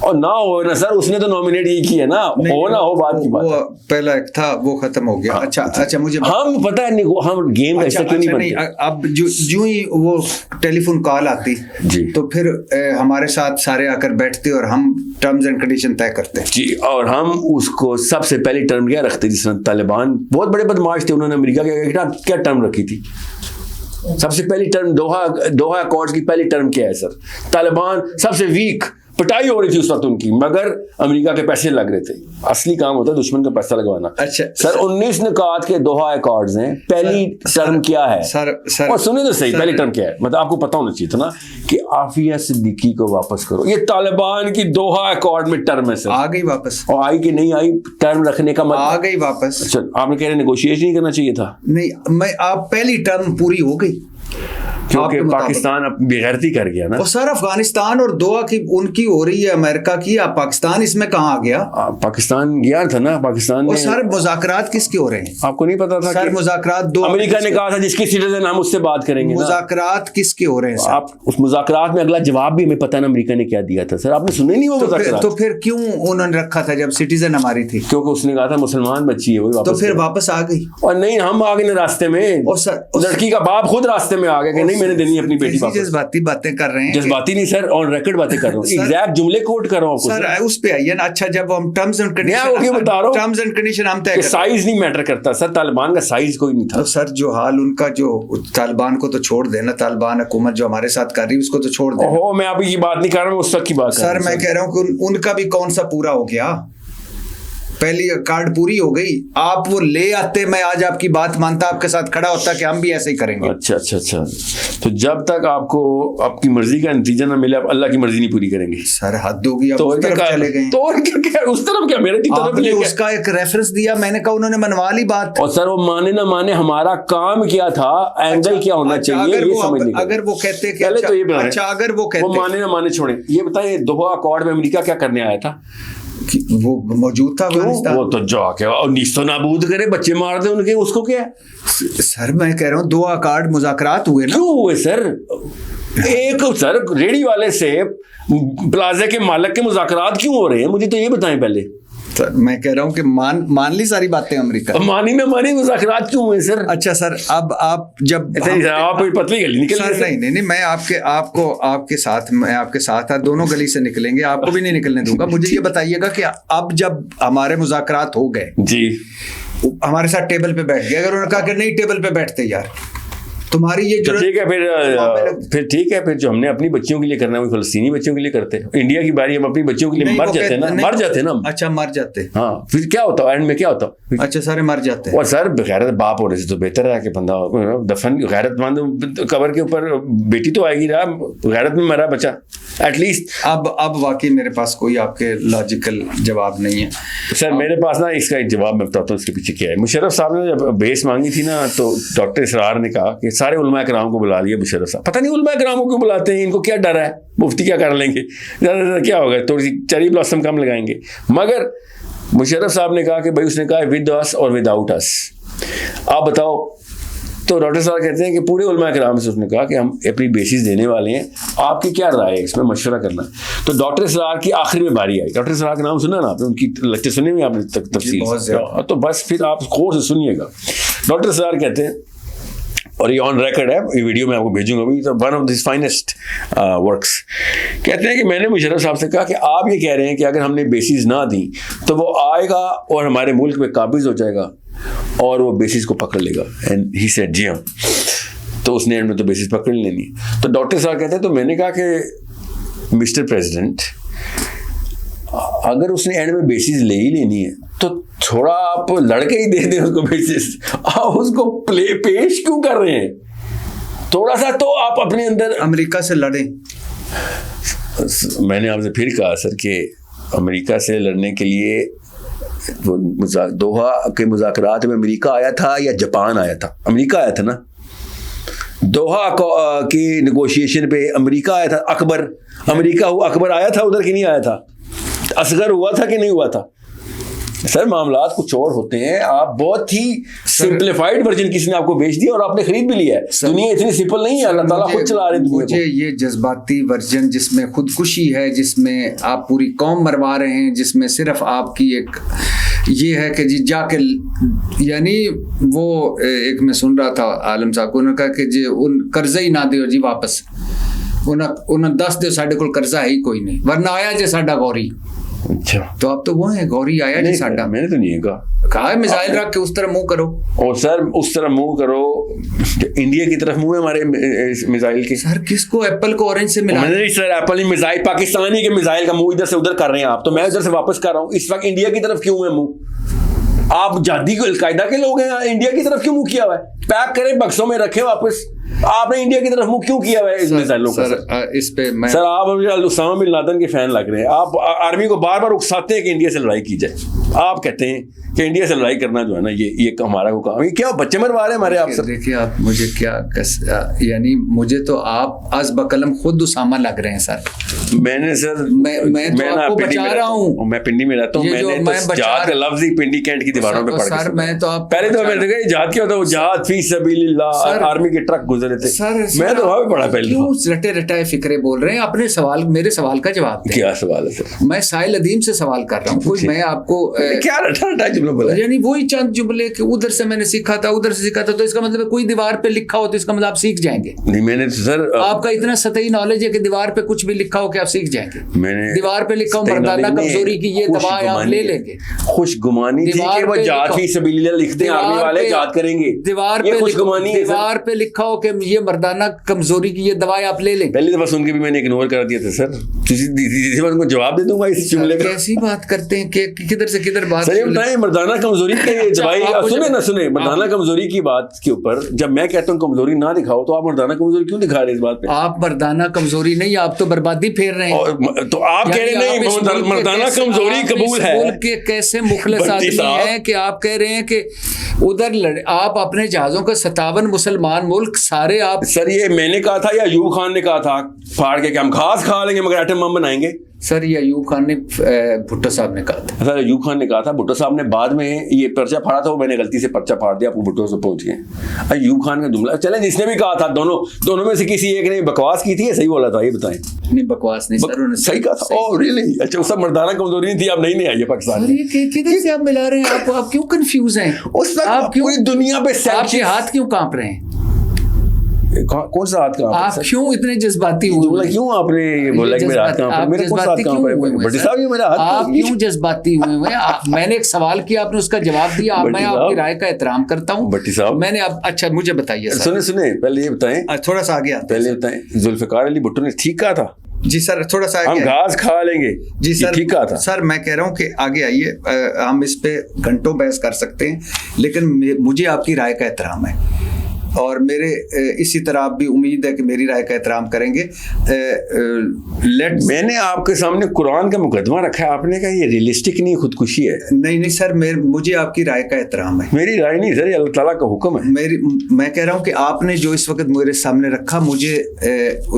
اور نہ ہو نا سر, اس نے تو نامینیٹ ہی کیا نا, ہو نہ ہو بات کی بات. وہ پہلا ایک تھا وہ ختم ہو گیا. اچھا مجھے ہم پتہ ہے ہم گیم ایسا کیوں نہیں بنتے. اب جو ہی وہ ٹیلی فون کال آتی جی تو پھر ہمارے ساتھ سارے آ کر بیٹھتے اور ہم ٹرمز اینڈ کنڈیشن طے کرتے جی, اور ہم اس کو سب سے پہلی ٹرم کیا رکھتے, جس طرح طالبان بہت بڑے بدماش تھے, انہوں نے امریکہ کے کیا ٹرم رکھی تھی, سب سے پہلی ٹرم دوحہ اکارڈز کی پہلی ٹرم کیا ہے سر, طالبان سب سے ویک, پٹائی ہو رہی تھی اس وقت ان کی, مگر امریکہ کے پیسے لگ رہے تھے. اصلی کام ہوتا ہے دشمن کا پیسہ لگوانا. اچھا سر 19 نکات کے دوحہ اکارڈز ہیں, پہلی ٹرم کیا ہے سر, اور سنیں تو صحیح, پہلی ٹرم کیا ہے, مطلب آپ کو پتا ہونا چاہیے تھا نا کہ عافیہ صدیقی کو واپس کرو. یہ طالبان کی دوحہ اکارڈ میں ٹرم ہے سر, آ گئی واپس, اور آئی کہ نہیں آئی ٹرم رکھنے کا مطلب آ گئی واپس. اچھا آپ نے کہہ رہے نیگوشیشن نہیں کرنا چاہیے تھا. نہیں میں آپ پہلی ٹرم پوری ہو گئی کیونکہ پاکستان اب بےغیرتی کر گیا نا. اور سر افغانستان اور دوحہ کی ان کی ہو رہی ہے, امریکہ کی, آپ پاکستان اس میں کہاں آ گیا؟ پاکستان گیا تھا نا, پاکستان اور سر مذاکرات کس کے ہو رہے ہیں؟ آپ کو نہیں پتا تھا سر مذاکرات امریکہ نے کہا تھا جس کی سٹیزن ہم اس سے بات کریں گے. مذاکرات کس کے ہو رہے ہیں؟ آپ اس مذاکرات میں اگلا جواب بھی ہمیں پتا نا امریکہ نے کیا دیا تھا سر, آپ نے سنے نہیں وہ مذاکرات؟ تو پھر کیوں انہوں نے رکھا تھا جب سٹیزن ہماری تھی؟ کیونکہ اس نے کہا تھا مسلمان بچی ہے وہی, تو پھر واپس آ گئی. اور نہیں ہم آ گئے راستے میں, لڑکی کا باپ خود راستے میں آ گیا کہ نہیں میں نے دینی اپنی بیٹی. جذباتی باتیں کر رہے ہیں, جذباتی نہیں سر, آن ریکارڈ باتیں کر رہا ہوں, ایگزیکٹ جملے کوٹ کر رہا ہوں سر. اس پہ آئیے نا. اچھا جب ہم ٹرمز اینڈ کنڈیشن ہم طے کرتے, سائز نہیں میٹر کرتا سر, طالبان کا سائز کوئی نہیں تھا سر. جو حال ان کا, جو طالبان کو تو چھوڑ دینا, طالبان حکومت جو ہمارے ساتھ کر رہی ہے اس کو تو چھوڑ دینا. میں اب یہ بات نہیں کر رہا ہوں, اس وقت کی بات سر. میں کہہ رہا ہوں کہ ان کا بھی کون سا پورا ہو گیا, پہلی کارڈ پوری ہو گئی. آپ وہ لے آتے, میں آج آپ کی بات مانتا, آپ کے ساتھ کھڑا ہوتا کہ ہم بھی ایسے ہی کریں گے. اچھا تو جب تک آپ کو آپ کی مرضی کا نتیجہ نہ ملے, آپ اللہ کی مرضی نہیں پوری کریں گے سر. حد ہوگی, اب اس طرف چلے گئے. تو اس طرف کیا, میرے طرف اس کا ایک ریفرنس دیا, میں نے کہا انہوں نے منوا لی بات. اور سر وہ مانے نہ مانے, ہمارا کام کیا تھا, اینگل کیا ہونا چاہیے یہ سمجھ نہیں. اگر وہ کہتے کہ اچھا اگر وہ کہتے, وہ مانے نہ مانے چھوڑیں, یہ بتائیں دوحہ اکارڈ میں امریکہ کیا کرنے آیا تھا؟ وہ موجود تھا افغانستان. وہ تو جا کے نیست و نابود کرے, بچے مار دے ان کے, اس کو کیا سر. میں کہہ رہا ہوں دوحہ اکارڈ مذاکرات ہوئے نا. کیوں ہوئے سر؟ ایک سر ریڑھی والے سے پلازے کے مالک کے مذاکرات کیوں ہو رہے ہیں, مجھے تو یہ بتائیں پہلے. میں کہہ رہا ہوں کہ مان لی ساری باتیں امریکہ, مانی میں مانی, مذاکرات کیوں ہوئے سر؟ اچھا سر. اب آپ جب آپ پتلی گلی نکل رہے, نہیں میں آپ کے ساتھ دونوں گلی سے نکلیں گے, آپ کو بھی نہیں نکلنے دوں گا. مجھے یہ بتائیے گا کہ اب جب ہمارے مذاکرات ہو گئے جی, ہمارے ساتھ ٹیبل پہ بیٹھ گئے, اگر انہوں نے کہا کہ نہیں ٹیبل پہ بیٹھتے یار, تمہاری یہ جو ٹھیک ہے پھر ٹھیک ہے, پھر جو ہم نے اپنی بچیوں کے لیے کرنا ہے وہ فلسطینی بچیوں کے لیے کرتے ہیں. انڈیا کی باری ہم اپنی بچیوں کے لیے مر جاتے ہیں نا. اچھا مر جاتے, ہاں پھر کیا ہوتا ہے اینڈ میں, کیا ہوتا؟ اچھا سارے مر جاتے ہیں. اور سر غیرت باپ ہونے سے تو بہتر ہے کہ بندہ دفن, غیرت مند قبر کے اوپر بیٹی تو آئے گی نا, غیرت میں مرا بچہ ایٹ لیسٹ. اب واقعی میرے پاس کوئی آپ کے لاجیکل جواب نہیں ہے سر. میرے پاس نا اس کا ایک جواب میں بتاتا ہوں اس کے پیچھے کیا ہے. مشرف صاحب نے جب بیس مانگی تھی نا تو ڈاکٹر اسرار نے کہا کہ سارے علماء کرام کو بلا لیا مشرف صاحب. پتہ نہیں علماء کرام کو کیوں بلاتے ہیں, ان کو کیا ڈر ہے, مفتی کیا کر لیں گے, زیادہ زیادہ کیا ہوگا, تھوڑی سی چیری بلاسم کم لگائیں گے. مگر مشرف صاحب نے کہا کہ بھائی, اس نے کہا ود اس اور ود آؤٹ اس, آپ بتاؤ. تو ڈاکٹر صاحب کہتے ہیں کہ پورے علماء کرام سے اس نے کہا کہ ہم اپنی بیسز دینے والے ہیں, آپ کی کیا رائے ہے اس میں, مشورہ کرنا. تو ڈاکٹر اسرار کی آخر میں باری آئی. ڈاکٹر اسرار کا نام سنا نا آپ نے, ان کی لیکچر سنے ہوئے آپ نے تفصیل, تو بس پھر آپ غور سے سنیے گا. ڈاکٹر اسرار کہتے ہیں, اور یہ آن ریکارڈ ہے, یہ ویڈیو میں آپ کو بھیجوں گا بھی, one of this finest works. کہتے ہیں کہ میں نے مشرف صاحب سے کہا کہ آپ یہ کہہ رہے ہیں کہ اگر ہم نے بیسز نہ دیں تو وہ آئے گا اور ہمارے ملک میں قابض ہو جائے گا اور وہ بیسز کو پکڑ لے گا. اینڈ ہی سیڈ جی ہاں. تو اس نے اینڈ میں تو بیسز پکڑ لینی. تو ڈاکٹر صاحب کہتے ہیں تو میں نے کہا کہ مسٹر پریزیڈنٹ, اگر اس نے اینڈ میں بیسز لے ہی لینی ہے تو تھوڑا آپ لڑ کے ہی دے دیں اس کو بیسز, آپ اس کو پیش کیوں کر رہے ہیں, تھوڑا سا تو آپ اپنے اندر امریکہ سے لڑیں. میں نے آپ سے پھر کہا سر کہ امریکہ سے لڑنے کے لیے دوحہ کے مذاکرات میں امریکہ آیا تھا یا جاپان آیا تھا؟ امریکہ آیا تھا نا. دوحہ کی نیگوشیشن پہ امریکہ آیا تھا. اکبر امریکہ ہوا, اکبر آیا تھا ادھر کہ نہیں آیا تھا؟ اصغر ہوا تھا کہ نہیں ہوا تھا؟ سر معاملات کچھ اور ہوتے ہیں. آپ بہت ہی سمپلیفائڈ ورژن کسی نے آپ کو بیچ دیا اور آپ نے خرید بھی لیا ہے. دنیا اتنی سمپل نہیں ہے, اللہ تعالیٰ خود چلا رہے ہیں دنیا کو. مجھے یہ جذباتی ورژن جس میں خودکشی ہے, جس میں آپ پوری قوم مروا رہے ہیں, جس میں صرف آپ کی ایک یہ ہے کہ جی جا کے, یعنی وہ ایک میں سن رہا تھا عالم صاحب کو, انہوں نے کہا کہ جی ان قرضہ ہی نہ دیو جی واپس, انہیں 10 دیو ساڈے کول قرضہ ہے ہی کوئی نہیں, ورنہ آیا جی ساڈا گوری. اچھا تو اب تو وہ ہیں گوری آیا جی ساڈا. میں نے تو نہیں کہا ہے میزائل رکھ کے اس طرح منہ کرو. اور سر اس طرح منہ کرو, انڈیا کی طرف منہ ہے ہمارے میزائل کے. سر کس کو, ایپل کو اورنج سے ملا؟ نہیں سر, ایپل نہیں, میزائل پاکستانی کے میزائل کا منہ ادھر سے ادھر کر رہے ہیں آپ, تو میں ادھر سے واپس کر رہا ہوں. اس وقت انڈیا کی طرف کیوں ہے منہ؟ آپ جہادی کو القاعدہ کے لوگ ہیں, انڈیا کی طرف کیوں منہ کیا ہوا ہے؟ پیک کریں, بکسوں میں رکھیں واپس. آپ نے انڈیا کی طرف منہ کیوں کیا ہوا ہے اس میزائلوں کا؟ اس پہ سر آپ اسامہ بن لادن کے فین لگ رہے ہیں. آپ آرمی کو بار بار اکساتے ہیں کہ انڈیا سے لڑائی کی جائے. آپ کہتے ہیں کہ انڈیا سے لڑائی کرنا جو ہے نا یہ ہمارا کو کام ہے. کیا بچے مروا رہے ہیں ہمارے آپ سے؟ دیکھیے آپ مجھے کیا یعنی مجھے تو آپ از بقلم خود اسامہ لگ رہے ہیں سر. میں نے سر میں آپ کو بچا رہا ہوں, میں پنڈی میں رہتا ہوں. میں نے تو جہاد کا لفظ ہی پنڈی کینٹ کی دیواروں پہ پڑھ سر. میں تو آپ پہلے تو میں نے کہا جہاد کیا ہوتا ہے, وہ جہاد فی سبیل اللہ, آرمی کے ٹرک گزرے تھے. میں تو وہاں پہ پڑھا پہلے. کیوں رٹے رٹائے فکرے بول رہے ہیں؟ اپنے سوال, میرے سوال کا جواب دیں. کیا سوال ہے سر؟ میں سائل ادیم سے سوال کر رہا ہوں. کوئی میں آپ کو کیا رٹا رٹا جملہ بولا, یعنی وہی چند جملے کہ ادھر سے میں نے سیکھا تھا, ادھر سے سیکھا تھا, تو اس کا مطلب کوئی دیوار پہ لکھا ہو تو اس کا مطلب آپ سیکھ جائیں گے. نہیں میں نے سر, آپ کا اتنا سطحی نالج ہے کہ دیوار پہ کچھ بھی لکھا ہو کہ آپ سیکھ جائیں گے. میں نے دیوار پہ لکھا ہو مردانہ کمزوری کی یہ دوا آپ لے لیں گے. خوش گمانی تھی کہ وہ جہاد فی سبیل اللہ لکھتے ہیں, آرمی والے جہاد کریں گے. دیوار پہ لکھا ہو کہ یہ مردانہ کمزوری کی یہ دوا آپ لے لیں. پہلی دفعہ سن کے بھی میں نے اگنور کر دیا تھا سر. ان کو جواب دے دوں گا اس جملے کا. کیسی بات کرتے ہیں کہ کدھر سے کدھر بات. سر یہ بتائیں مردانہ کمزوری کی دوائی سنیں نہ سنیں, مردانہ کمزوری کی بات کے اوپر جب میں کہتا ہوں کمزوری نہ دکھاؤ تو آپ مردانہ کمزوری کیوں دکھا رہے ہیں اس بات پہ؟ آپ مردانہ کمزوری نہیں, آپ تو بربادی پھیر رہے ہیں. تو آپ کہہ رہے نہیں مردانہ کمزوری قبول ہے. ملک کے کیسے مخلص آدمی ہیں کہ آپ کہہ رہے ہیں کہ ادھر آپ اپنے جہازوں کا 57 مسلمان ملک سارے آپ. سر یہ میں نے کہا تھا یا ایوب خان نے کہا تھا پھاڑ کے کہ ہم گھاس کھا لیں گے مگر ایٹم بم بنائیں گے؟ سر یہ ایوب خان نے بھٹو صاحب نے کہا تھا. سر ایوب خان نے کہا تھا, بھٹو صاحب نے بعد میں یہ پرچہ پھاڑا تھا, وہ میں نے غلطی سے پرچہ پھاڑ دیا, آپ بھٹو سے پہنچ گئے. ایوب خان کا جملہ چلیں جس نے بھی کہا تھا, دونوں میں سے کسی ایک نے بکواس کی تھی یا صحیح بولا تھا یہ بتائیں. نہیں بکواس نہیں سر, صحیح کہا تھا. اوہ ریئلی؟ اچھا اس مردانہ کمزوری نہیں تھی, آپ نہیں آئیے پاکستان. یہ کدھر سے آپ ملا رہے ہیں؟ آپ کیوں کنفیوز ہیں؟ اس وقت پوری دنیا پہ آپ کے ہاتھ کیوں کانپ رہے ہیں؟ کون سا ہاتھ کہاں؟ آپ کیوں اتنے جذباتی ہوئے؟ کیوں آپ نے یہ بولا کہ میرا ہاتھ کہاں پر؟ میرا کون سا ہاتھ کہاں پر؟ بھٹی صاحب یہ میرا ہاتھ. آپ کیوں جذباتی ہوئے ہیں؟ میں نے ایک سوال کیا, آپ نے اس کا جواب دیا. میں آپ کی رائے کا احترام کرتا ہوں. بھٹی صاحب میں نے اچھا مجھے بتائیے. سنیں پہلے یہ بتائیں, تھوڑا سا آگے پہلے بتائیں, ذوالفقار علی بھٹو نے ٹھیک کہا تھا؟ جی سر تھوڑا سا ہم گھاس کھا لیں گے. جی سر ٹھیک کہا تھا. سر میں کہہ رہا ہوں کہ آگے آئیے, ہم اس پہ گھنٹوں بحث کر سکتے ہیں, لیکن مجھے آپ کی رائے کا احترام ہے اور میرے اسی طرح آپ بھی امید ہے کہ میری رائے کا احترام کریں گے. میں نے آپ کے سامنے قرآن کا مقدمہ رکھا ہے, آپ نے کہا یہ ریئلسٹک نہیں, خودکشی ہے. نہیں سر, مجھے آپ کی رائے کا احترام ہے. میری رائے نہیں سر, اللہ تعالیٰ کا حکم ہے. میں کہہ رہا ہوں کہ آپ نے جو اس وقت میرے سامنے رکھا, مجھے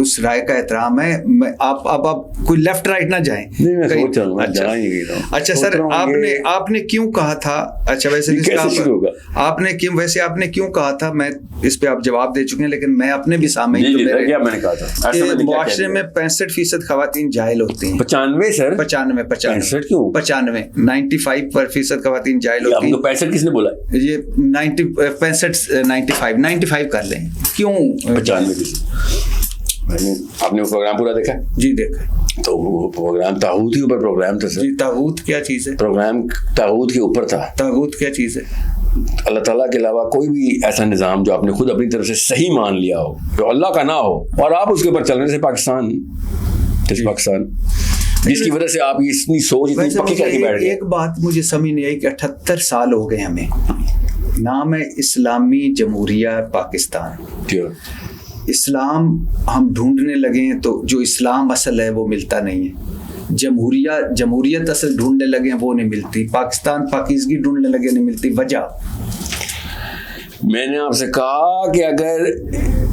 اس رائے کا احترام ہے. آپ کوئی لیفٹ رائٹ نہ جائیں. اچھا سر, آپ نے کیوں کہا تھا, اچھا ویسے آپ نے کیوں کہا تھا, میں اس پہ آپ جواب دے چکے ہیں, لیکن میں اپنے بھی سامنے معاشرے میں 65% خواتین جاہل ہوتی ہیں. 95 سر, 95 کیوں 95% خواتین جاہل ہوتی ہیں. 65 کس نے بولا؟ یہ 95 کر لیں. کیوں 95؟ آپ نے وہ پروگرام پورا دیکھا؟ جی دیکھا. تو وہ پروگرام طاغوت کے اوپر پروگرام تھا سر. جی طاغوت کیا چیز ہے؟ پروگرام طاغوت کے اوپر تھا. طاغوت کیا چیز ہے؟ اللہ تعالیٰ کے علاوہ کوئی بھی ایسا نظام جو آپ نے خود اپنی طرف سے صحیح مان لیا ہو, جو اللہ کا نہ ہو, اور آپ اس کے اوپر چلنے سے پاکستان جس کی وجہ سے آپ اتنی سوچ اتنی پکی کر کے بیٹھ گئے. ایک بات مجھے سمجھ نہیں آئی کہ 78 سال ہو گئے ہمیں, نام ہے اسلامی جمہوریہ پاکستان. اسلام ہم ڈھونڈنے لگے ہیں تو جو اسلام اصل ہے وہ ملتا نہیں ہے. جمہوریت اصل ڈھونڈنے لگے ہیں وہ نہیں ملتی. پاکستان پاکیزگی ڈھونڈنے لگے نہیں ملتی. وجہ میں نے آپ سے کہا کہ اگر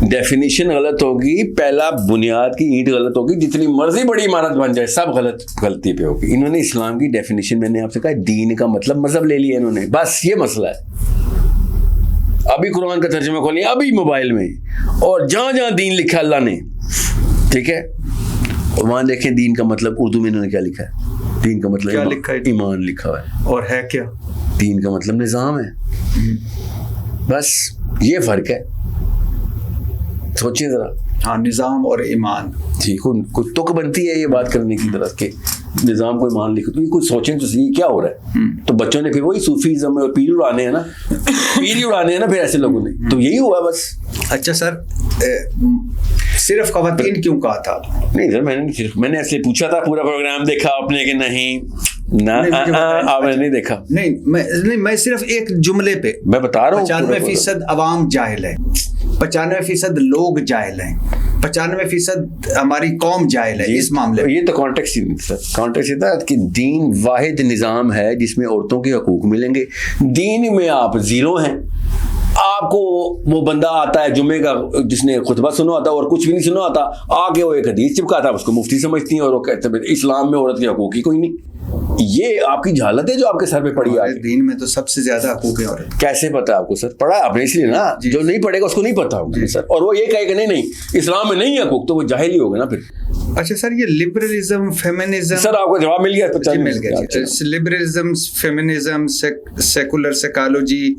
ڈیفینیشن غلط ہوگی, پہلا بنیاد کی اینٹ غلط ہوگی, جتنی مرضی بڑی عمارت بن جائے سب غلطی پہ ہوگی. انہوں نے اسلام کی ڈیفینیشن, میں نے آپ سے کہا دین کا مطلب مذہب لے لیا انہوں نے, بس یہ مسئلہ ہے. ابھی قرآن کا ترجمہ کھولیں ابھی موبائل میں, اور جہاں جہاں دین لکھا اللہ نے, ٹھیک ہے, وہاں دیکھیں دین کا مطلب اردو میں انہوں نے کیا لکھا ہے. دین کا مطلب کیا لکھا ہے؟ ایمان لکھا ہوا ہے. اور ہے کیا؟ دین کا مطلب نظام ہے. بس یہ فرق ہے, سوچیں ذرا. ہاں, نظام اور ایمان. جی, کوئی تک بنتی ہے یہ بات کرنے کی طرح کہ نظام کو ایمان لکھو, تو یہ کچھ سوچیں تو صحیح کیا ہو رہا ہے. تو بچوں نے پھر وہی صوفیزم اور پیر اڑانے ہیں نا, پیر اڑانے ہیں نا پھر ایسے لوگوں نے, تو یہی ہوا بس. اچھا سر, صرف خواتین کیوں کہا تھا؟ نہیں سر, میں نے ایسے پوچھا تھا, پورا پروگرام دیکھا آپ نے کہ نہیں؟ آپ نے نہیں دیکھا. نہیں, میں صرف ایک جملے پہ میں بتا رہا ہوں, 95% عوام جاہل ہے, 95% لوگ جاہل ہیں, 95% ہماری قوم جاہل ہے اس معاملے میں. یہ تو کانٹیکسٹ ہی نہیں سر. کانٹیکسٹ یہ تھا کہ دین واحد نظام ہے جس میں عورتوں کے حقوق ملیں گے. دین میں آپ زیرو ہیں. آپ کو وہ بندہ آتا ہے جمعے کا جس نے خطبہ سنا ہوتا اور کچھ بھی نہیں سنا ہوتا, آگے وہ ایک حدیث چپکاتا ہے, اس کو مفتی سمجھتی ہیں, اور وہ کہتے ہیں اسلام میں عورت کے حقوق ہی کوئی نہیں. یہ آپ کی جہالت ہے جو آپ کے سر پہ پڑی ہے. دین میں تو سب سے زیادہ حقوق ہیں عورت. کیسے پتا ہے آپ کو سر؟ پڑھا آپ نے اس لیے نا, جو نہیں پڑھے گا اس کو نہیں پتا ہوگا سر, اور وہ یہ کہے کہ نہیں اسلام میں نہیں حقوق, تو وہ جاہل ہی ہوگا نا پھر. اچھا سر, یہ لبرلزم فیمنزم, سر آپ کو جواب مل گیا؟ مل گیا. لبرلزم, فیمنزم, سیکولر سائیکالوجی,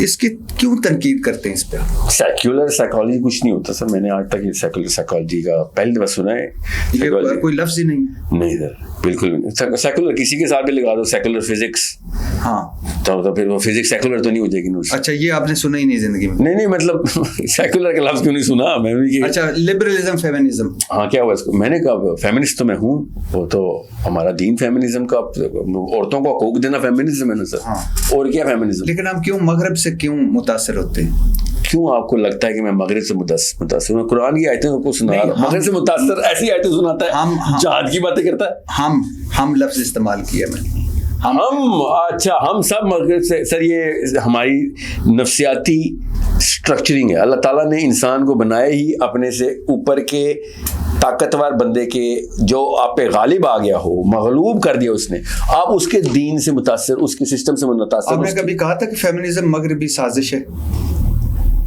اس کی کیوں تنقید کرتے ہیں اس پہ؟ سیکولر سائیکالوجی کچھ نہیں ہوتا سر. میں نے آج تک یہ سیکولر سائیکالوجی کا پہلی دفعہ سنا ہے. یہ کوئی لفظ ہی نہیں. نہیں سر, بالکل بھی نہیں. سیکولر کسی کے ساتھ بھی لگا دو, سیکولر فزکس, ہاں, تو پھر وہ فزکس سیکولر تو نہیں ہو جائے گی. اچھا, یہ آپ نے سنا ہی نہیں زندگی میں؟ نہیں مطلب سیکولر کا لفظ کیوں نہیں سنا میں بھی. اچھا, لبرلزم, فیمنزم, ہاں کیا ہوا اس کو؟ میں نے کہا فیمنسٹ تو میں ہوں, وہ تو ہمارا دین فیمنزم کا, عورتوں کو حقوق دینا فیمنزم ہے نا سر. اور کیا فیمنزم؟ لیکن ہم کیوں مغرب سے کیوں متاثر ہوتے ہیں؟ کیوں آپ کو لگتا ہے کہ میں مغرب سے متاثر ہوں؟ قرآن کی آیتیں کو سنا رہا ہوں, مغرب سے متاثر ایسی آیتیں سناتا ہے, جہاد کی باتیں کرتا ہے. ہم لفظ استعمال کیا میں نے. ہم اچھا, ہم سب مغرب سے. سر یہ ہماری نفسیاتی اسٹرکچرنگ ہے. اللہ تعالیٰ نے انسان کو بنایا ہی اپنے سے اوپر کے طاقتور بندے کے, جو آپ پہ غالب آ گیا ہو, مغلوب کر دیا اس نے. آپ اس کے دین سے متاثر, اس کے سسٹم سے متاثر. آپ نے کبھی کہا تھا کہ فیمنزم مغربی سازش ہے؟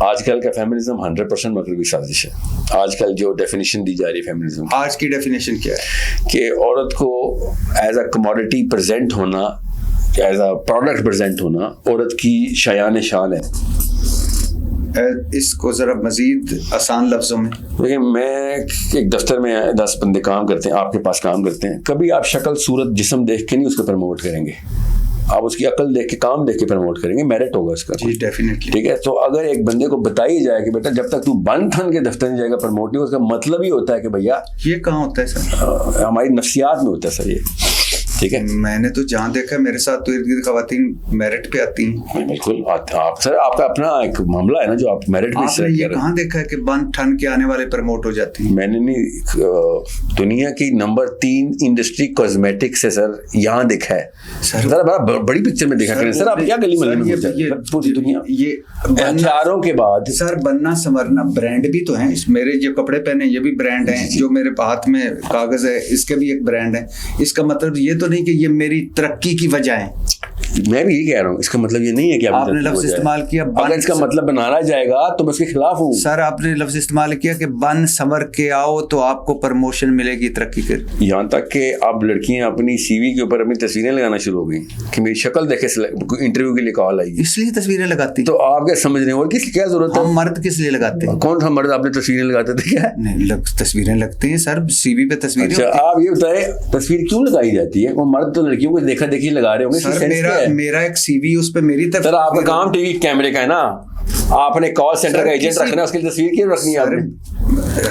آج کل کا فیمنزم 100% مغربی سازش ہے. آج کل جو ڈیفینیشن دی جا رہی ہے فیمنزم, آج کی ڈیفینیشن کیا ہے؟ کہ عورت کو ایز اے کموڈٹی پریزنٹ ہونا, ایز اے پروڈکٹ پریزنٹ ہونا عورت کی شایان شان ہے. اس کو ذرا مزید آسان لفظوں میں دیکھیں, میں ایک دفتر میں 10 بندے کام کرتے ہیں, آپ کے پاس کام کرتے ہیں, کبھی آپ شکل صورت جسم دیکھ کے نہیں اس کو پروموٹ کریں گے, آپ اس کی عقل دیکھ کے, کام دیکھ کے پروموٹ کریں گے, میرٹ ہوگا اس کا. جی ڈیفینیٹلی, ٹھیک ہے. تو اگر ایک بندے کو بتائی جائے کہ بیٹا جب تک تو بن ٹھن کے دفتر نہیں جائے گا پروموٹ نہیں, اس کا مطلب ہی ہوتا ہے کہ بھیا یہ کہاں ہوتا ہے سر؟ ہماری نفسیات میں ہوتا ہے سر یہ. ٹھیک ہے, میں نے تو جہاں دیکھا میرے ساتھ تو ارد گرد خواتین میرٹ پہ آتی ہیں. بالکل آپ سر, آپ کا اپنا ایک معاملہ ہے نا جو آپ میرٹ پہ. آپ نے یہ کہاں دیکھا ہے کہ بن ٹھن کے آنے والے پروموٹ ہو جاتے ہیں؟ میں نے نہیں, دنیا کی نمبر 3 انڈسٹری کاسمیٹکس ہے سر, یہاں دیکھا ہے سر. ذرا بڑی پکچر میں دیکھا کریں سر. آپ کیا گلی محلے میں پوری دنیا یہ ہتھیاروں کے بعد سر بننا سنورنا برانڈ بھی تو ہیں. میرے جو کپڑے پہنے یہ بھی برانڈ ہیں, جو میرے ہاتھ میں کاغذ ہے اس کے بھی ایک برانڈ ہے. اس کا مطلب یہ تو نہیں کہ یہ میری ترقی کی وجہ ہے. میں بھی یہ کہہ رہا ہوں, اس کا مطلب یہ نہیں ہے کہ آپ نے لفظ استعمال کیا, اگر اس کا مطلب بنانا جائے گا تو میں اس کے خلاف ہوں. سر آپ نے لفظ استعمال کیا کہ بن سنور کے آؤ تو آپ کو پروموشن ملے گی, ترقی کر. یہاں تک کہ اب لڑکیاں اپنی سی وی کے اوپر اپنی تصویریں لگانا شروع ہو گئی کہ میری شکل دیکھے انٹرویو کے لیے کال آئی, اس لیے تصویریں لگاتی. تو آپ کیا سمجھ رہے ہیں, اور کس کیا ضرورت ہے؟ ہم مرد کس لیے لگاتے ہیں؟ کون سا مرد آپ نے تصویریں لگاتے تھے؟ کیا نہیں تصویریں لگتی ہیں سر, سی وی پہ تصویریں. اچھا آپ یہ بتائیں تصویر کیوں لگائی جاتی ہے؟ وہ مرد تو لڑکیوں کو دیکھا دیکھی لگا رہے ہوں گے. میرا ایک سی وی اس پہ میری طرف. سر آپ کا کام ٹی وی کیمرے کا ہے نا, آپ نے کال سینٹر کا ایجنٹ رکھنا ہے, اس کی تصویر کیوں رکھنی ہے آپ نے؟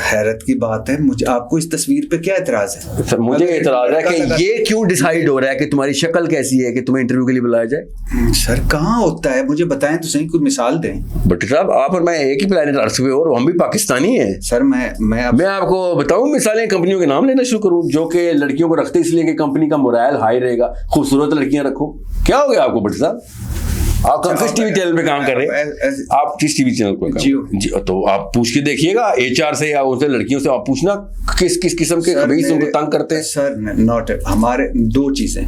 حیرت کی بات ہے, مجھے آپ کو اس تصویر پہ کیا اعتراض ہے؟ سر مجھے اعتراض ہے کہ یہ کیوں ڈیسائیڈ ہو رہا ہے کہ تمہاری شکل کیسی ہے کہ تمہیں انٹرویو کے لیے بلایا جائے؟ سر کہاں ہوتا ہے, مجھے بتائیں تو صحیح, کوئی مثال دیں. بٹ صاحب آپ اور میں ایک ہی پلانٹ ارتھ پہ, اور ہم بھی پاکستانی ہیں. سر میں آپ کو بتاؤں مثالیں, کمپنیوں کے نام لینا شروع کروں جو کہ لڑکیوں کو رکھتے اس لیے کہ کمپنی کا مورائل ہائی رہے گا, خوبصورت لڑکیاں رکھو. کیا ہو گیا آپ کو بٹ صاحب؟ آپ کس ٹی وی چینل پہ کام کر رہے ہیں؟ آپ کس ٹی وی چینل پہ جی تو آپ پوچھ کے دیکھیے گا HR سے یا ان سے لڑکیوں سے آپ پوچھنا کس قسم کے خبیث ان کو تنگ کرتے ہیں. سر ناٹ ہمارے دو چیزیں,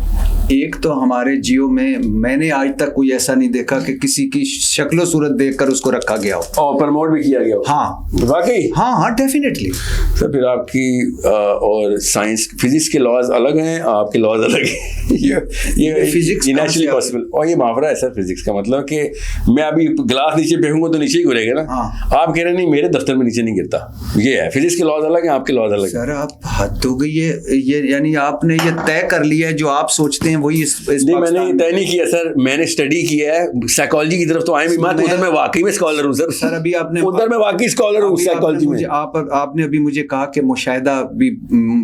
ایک تو ہمارے جیو میں نے آج تک کوئی ایسا نہیں دیکھا کہ کسی کی شکل و صورت دیکھ کر اس کو رکھا گیا ہو اور پروموٹ بھی کیا گیا ہو. ہاں واقعی ہاں ڈیفینیٹلی. سر پھر آپ کی اور سائنس فزکس کے لاز الگ ہیں, آپ کے لاز الگ ہیں. یہ فزکس نیچرلی پاسبل, اور یہ محاورہ ہے سر فزکس کا, مطلب کہ میں ابھی گلاس نیچے پھینکوں گا تو نیچے ہی گرے گا نا. آپ کہہ رہے ہیں نہیں میرے دفتر میں نیچے نہیں گرتا. یہ ہے فزکس کے لاز الگ ہیں, آپ کے لاز الگ. سر آپ حد ہو گئی ہے, یہ یعنی آپ نے یہ طے کر لیا ہے جو آپ سوچتے ہیں وہی. نہیں میں نے یہ طے نہیں کیا سر, میں نے اسٹڈی کیا ہے سائیکالوجی کی طرف تو آئے بھی مات, ادھر میں واقعی میں اسکالر ہوں سر. سر ابھی آپ نے ادھر میں واقعی اسکالر ہوں سائیکالوجی میں. آپ نے ابھی مجھے کہا کہ مشاہدہ بھی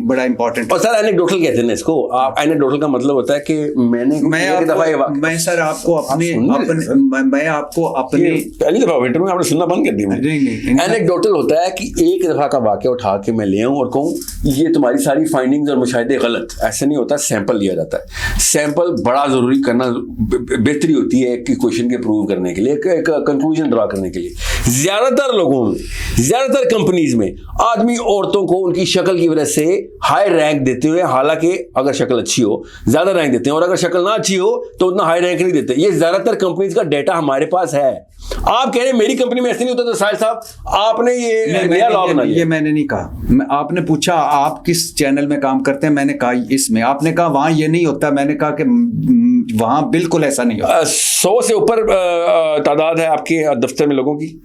بڑا امپورٹنٹ. اور سر اینیکڈوٹل کہتے ہیں اس کو. آپ اینیکڈوٹل کا مطلب ہوتا ہے کہ میں سر آپ کو اپنے میں آپ کو اپنی پہلی دفعہ انٹرویو میں آپ نے سننا بند کر دی. اینیکڈوٹل ہوتا ہے کہ ایک دفعہ کا واقعہ اٹھا کے میں لے آؤں اور کہوں یہ تمہاری ساری فائنڈنگز اور مشاہدے غلط. ایسا نہیں ہوتا, سیمپل لیا جاتا ہے. سیمپل بڑا ضروری کرنا بہتری ہوتی ہے کہ کویشچن کے پروو کرنے کے لیے, ایک کنکلوژن ڈرا کرنے کے لیے. زیادہ تر لوگوں میں, زیادہ تر کمپنیز میں آدمی عورتوں کو ان کی شکل کی وجہ سے ہائی رینک دیتے ہوئے, حالانکہ اگر شکل اچھی ہو زیادہ رینک دیتے ہیں, اور اگر شکل نہ اچھی ہو تو اتنا ہائی رینک نہیں دیتے. یہ زیادہ تر کمپنیز کا ڈیٹا ہمارے پاس ہے. آپ کہہ رہے ہیں میری کمپنی میں ایسے نہیں ہوتا, تو ساحل صاحب آپ نے یہ نیا لا بنا لیا. یہ میں نے نہیں کہا. آپ نے پوچھا آپ کس چینل میں کام کرتے ہیں, میں نے کہا اس میں. آپ نے کہا وہاں یہ نہیں ہوتا, میں نے کہا کہ وہاں بالکل ایسا نہیں ہوتا. 100 سے اوپر تعداد ہے آپ کے دفتر میں لوگوں کی.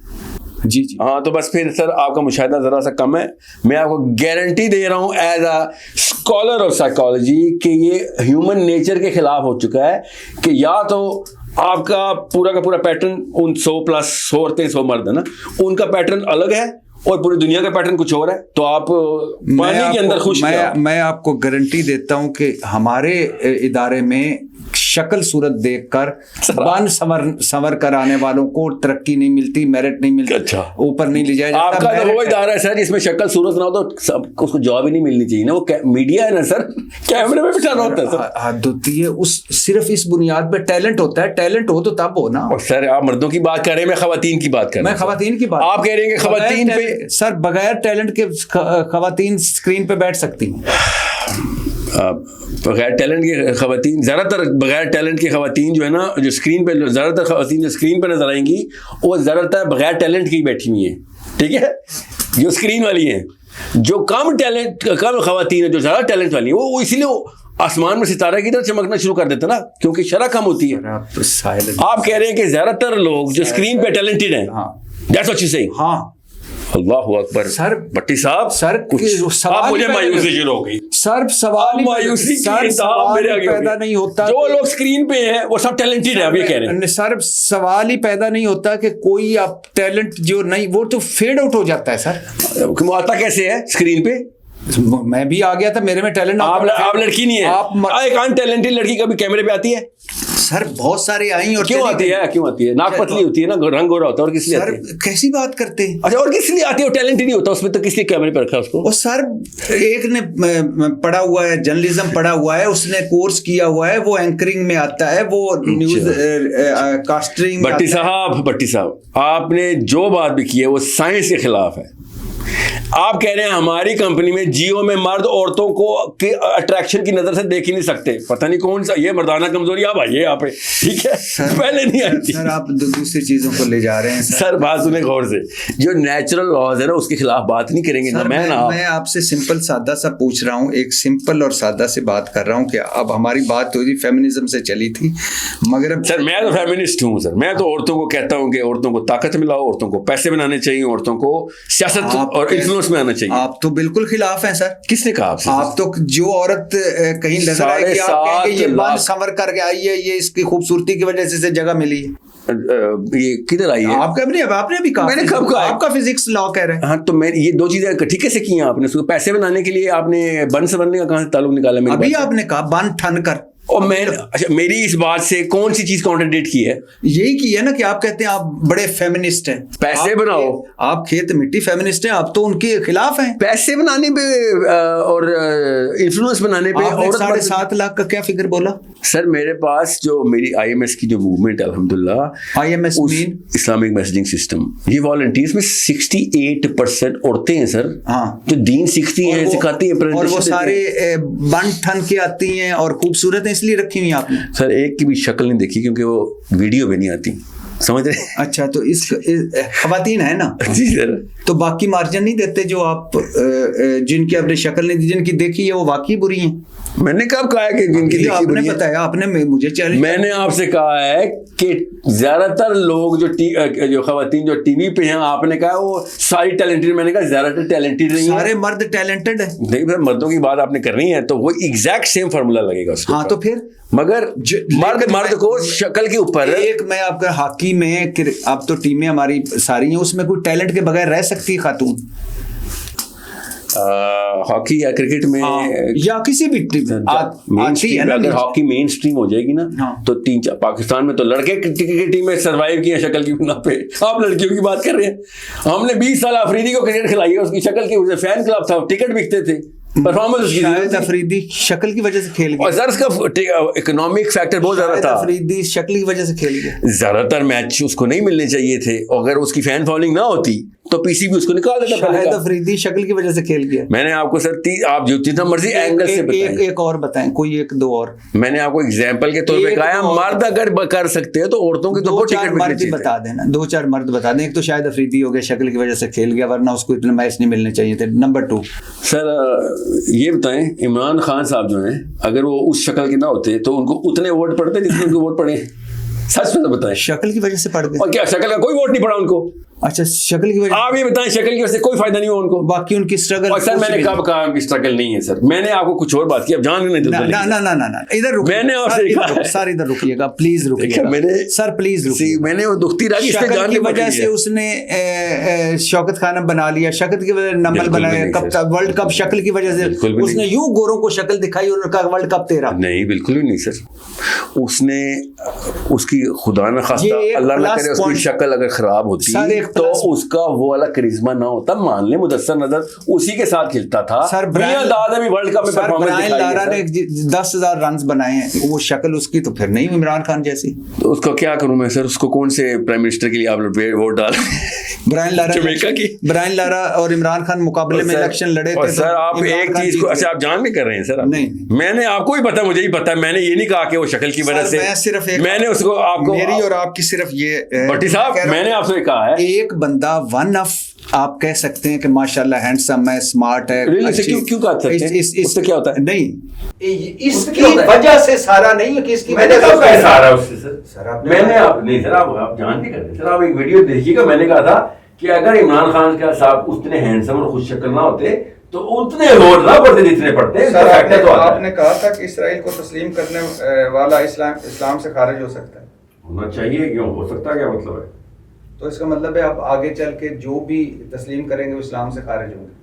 جی جی ہاں تو بس پھر سر آپ کا مشاہدہ ذرا سا کم ہے. میں آپ کو گارنٹی دے رہا ہوں as a scholar of psychology کہ یہ ہیومن نیچر کے خلاف ہو چکا ہے کہ یا تو آپ کا پورا پیٹرن ان 100+ 100 عورتیں 100 مرد ہے نا, ان کا پیٹرن الگ ہے اور پوری دنیا کا پیٹرن کچھ اور ہے, تو آپ پانی کے اندر خوش. میں آپ کو گارنٹی دیتا ہوں کہ ہمارے ادارے میں شکل صورت دیکھ کر بان سنور کر آنے والوں کو ترقی نہیں ملتی, میرٹ نہیں ملتی, اچھا اوپر نہیں لے جایا جاتا. آپ کا تو وہ ادارہ ہے سر جس میں شکل صورت نہ ہو تو اس کو جاب ہی نہیں ملنی چاہیے نا. وہ میڈیا ہے نا سر, کیمرے میں بٹھانا ہوتا ہے سر. حد ہوتی ہے اس, صرف اس بنیاد پہ ٹیلنٹ ہوتا ہے. ٹیلنٹ ہو تو تب ہو نا. اور سر آپ مردوں کی بات کر رہے ہیں, میں خواتین کی بات کر رہا ہوں. میں خواتین کی بات, آپ کہہ رہے ہیں کہ خواتین پہ سر بغیر ٹیلنٹ کے خواتین اسکرین پہ بیٹھ سکتی ہیں. بغیر ٹیلنٹ کی خواتین, زیادہ تر بغیر ٹیلنٹ کی خواتین جو ہے نا, جو اسکرین پہ زیادہ تر خواتین جو اسکرین پہ نظر آئیں گی وہ زیادہ تر بغیر ٹیلنٹ کی بیٹھی ہوئی ہیں. ٹھیک ہے, جو اسکرین والی ہیں. جو کم خواتین ہیں جو زیادہ ٹیلنٹ والی ہیں وہ اسی لیے آسمان میں ستارہ کی طرح چمکنا شروع کر دیتا نا, کیونکہ شرح کم ہوتی ہے. آپ کہہ رہے ہیں کہ زیادہ تر لوگ جو اسکرین پہ ٹیلنٹڈ ہیں, دیٹس واٹ یو سیئنگ. ہاں اللہ اکبر. سر بھٹی صاحب, سر آپ مجھے مایوسی شروع ہو گئی. سر سوال مایوسی پیدا نہیں ہوتا. جو لوگ اسکرین پہ ہیں وہ سب ٹیلنٹڈ ہیں, آپ یہ کہہ رہے ہیں. سر سوال ہی پیدا نہیں ہوتا کہ کوئی آپ ٹیلنٹ جو نہیں, وہ تو فیڈ آؤٹ ہو جاتا ہے سر. آتا کیسے ہے اسکرین پہ؟ میں بھی آ گیا تھا, میرے میں ٹیلنٹ. آپ لڑکی نہیں ہے, ایک ان ٹیلنٹڈ لڑکی کبھی کیمرے پہ آتی ہے؟ سر بہت سارے آئی. اور کیوں آتی ہے؟ ناک پتلی ہوتی ہے نا, رنگ ہو رہا ہوتا ہے, اور کس لیے آتی ہے؟ کیسی بات کرتے ہیں. اچھا, اور کس لیے آتی ہے؟ ٹیلنٹ نہیں ہوتا اس میں تو کس لیے کیمرے پہ رکھا اس کو؟ اور سر ایک نے پڑھا ہوا ہے, جرنلزم پڑھا ہوا ہے, اس نے کورس کیا ہوا ہے, وہ اینکرنگ میں آتا ہے, وہ نیوز کاسٹنگ. بھٹی صاحب آپ نے جو بات بھی کی ہے وہ سائنس کے خلاف ہے. آپ کہہ رہے ہیں ہماری کمپنی میں جیو میں مرد عورتوں کو اٹریکشن کی نظر سے دیکھ ہی نہیں سکتے. پتہ نہیں کون سا یہ مردانہ کمزوری آپ آئیے یہاں پہ. ٹھیک ہے, پہلے نہیں آتی. سر آپ دوسری چیزوں کو لے جا رہے ہیں. سر بات سنیں غور سے, جو نیچرل لاز ہے نا اس کے خلاف بات نہیں کریں گے نا. میں آپ سے سمپل سادہ سا پوچھ رہا ہوں, ایک سمپل اور سادہ سے بات کر رہا ہوں کہ اب ہماری بات تو فیمنزم سے چلی تھی, مگر سر میں تو فیمنسٹ ہوں. سر میں تو عورتوں کو کہتا ہوں کہ عورتوں کو طاقت ملاؤ, عورتوں کو پیسے بنانے چاہیے, عورتوں کو سیاست اور انفلوئنس میں آنا چاہیے. آپ تو بالکل خلاف ہیں سر. کس نے کہا آپ تو جو عورت کہیں نظر آئے کہ آپ کہیں گے یہ بند سنور کر کے آئی ہے, یہ اس کی خوبصورتی کی وجہ سے جگہ ملی ہے. یہ کدھر آئی ہے؟ آپ کا بھی آپ نے بھی کہا, میں نے کب کہا آپ کا فزکس لا کہہ رہے ہیں. ہاں تو میں یہ دو چیزیں اکٹھی کیسے کی ہیں آپ نے؟ اس کو پیسے بنانے کے لیے آپ نے بن سنورنے کا کہاں سے تعلق نکالا؟ ابھی آپ نے کہا بن ٹھن کر. اور میں اچھا میری اس بات سے کون سی چیز کانٹرڈکٹ کی ہے؟ یہی کی ہے نا کہ آپ کہتے ہیں آپ بڑے فیمنسٹ ہیں, پیسے بناؤ, آپ کھیت مٹی فیمنسٹ ہیں, آپ تو ان کے خلاف ہیں. پیسے بنانے پہ اور انفلوئنس بنانے پہ. اور 7.5 لاکھ کا کیا فگر بولا سر؟ میرے پاس جو میری آئی ایم ایس کی جو موومنٹ ہے الحمدللہ, آئی ایم ایس مین اسلامک میسیجنگ سسٹم, یہ والنٹیئرز میں 68% عورتیں ہیں سر, جو دین سیکھتی ہیں, سکھاتی ہیں, اور وہ سارے بن ٹھن کے آتی ہیں اور خوبصورت ہیں, اس لیے رکھی ہوئی آپ نے. سر ایک کی بھی شکل نہیں دیکھی کیونکہ وہ ویڈیو بھی نہیں آتی, سمجھ رہے؟ اچھا تو اس خواتین ہے نا جی سر, تو باقی مارجن نہیں دیتے جو آپ جن کی آپ نے شکل نہیں دی, جن کی دیکھی ہے وہ واقعی بری ہیں. میں نے کب کہا ہے کہ جن کی آپ نے بتایا, آپ نے مجھے چیلنج, میں نے آپ سے کہا ہے کہ زیادہ تر لوگ جو خواتین جو ٹی وی پہ ہیں, آپ نے کہا وہ ساری ٹیلنٹڈ, میں نے کہا زیادہ تر ٹیلنٹڈ نہیں ہیں, سارے مرد ٹیلنٹڈ ہیں. نہیں سر, مردوں کی بات آپ نے کرنی ہے تو وہ ایگزیکٹ سیم فارمولا لگے گا اس کو. ہاں تو پھر مگر مرد کو شکل کے اوپر ایک, میں آپ کا ہاکی میں, اب تو ٹیمیں ہماری ساری ہیں, اس میں کوئی ٹیلنٹ کے بغیر رہ سکتی ہے خاتون؟ ہاکی یا کرکٹ میں یا کسی بھی اگر ہاکی مین اسٹریم ہو جائے گی نا تو 3-4 پاکستان میں تو لڑکے کرکٹ ٹیم میں سروائیو کیے شکل کی بنا پہ. آپ لڑکیوں کی بات کر رہے ہیں, ہم نے 20 سال افریدی کو کرکٹ کھلائی ہے, اس کی شکل کی فین کلب تھا, ٹکٹ بکتے تھے, پرفارمنس شاید افریدی شکل کی وجہ سے کھیل گیا, اور سر اس کا اکنامک فیکٹر بہت زیادہ تھا, افریدی شکل کی وجہ سے کھیل گیا. زیادہ تر میچ اس کو نہیں ملنے چاہیے تھے, اگر اس کی فین فالوئنگ نہ ہوتی تو پی سی بھی اس کو نکال دیتا. شاید افریدی شکل کی وجہ سے کھیل گیا. میں نے آپ کو سر آپ جو جتنا مرضی اینگل سے بتائیں, ایک اور بتائیں, کوئی 1-2 اور. میں نے آپ کو ایگزامپل کے طور پہ کہا, مرد اگر کر سکتے ہیں تو عورتوں کی تو ٹکٹ مرد بتا دینا, 2-4 مرد بتا دیں. ایک تو شاید افریدی ہو گیا, شکل کی وجہ سے کھیل گیا, ورنہ اس کو اتنے میچ نہیں ملنے چاہیے تھے. نمبر 2 سر یہ بتائیں, عمران خان صاحب جو ہیں اگر وہ اس شکل کے نہ ہوتے تو ان کو اتنے ووٹ پڑتے جتنے ان کو ووٹ پڑے, سچ میں بتائیں. شکل کی وجہ سے پڑ گئے. اور کیا شکل کا کوئی ووٹ نہیں پڑا ان کو؟ اچھا شکل کی وجہ, آپ یہ بتائیں شکل کی وجہ سے کوئی فائدہ نہیں ہوا ان کو, باقی ان کی اسٹرگل. اور سر میں نے کب کہا ان کی اسٹرگل نہیں ہے سر, میں نے آپ کو کچھ اور بات کی, اب جان نہیں دیتے. نہ ادھر رکیے, میں نے آپ سے کہا سر ادھر رکیے گا پلیز, رکیے میں نے سر پلیز رکیے. میں نے وہ دکھتی رہی شکل کی وجہ سے اس نے شوکت خانہ بنا لیا, شکل کی وجہ سے نمبل بنایا, ورلڈ کپ شکل کی وجہ سے اس نے یوں گوروں کو شکل دکھائی اور کہا ورلڈ کپ تیرا. نہیں بالکل بھی نہیں سر, اس نے اس کی خدا نہ خواستہ اللہ نہ کرے اس کی شکل اگر خراب ہوتی تو اس کا وہ والا کرزما نہ ہوتا. مان لیں مدثر نظر اسی کے ساتھ کھیلتا تھا, ورلڈ کپ میں برائن لارا نے 10,000 رنز بنائے ہیں, وہ شکل اس کی تو پھر نہیں عمران خان جیسی. تو اس کو کیا کروں میں سر, اس کو کون سے پرائم منسٹر کے لیے آپ ووٹ ڈال؟ برائن لارا اور عمران خان مقابلے میں الیکشن لڑے تھے. سر آپ ایک چیز کو اچھا آپ جان بھی کر رہے ہیں سر, نہیں میں نے آپ کو بھی پتا, مجھے ہی پتا, میں نے یہ نہیں کہا کہ وہ شکل کی وجہ سے, صرف میں نے اس کو آپ کو, میری اور آپ کی صرف یہ بھٹی صاحب میں نے آپ سے کہا ہے ایک بندہ ون آف آپ کہہ سکتے ہیں کہ ماشاءاللہ ہینڈسم ہے, اسمارٹ ہے. کیوں کہا سکتے ہیں اس سے کیا ہوتا ہے؟ نہیں اس کی وجہ سے سارا نہیں ہے کہ اس کی وجہ سے سارا اس سے سر میں نے آپ نہیں سر آپ جان نہیں کرتے سر, آپ ایک ویڈیو دیکھیے گا, میں نے کہا تھا کہ اگر عمران خان کا صاحب اتنے ہینڈسم اور خوش شکل نہ ہوتے تو اتنے ووٹ نہ پڑتے جتنے پڑتے ہیں. آپ نے کہا تھا کہ اسرائیل کو تسلیم کرنے والا اسلام سے خارج ہو سکتا ہے, ہونا چاہیے, کیوں ہو سکتا ہے, کیا مطلب ہے؟ تو اس کا مطلب ہے آپ آگے چل کے جو بھی تسلیم کریں گے وہ اسلام سے خارج ہوں گے.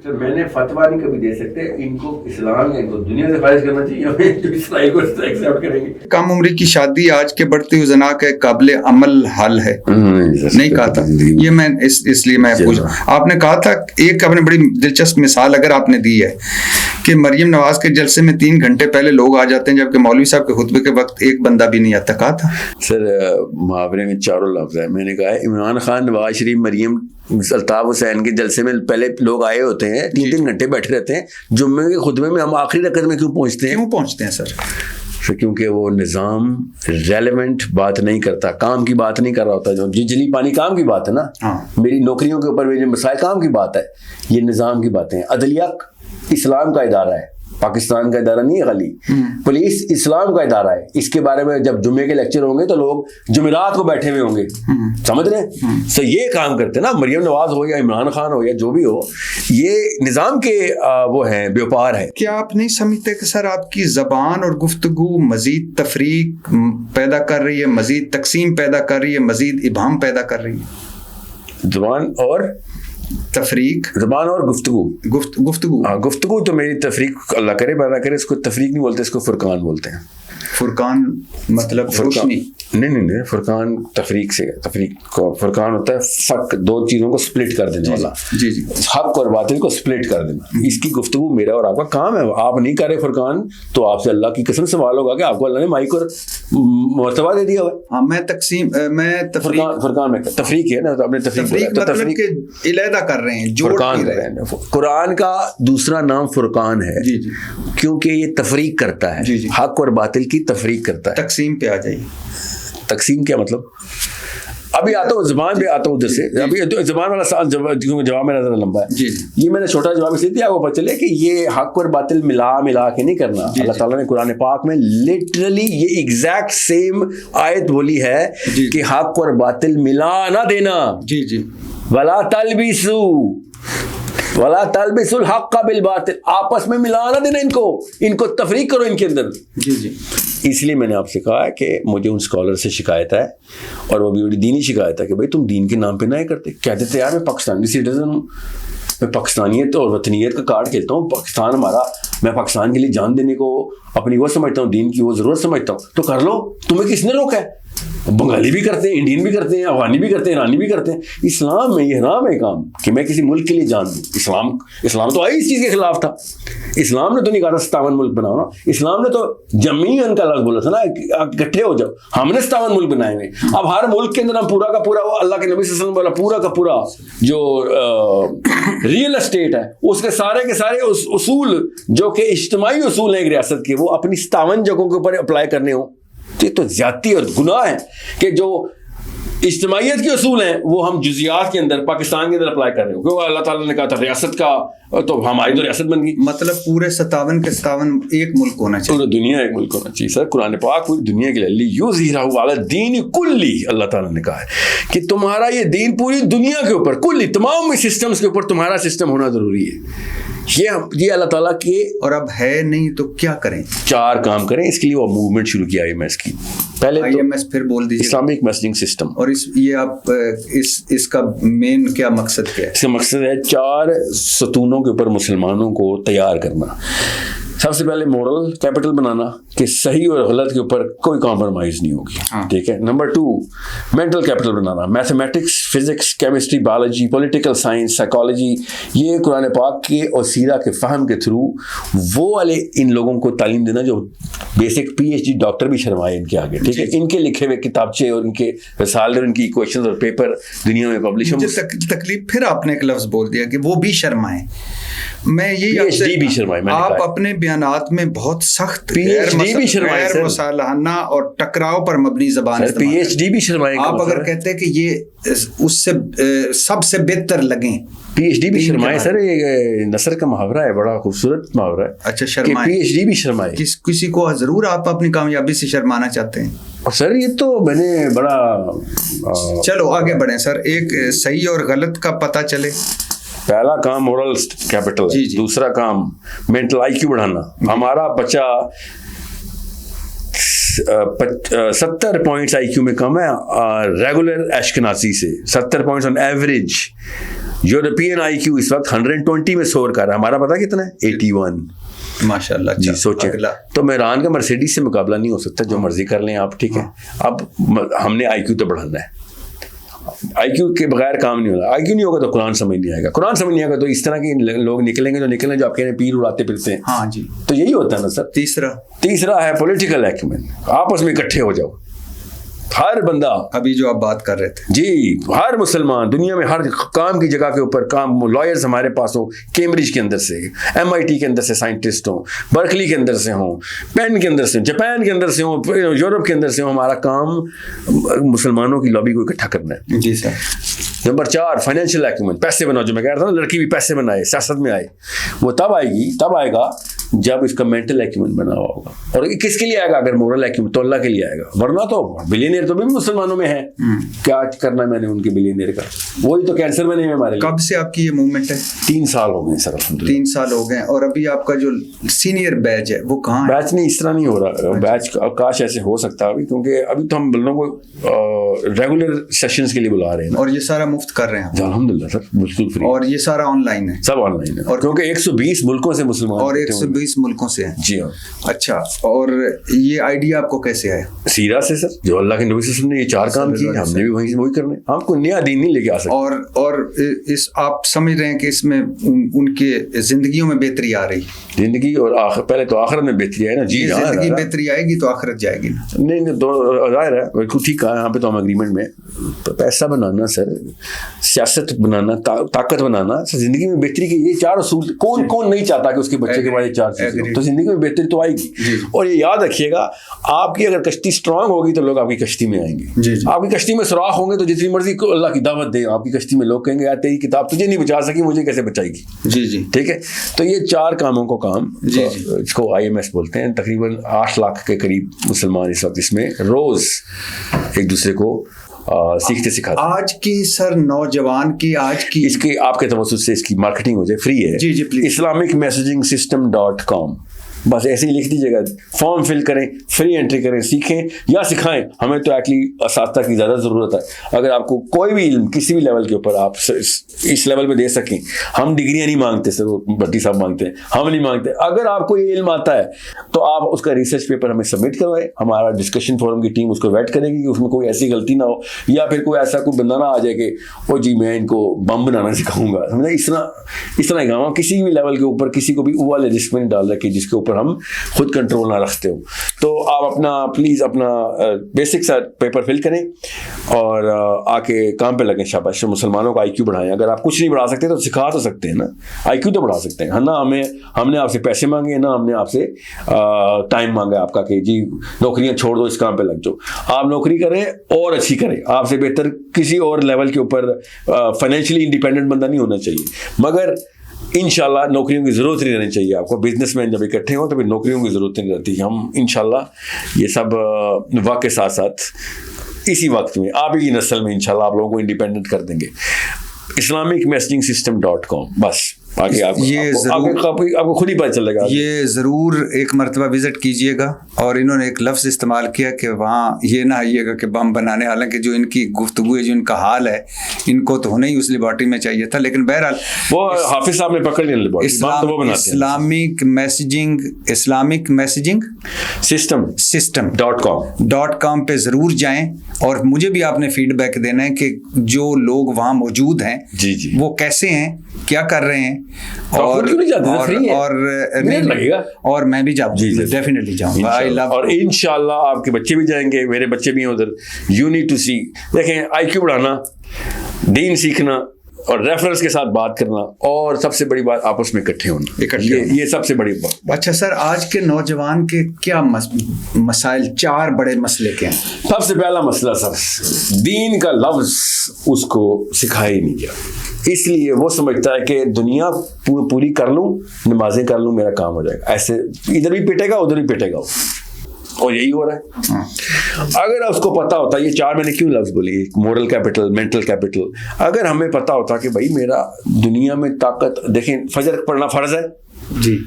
سر میں نے فتویٰ نہیں کبھی دے سکتے, ان کو اسلام ان کو دنیا سے خارج کرنا چاہیے, جو اسرائیل کو ایکسیپٹ کریں گے. کم عمری کی شادی آج کے بڑھتی ہوئی زنا کا قابل عمل حل ہے, نہیں کہا تھا یہ, میں اس لیے میں پوچھ, آپ نے کہا تھا ایک آپ نے بڑی دلچسپ مثال اگر آپ نے دی ہے کہ مریم نواز کے جلسے میں 3 گھنٹے پہلے لوگ آ جاتے ہیں جبکہ مولوی صاحب کے خطبے کے وقت ایک بندہ بھی نہیں آتا. کہا تھا سر محاورے میں 4 لفظ ہے, میں نے کہا ہے عمران خان, نواز شریف, مریم, الطاف حسین کے جلسے میں پہلے لوگ آئے ہوتے ہیں, 3 گھنٹے بیٹھے رہتے ہیں, جمعے کے خطبے میں ہم آخری رکعت میں کیوں پہنچتے ہیں سر؟ کیونکہ وہ نظام ریلیونٹ بات نہیں کرتا, کام کی بات نہیں کر رہا ہوتا. جو بجلی پانی کام کی بات ہے نا, میری نوکریوں کے اوپر میرے مسائل کام کی بات ہے, یہ نظام کی باتیں ہیں. عدلیہ اسلام کا ادارہ ہے, پاکستان کا ادارہ نہیں ہے خالی. پولیس اسلام کا ادارہ ہے. اس کے بارے میں جب جمعے کے لیکچر ہوں گے تو لوگ جمعرات کو بیٹھے ہوئے ہوں گے, سمجھ رہے ہیں؟ تو یہ کام کرتے ہیں نا, مریم نواز ہو یا عمران خان ہو یا جو بھی ہو, یہ نظام کے وہ ہیں, بیوپار ہے. کیا آپ نہیں سمجھتے کہ سر آپ کی زبان اور گفتگو مزید تفریق پیدا کر رہی ہے, مزید تقسیم پیدا کر رہی ہے, مزید ابہام پیدا کر رہی ہے؟ زبان اور تفریق زبان اور گفتگو. گفتگو. ہاں گفتگو تو میری تفریق اللہ کرے پیدا کرے, اس کو تفریق نہیں بولتے, اس کو فرقان بولتے ہیں. فرقان مطلب روشنی؟ نہیں فرقان تفریق سے, تفریق کو فرقان ہوتا ہے فرق, دو چیزوں کو سپلٹ کر دینے والا. جی حق اور باطل کو سپلٹ کر دینا, اس کی گفتگو میرا اور آپ کا کام ہے. آپ نہیں کر رہے فرقان تو آپ سے اللہ کی قسم سوال ہوگا کہ آپ کو اللہ نے مائک اور مرتبہ دے دیا ہوا ہے. ہاں میں فرقان میں تفریق ہے نا, آپ نے تفریق مطلب کہ علیحدہ کر رہے ہیں, جوڑ رہے ہیں. قرآن کا دوسرا نام فرقان ہے. جی کیونکہ یہ تفریق کرتا ہے. حق اور باطل کی تفریق کرتا ہے. تقسیم پہ آ جائیے. تقسیم کیا مطلب؟ ابھی آتا ہوں زبان پہ آتا ہوں ادھر سے. ابھی زبان والا سوال جواب میرا ذرا لمبا ہے. یہ میں نے چھوٹا جواب اس لیے دیا, وہ پتہ چلے کہ یہ حق اور باطل ملا کے نہیں کرنا. اللہ تعالیٰ نے قرآن پاک میں لٹرلی یہ ایگزیکٹ سیم آیت بولی ہے کہ حق اور باطل ملا نہ دینا. ولا تلبسوا الحق بالباطل, آپس میں ملا نہ دینا, ان کو تفریق کرو ان کے اندر. اس لیے میں نے آپ سے کہا ہے کہ مجھے ان اسکالر سے شکایت ہے, اور وہ بھی بڑی دینی شکایت ہے کہ بھائی تم دین کے نام پہ نہ کرتے. کہتے تھے یار میں پاکستانی سٹیزن ہوں, میں پاکستانیت اور وطنیت کا کارڈ کھیلتا ہوں, پاکستان ہمارا, میں پاکستان کے لیے جان دینے کو اپنی وہ سمجھتا ہوں, دین کی وہ ضرورت سمجھتا ہوں, تو کر لو. تمہیں کس نے روکا ہے؟ بنگالی بھی کرتے ہیں, انڈین بھی کرتے ہیں, افغانی بھی کرتے ہیں, ایرانی بھی کرتے ہیں. اسلام میں یہ حرام ہے کام کہ میں کسی ملک کے لیے جان دوں. اسلام تو آئی اس چیز کے خلاف تھا. اسلام نے تو نہیں کہا تھا 57 ملک بناؤ نا, اسلام نے تو جمیعاً کا لفظ بولا تھا نا, اکٹھے ہو جاؤ. ہم نے 57 ملک بنائے ہوئے. اب ہر ملک کے اندر ہم پورا کا پورا, وہ اللہ کے نبی صلی اللہ علیہ وسلم والا پورا کا پورا جو ریئل اسٹیٹ ہے, اس کے سارے اصول جو کہ اجتماعی اصول ہیں ایک ریاست کے, وہ اپنی 57 جگہوں کے اوپر اپلائی کرنے ہوں. یہ تو زیادتی اور گناہ ہے کہ جو اجتماعیت کے اصول ہیں وہ ہم جزیات کے اندر پاکستان کے اندر اپلائی کر رہے ہو. کیونکہ اللہ تعالیٰ نے کہا تھا ریاست کا, تو ہماری تو ریاست بن گئی. مطلب پورے 57 کے 57 ایک ملک ہونا چاہیے, پورے دنیا ایک ملک ہونا چاہیے. سر قرآن پاک پوری دنیا کے لیے یظہرہ علی الدین کلی, اللہ تعالیٰ نے کہا ہے کہ تمہارا یہ دین پوری دنیا کے اوپر, کلی تمام سسٹمز کے اوپر تمہارا سسٹم ہونا ضروری ہے. یہ اللہ تعالیٰ کے, اور اب ہے نہیں تو کیا کریں؟ 4 کام کریں. اس کے لیے وہ موومنٹ شروع کیا IMS کی. پہلے IMS پھر بول دیجیے, اسلامک میسیجنگ سسٹم. اور یہ آپ اس کا مین کیا مقصد کیا ہے؟ اس کا مقصد ہے 4 ستونوں کے اوپر مسلمانوں کو تیار کرنا. سب سے پہلے مورل کیپٹل بنانا کہ صحیح اور غلط کے اوپر کوئی کمپرومائز نہیں ہوگی. ٹھیک ہے. نمبر 2 مینٹل کیپٹل بنانا, mathematics, physics, chemistry, biology, political science, psychology. یہ قرآن پاک کے اور سیرہ کے فہم کے تھرو وہ والے ان لوگوں کو تعلیم دینا جو بیسک PhD ڈاکٹر بھی شرمائے ان کے آگے. ٹھیک ہے. ان کے لکھے ہوئے کتابچے اور ان کے رسالے اور ان کی ایکویشنز اور پیپر دنیا میں پبلش ہوں. تکلیف پھر آپ نے ایک لفظ بول دیا کہ وہ بھی شرمائیں. میں یہی آپ اپنے بیانات میں بہت سخت غیر مصالحانہ اور ٹکراؤ پر مبنی زبان PhD بھی شرمائے. آپ اگر کہتے ہیں کہ یہ اس سے سب سے بہتر لگیں, PhD بھی شرمائے. سر یہ نثر کا محاورہ ہے, بڑا خوبصورت محاورہ ہے. اچھا, شرمائے, PhD بھی شرمائے. کسی کو ضرور آپ اپنی کامیابی سے شرمانا چاہتے ہیں. سر یہ تو میں نے بڑا, چلو آگے بڑھیں سر. ایک صحیح اور غلط کا پتہ چلے. پہلا کام مورل کیپٹل ہے. دوسرا کام مینٹل IQ بڑھانا. ہمارا بچہ 70 پوائنٹس IQ میں کم ہے ریگولر اشکنازی سے. 70 points on average. European IQ اس وقت 120 میں سور کر رہا ہے. ہمارا پتا کتنا ہے؟ 81. ماشاء اللہ. جی سوچیں. تو میران کا مرسیڈیز سے مقابلہ نہیں ہو سکتا, جو مرضی کر لیں آپ. ٹھیک ہے. اب ہم نے IQ تو بڑھانا ہے. IQ کے بغیر کام نہیں ہوگا. IQ نہیں ہوگا تو قرآن سمجھ نہیں آئے گا. قرآن سمجھ نہیں آئے گا تو اس طرح کے لوگ نکلیں گے جو آپ کہہ رہے ہیں پیر اڑاتے پھرتے ہیں. ہاں جی, تو یہی ہوتا ہے نا سر. تیسرا ہے پولیٹیکل ایکومن. آپس میں اکٹھے ہو جاؤ. ہر بندہ, ابھی جو آپ بات کر رہے تھے, جی ہر مسلمان دنیا میں ہر کام کی جگہ کے اوپر کام. لائرز ہمارے پاس ہوں, کیمبرج کے اندر سے, MIT کے اندر سے سائنٹسٹ ہوں, برکلی کے اندر سے ہوں, پین کے اندر سے, جاپان کے اندر سے ہوں, یورپ کے اندر سے ہوں. ہمارا کام مسلمانوں کی لابی کو اکٹھا کرنا ہے. جی سر. Number 4 financial acumen. پیسے بناؤ. جو میں کہہ رہا تھا نا, لڑکی بھی پیسے بنائے, سیاست میں آئے. وہ تب آئے گا جب اس کا مینٹل ایکیومنٹ بنا ہوا ہوگا. اور یہ کس کے لیے آئے گا؟ اگر مورل ایکیومنٹ تو اللہ کے لیے آئے گا, ورنہ تو بلینئر تو بھی مسلمانوں میں ہے. کیا کرنا ہے میں نے ان کے بلینئر کا, وہی تو کینسر میں نہیں ہے ہمارے. کب سے آپ کی یہ موومنٹ ہے؟ 3 سال ہو گئے سر. 3 سال ہو گئے. اور ابھی آپ کا جو سینئر بیچ ہے وہ کہاں ہے؟ بیچ نہیں, اس طرح نہیں ہو رہا بیچ. کاش ایسے ہو سکتا ابھی, کیونکہ ابھی تو ہم بندوں کو ریگولر سیشنز کے لیے بلا رہے ہیں. اور یہ سارا مفت کر رہے ہیں؟ الحمدللہ سر, بالکل فری. اور یہ سارا آن لائن ہے؟ سب آن لائن ہے, کیونکہ 120 ملکوں سے مسلمان. اور 120 ملکوں سے ہیں؟ جی ہاں. اچھا, اور یہ آئیڈیا آپ کو کیسے آیا؟ سیرہ سے سر, جو اللہ کے نبی صلی اللہ علیہ وسلم نے یہ 4 کام کیے, ہم نے بھی وہی کرنے. ہم کو نیا دین نہیں لے کے آ سکتے. اور اس آپ سمجھ رہے ہیں کہ اس میں ان کے زندگیوں میں بہتری آ رہی؟ زندگی اور پہلے تو آخرت میں بہتری ہے نا. جی, زندگی بہتری آئے گی تو آخرت جائے گی نا. نہیں تو ظاہر ہے, بالکل ٹھیک کہا. یہاں پہ تو ہم اگریمنٹ میں پیسہ بنانا سر, سیاست بنانا, طاقت بنانا, زندگی میں بہتری کے یہ 4 اصول. کون نہیں چاہتا کہ اس کے بچے کے بعد یہ 4 چیزیں, تو زندگی میں بہتری تو آئے گی. اور یہ یاد رکھیے گا, آپ کی اگر کشتی اسٹرانگ ہوگی تو لوگ آپ کی کشتی میں آئیں گے. آپ کی کشتی میں سوراخ ہوں گے تو جتنی مرضی اللہ کی دعوت دیں, آپ کی کشتی میں لوگ کہیں گے یار تیری کتاب تجھے نہیں بچا سکی, مجھے کیسے بچائے گی. جی ٹھیک ہے. تو یہ 4 کاموں کو کام, اس کو IMS بولتے ہیں. تقریباً 8 لاکھ کے قریب مسلمان اس وقت اس میں روز ایک دوسرے کو سیکھتے سکھاتے. آج کی سر نوجوان کی آج کی اس کی آپ کے توسط سے اس کی مارکیٹنگ ہو جائے, فری ہے. جی پلیز. islamicmessaging.system.com, بس ایسے ہی لکھ دیجیے گا. فارم فل کریں, فری انٹری کریں, سیکھیں یا سکھائیں. ہمیں تو ایکچولی اساتذہ کی زیادہ ضرورت ہے. اگر آپ کو کوئی بھی علم کسی بھی لیول کے اوپر آپ اس لیول پہ دے سکیں. ہم ڈگریاں نہیں مانگتے سر, وہ بھٹی صاحب مانگتے ہیں, ہم نہیں مانگتے. اگر آپ کو یہ علم آتا ہے تو آپ اس کا ریسرچ پیپر ہمیں سبمٹ کروائیں. ہمارا ڈسکشن فورم کی ٹیم اس کو ویٹ کرے گی کہ اس میں کوئی ایسی غلطی نہ ہو, یا پھر کوئی ایسا کوئی بندہ نہ آ جائے کہ او جی میں ان کو بم بنانا سکھاؤں گا. سمجھا, اس طرح کام. کسی بھی لیول کے اوپر کسی کو بھی وہ والے رسک میں نہیں ڈال رکھے جس کے اوپر ہم خود کنٹرول نہ رکھتے ہو. تو آپ اپنا پلیز اپنا بیسک سا پیپر فل کریں اور آ کے کام پہ لگیں. شاباش, مسلمانوں کا IQ بڑھائیں. اگر آپ کچھ نہیں بڑھا سکتے تو سکھا تو سکتے ہیں نا, IQ تو بڑھا سکتے ہیں. نہ ہم نے آپ سے پیسے مانگے, نہ ہم نے آپ سے ٹائم مانگا آپ کا کہ جی نوکریاں چھوڑ دو, اس کام پہ لگ جاؤ. آپ نوکری کریں اور اچھی کریں. آپ سے بہتر کسی اور لیول کے اوپر فائنینشلی انڈیپینڈنٹ بندہ نہیں ہونا چاہیے, مگر انشاءاللہ نوکریوں کی ضرورت نہیں رہنی چاہیے آپ کو. بزنس مین جب اکٹھے ہوں تو پھر نوکریوں کی ضرورت نہیں رہتی. ہم انشاءاللہ یہ سب وقت کے ساتھ ساتھ اسی وقت میں آپ ہی کی نسل میں انشاءاللہ آپ لوگوں کو انڈیپینڈنٹ کر دیں گے. islamicmessagingsystem.com, بس باقی آپ کو خود ہی پتہ چلے گا. یہ ضرور ایک مرتبہ وزٹ کیجئے گا. اور انہوں نے ایک لفظ استعمال کیا کہ وہاں یہ نہ آئیے گا کہ بم بنانے, حالانکہ جو ان کی گفتگو ہے, جو ان کا حال ہے, ان کو تو ہونا ہی اس لیبارٹری میں چاہیے تھا. لیکن بہرحال وہ حافظ صاحب نے پکڑ لیا. اسلامک میسیجنگ سسٹم.com پہ ضرور جائیں. اور مجھے بھی آپ نے فیڈ بیک دینا ہے کہ جو لوگ وہاں موجود ہیں وہ کیسے ہیں, کیا کر رہے ہیں. اور میں بھی جاؤں, ڈیفینیٹلی جاؤں گا. اور انشاءاللہ آپ کے بچے بھی جائیں گے, میرے بچے بھی ہیں ادھر. یو نیڈ ٹو سی. دیکھیں, IQ بڑھانا, دین سیکھنا اور ریفرنس کے ساتھ بات کرنا, اور سب سے بڑی بات آپس میں اکٹھے ہونا, یہ سب سے بڑی بات. اچھا سر, آج کے نوجوان کے کیا مسائل, 4 بڑے مسئلے کے ہیں؟ سب سے پہلا مسئلہ سر, دین کا لفظ اس کو سکھایا ہی نہیں گیا. اس لیے وہ سمجھتا ہے کہ دنیا پوری کر لوں, نمازیں کر لوں, میرا کام ہو جائے گا. ایسے ادھر بھی پیٹے گا ادھر بھی پیٹے گا, اور یہی ہو رہا ہے. اگر اس کو پتا ہوتا, یہ 4 میں نے کیوں لفظ بولی, مورل کیپٹل, مینٹل کیپٹل, اگر ہمیں پتا ہوتا کہ بھائی میرا دنیا میں طاقت, دیکھیں فجر پڑھنا فرض ہے جی,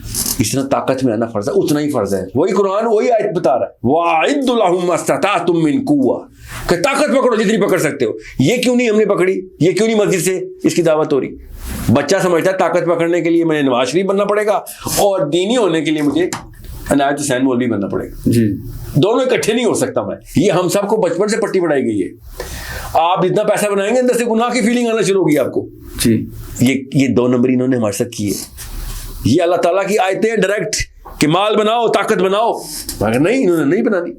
اس طرح طاقت میں آنا فرض ہے, اتنا ہی فرض ہے. وہی قرآن وہی آیت بتا رہا ہے, وَأَعِدُّ لَهُم مَّا اسْتَطَعْتُم مِّن قُوَّةٍ, کہ طاقت پکڑو جتنی پکڑ سکتے ہو. یہ کیوں نہیں ہم نے پکڑی, یہ کیوں نہیں مسجد سے اس کی دعوت ہو رہی. بچہ سمجھتا ہے طاقت پکڑنے کے لیے میں نے نواز شریف بننا پڑے گا, اور دینی ہونے کے لیے مجھے عنایت حسین مولوی بننا پڑے گا. جی, دونوں اکٹھے نہیں ہو سکتا میں. یہ ہم سب کو بچپن سے پٹی پڑھائی گئی ہے. آپ جتنا پیسہ بنائیں گے اندر سے گناہ کی فیلنگ آنا شروع ہوگی آپ کو. جی, یہ 2 نمبر انہوں نے ہمارے ساتھ کی ہے. یہ اللہ تعالیٰ کی آیتیں ڈائریکٹ کہ مال بناؤ, طاقت بناؤ, مگر نہیں, انہوں نے نہیں بنانی,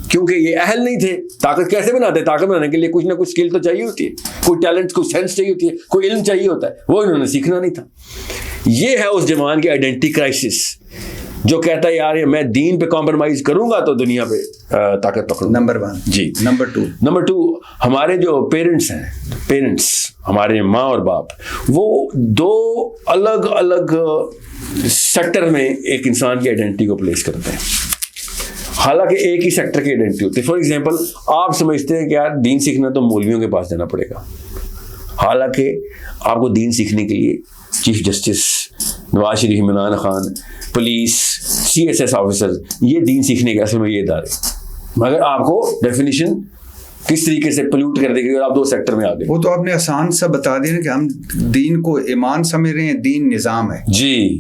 کیونکہ یہ اہل نہیں تھے. طاقت کیسے بناتے ہیں؟ طاقت بنانے کے لیے کچھ نہ کچھ اسکل تو چاہیے ہوتی ہے, کوئی ٹیلنٹ, کوئی سینس چاہیے ہوتی ہے, کوئی علم چاہیے ہوتا ہے. وہ انہوں نے سیکھنا نہیں تھا. یہ ہے اس جوان کی آئیڈینٹی کرائسس جو کہتا ہے یار میں دین پہ کمپرومائز کروں گا تو دنیا پہ طاقت پکڑوں. نمبر 1. جی. نمبر 2 ہمارے جو پیرنٹس ہمارے ماں اور باپ, وہ 2 الگ الگ سیکٹر میں ایک انسان کی آئیڈینٹی کو پلیس کرتے ہیں, حالانکہ ایک ہی سیکٹر کی آئیڈینٹی ہوتی ہے. فار ایگزامپل آپ سمجھتے ہیں کہ یار دین سیکھنا تو مولویوں کے پاس جانا پڑے گا, حالانکہ آپ کو دین سیکھنے کے لیے chief justice, Nawaz Sharif, Imran Khan, police, CSS officer, یہ دین سیکھنے کے اصل میں یہ ادارے, مگر آپ کو ڈیفینیشن کس طریقے سے پلیوٹ کر دے گی اور آپ 2 سیکٹر میں آ گئے. وہ تو آپ نے آسان سا بتا دیا کہ ہم دین کو ایمان سمجھ رہے ہیں, دین نظام ہے. جی.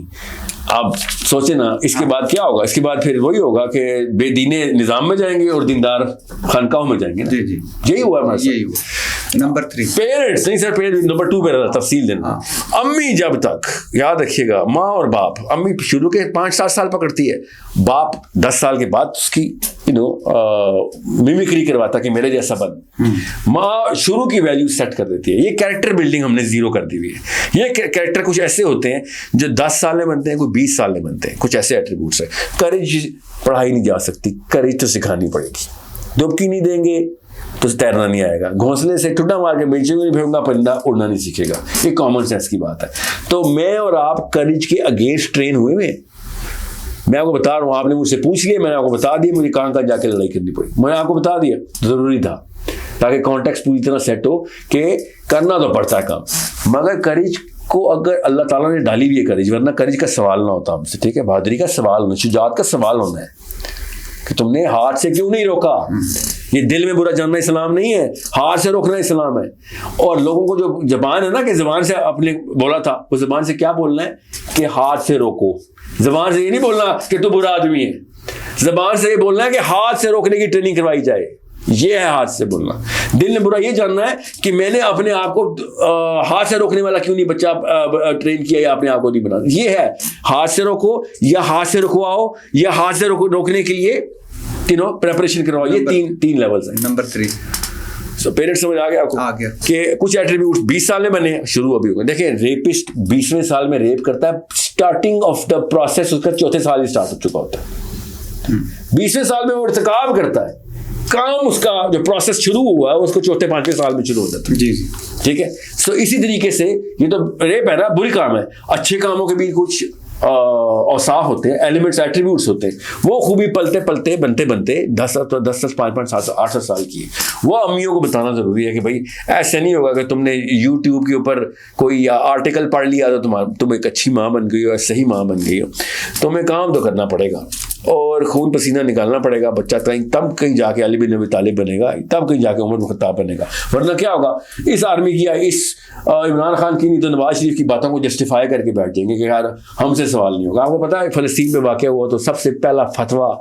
آپ سوچیں نا اس کے بعد کیا ہوگا, اس کے بعد پھر وہی ہوگا کہ بے دینے نظام میں جائیں گے اور دیندار خانقاہوں میں جائیں گے. جی یہی ہوا ہمارا. یہی ہوا. نمبر 3 پیرنٹس نہیں سر, نمبر 2 پہ تفصیل دینا. امی جب تک یاد رکھیے گا, ماں اور باپ, امی شروع کے 5-7 سال پکڑتی ہے, باپ 10 سال کے بعد اس کی میمیکری کرواتا کہ میرے جیسا بن. ماں شروع کی ویلیو سیٹ کر دیتی ہے. یہ کیریکٹر بلڈنگ ہم نے 0 کر دی ہوئی ہے. یہ کیریکٹر کچھ ایسے ہوتے ہیں جو 10 سال میں بنتے ہیں, کوئی 20 سال میں بنتے ہیں. کچھ ایسے ایٹریبیوٹس ہیں. کریج پڑھائی نہیں جا سکتی, کریج تو سکھانی پڑے گی. ڈبکی نہیں دیں گے تو تیرنا نہیں آئے گا, گھونسلے سے ٹھڈا مار کے بیچے ہوئے نہیں پھینکوں گا, پرندہ اڑنا نہیں سیکھے گا. یہ کامن سینس کی بات ہے. تو میں اور آپ کریج کے اگینسٹ ٹرین ہوئے ہوئے. میں آپ کو بتا رہا ہوں, آپ نے مجھ سے پوچھ لیا, میں نے آپ کو بتا دیا, مجھے کہاں جا کے لڑائی کرنی پڑی, میں نے آپ کو بتا دیا, ضروری تھا تاکہ کانٹیکس پوری طرح سیٹ ہو کہ کرنا تو پڑتا ہے کام. مگر کریج کو اگر اللہ تعالیٰ نے ڈالی بھی ہے کریج, ورنہ کریج کا سوال نہ ہوتا ہم سے, ٹھیک ہے, بہادری کا سوال ہونا, شجاعت کا سوال ہونا ہے کہ تم نے ہاتھ سے کیوں نہیں روکا. یہ دل میں برا جاننا اسلام نہیں ہے, ہاتھ سے روکنا اسلام ہے. اور لوگوں کو جو زبان ہے نا کہ زبان سے اپنے بولا تھا, اس زبان سے کیا بولنا ہے کہ ہاتھ سے روکو. زبان سے یہ نہیں بولنا کہ تو برا آدمی ہے, زبان سے یہ بولنا ہے کہ ہاتھ سے روکنے کی ٹریننگ کروائی جائے. یہ ہے ہاتھ سے بولنا. دل میں برا یہ جاننا ہے کہ میں نے اپنے آپ کو ہاتھ سے روکنے والا کیوں نہیں بچہ ٹرین کیا یا اپنے آپ کو نہیں بنا. یہ ہے ہاتھ سے روکو یا ہاتھ سے رکواؤ یا ہاتھ سے روکنے کے لیے پریپریشن کرواؤ. یہ 3 لیولز ہیں. نمبر 3 پیرنٹس سمجھ آ گیا آپ کو کہ کچھ ایٹریبیوٹس 20 سال میں بنے, شروع ابھی ہوگا. دیکھیں ریپسٹ 20ویں سال میں ریپ کرتا ہے, اسٹارٹنگ آف دا پروسیس اس کا 4تھے سال ہی اسٹارٹ ہو چکا ہوتا ہے. 20ویں سال میں وہ ارتکاب کرتا ہے, کام اس کا جو پروسیس شروع ہوا ہے اس کو 4تھے-5ویں سال میں شروع ہو جاتا ہے. جی ٹھیک ہے. سو اسی طریقے سے یہ تو ریپ ہے نا, بری کام ہے. اچھے کاموں کے بھی کچھ اوصاف ہوتے ہیں, ایلیمنٹس, ایٹریبیوٹس ہوتے ہیں. وہ خوبی پلتے پلتے بنتے 10 5 7 8 سال کی. وہ امیوں کو بتانا ضروری ہے کہ بھائی ایسے نہیں ہوگا کہ تم نے یوٹیوب کے اوپر کوئی آرٹیکل پڑھ لیا تو تم ایک اچھی ماں بن گئی ہو, صحیح ماں بن گئی ہو. تمہیں کام تو کرنا پڑے گا اور خون پسینہ نکالنا پڑے گا. بچہ تب کہیں جا کے علی بن ابی طالب بنے گا, تب کہیں جا کے عمر بن خطاب بنے گا. ورنہ کیا ہوگا, اس آرمی کی, اس عمران خان کی نہیں تو نواز شریف کی باتوں کو جسٹیفائی کر کے بیٹھ جائیں گے کہ یار ہم سے سوال نہیں ہوگا. آپ کو پتا ہے فلسطین میں واقع ہوا تو سب سے پہلا فتویٰ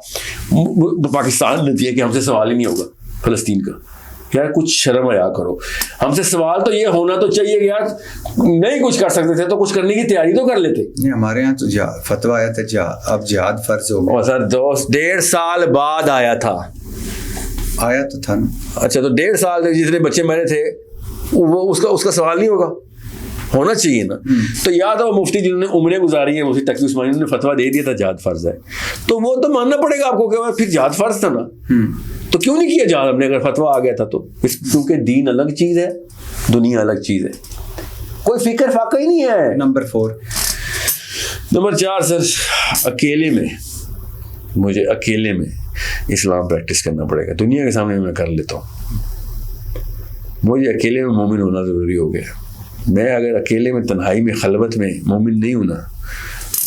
پاکستان نے دیا کہ ہم سے سوال ہی نہیں ہوگا فلسطین کا. یار کچھ شرم حیا کرو, ہم سے سوال تو یہ ہونا تو چاہیے کہ یار نہیں کچھ کر سکتے تھے تو کچھ کرنے کی تیاری تو کر لیتے. نہیں, ہمارے یہاں تو فتویٰ آیا تھا اب جہاد فرض ہو گیا. سر 1.5 سال بعد آیا تھا تو تھا نا. اچھا تو 1.5 سال جتنے بچے مرے تھے وہ اس کا سوال نہیں ہوگا, ہونا چاہیے نا. تو یاد ہے وہ مفتی جنہوں نے عمریں گزاری ہیں, مفتی تقی عثمانی نے فتویٰ دے دیا تھا جہاد فرض ہے, تو وہ تو ماننا پڑے گا آپ کو کہ پھر جہاد فرض تھا نا, تو کیوں نہیں کیا جہاد ہم نے اگر فتویٰ آ گیا تھا تو. کیونکہ دین الگ چیز ہے, دنیا الگ چیز ہے, کوئی فکر فاقہ ہی نہیں ہے. نمبر 4 سر مجھے اکیلے میں اسلام پریکٹس کرنا پڑے گا. دنیا کے سامنے میں کر لیتا ہوں, مجھے اکیلے میں مومن ہونا ضروری ہو گیا. میں اگر اکیلے میں تنہائی میں خلوت میں مومن نہیں ہونا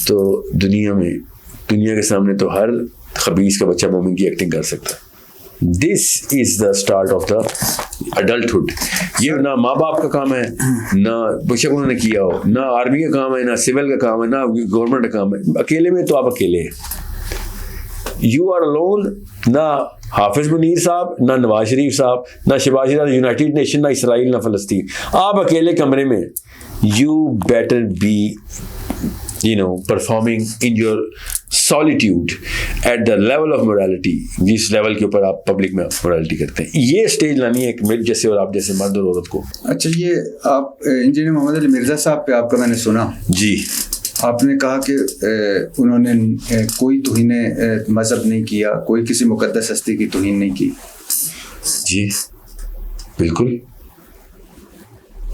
تو دنیا کے سامنے تو ہر خبیث کا بچہ مومن کی ایکٹنگ کر سکتا ہے. This is the start of the adulthood. یہ نہ ماں باپ کا کام ہے, نہ بشک انہوں نے کیا ہو, نہ آرمی کا کام ہے, نہ سول کا کام ہے, نہ گورنمنٹ کا کام ہے. اکیلے میں تو آپ اکیلے ہیں, یو آر الون. نہ حافظ منیر صاحب, نہ نواز شریف صاحب, نہ شہباز شریف, یونائٹیڈ نیشن, نہ اسرائیل, نہ فلسطین. آپ اکیلے کمرے میں, you better be performing in your solitude at the level of morality, جس لیول کے اوپر آپ پبلک میں morality کرتے ہیں. یہ سٹیج لانی ہے ایک مرد جیسے اور آپ جیسے مرد اور عورت کو. اچھا, یہ آپ انجینئر محمد علی مرزا صاحب پہ آپ کا میں نے سنا جی, آپ نے کہا کہ انہوں نے کوئی توہین مذہب نہیں کیا, کوئی کسی مقدس ہستی کی توہین نہیں کی. جی بالکل.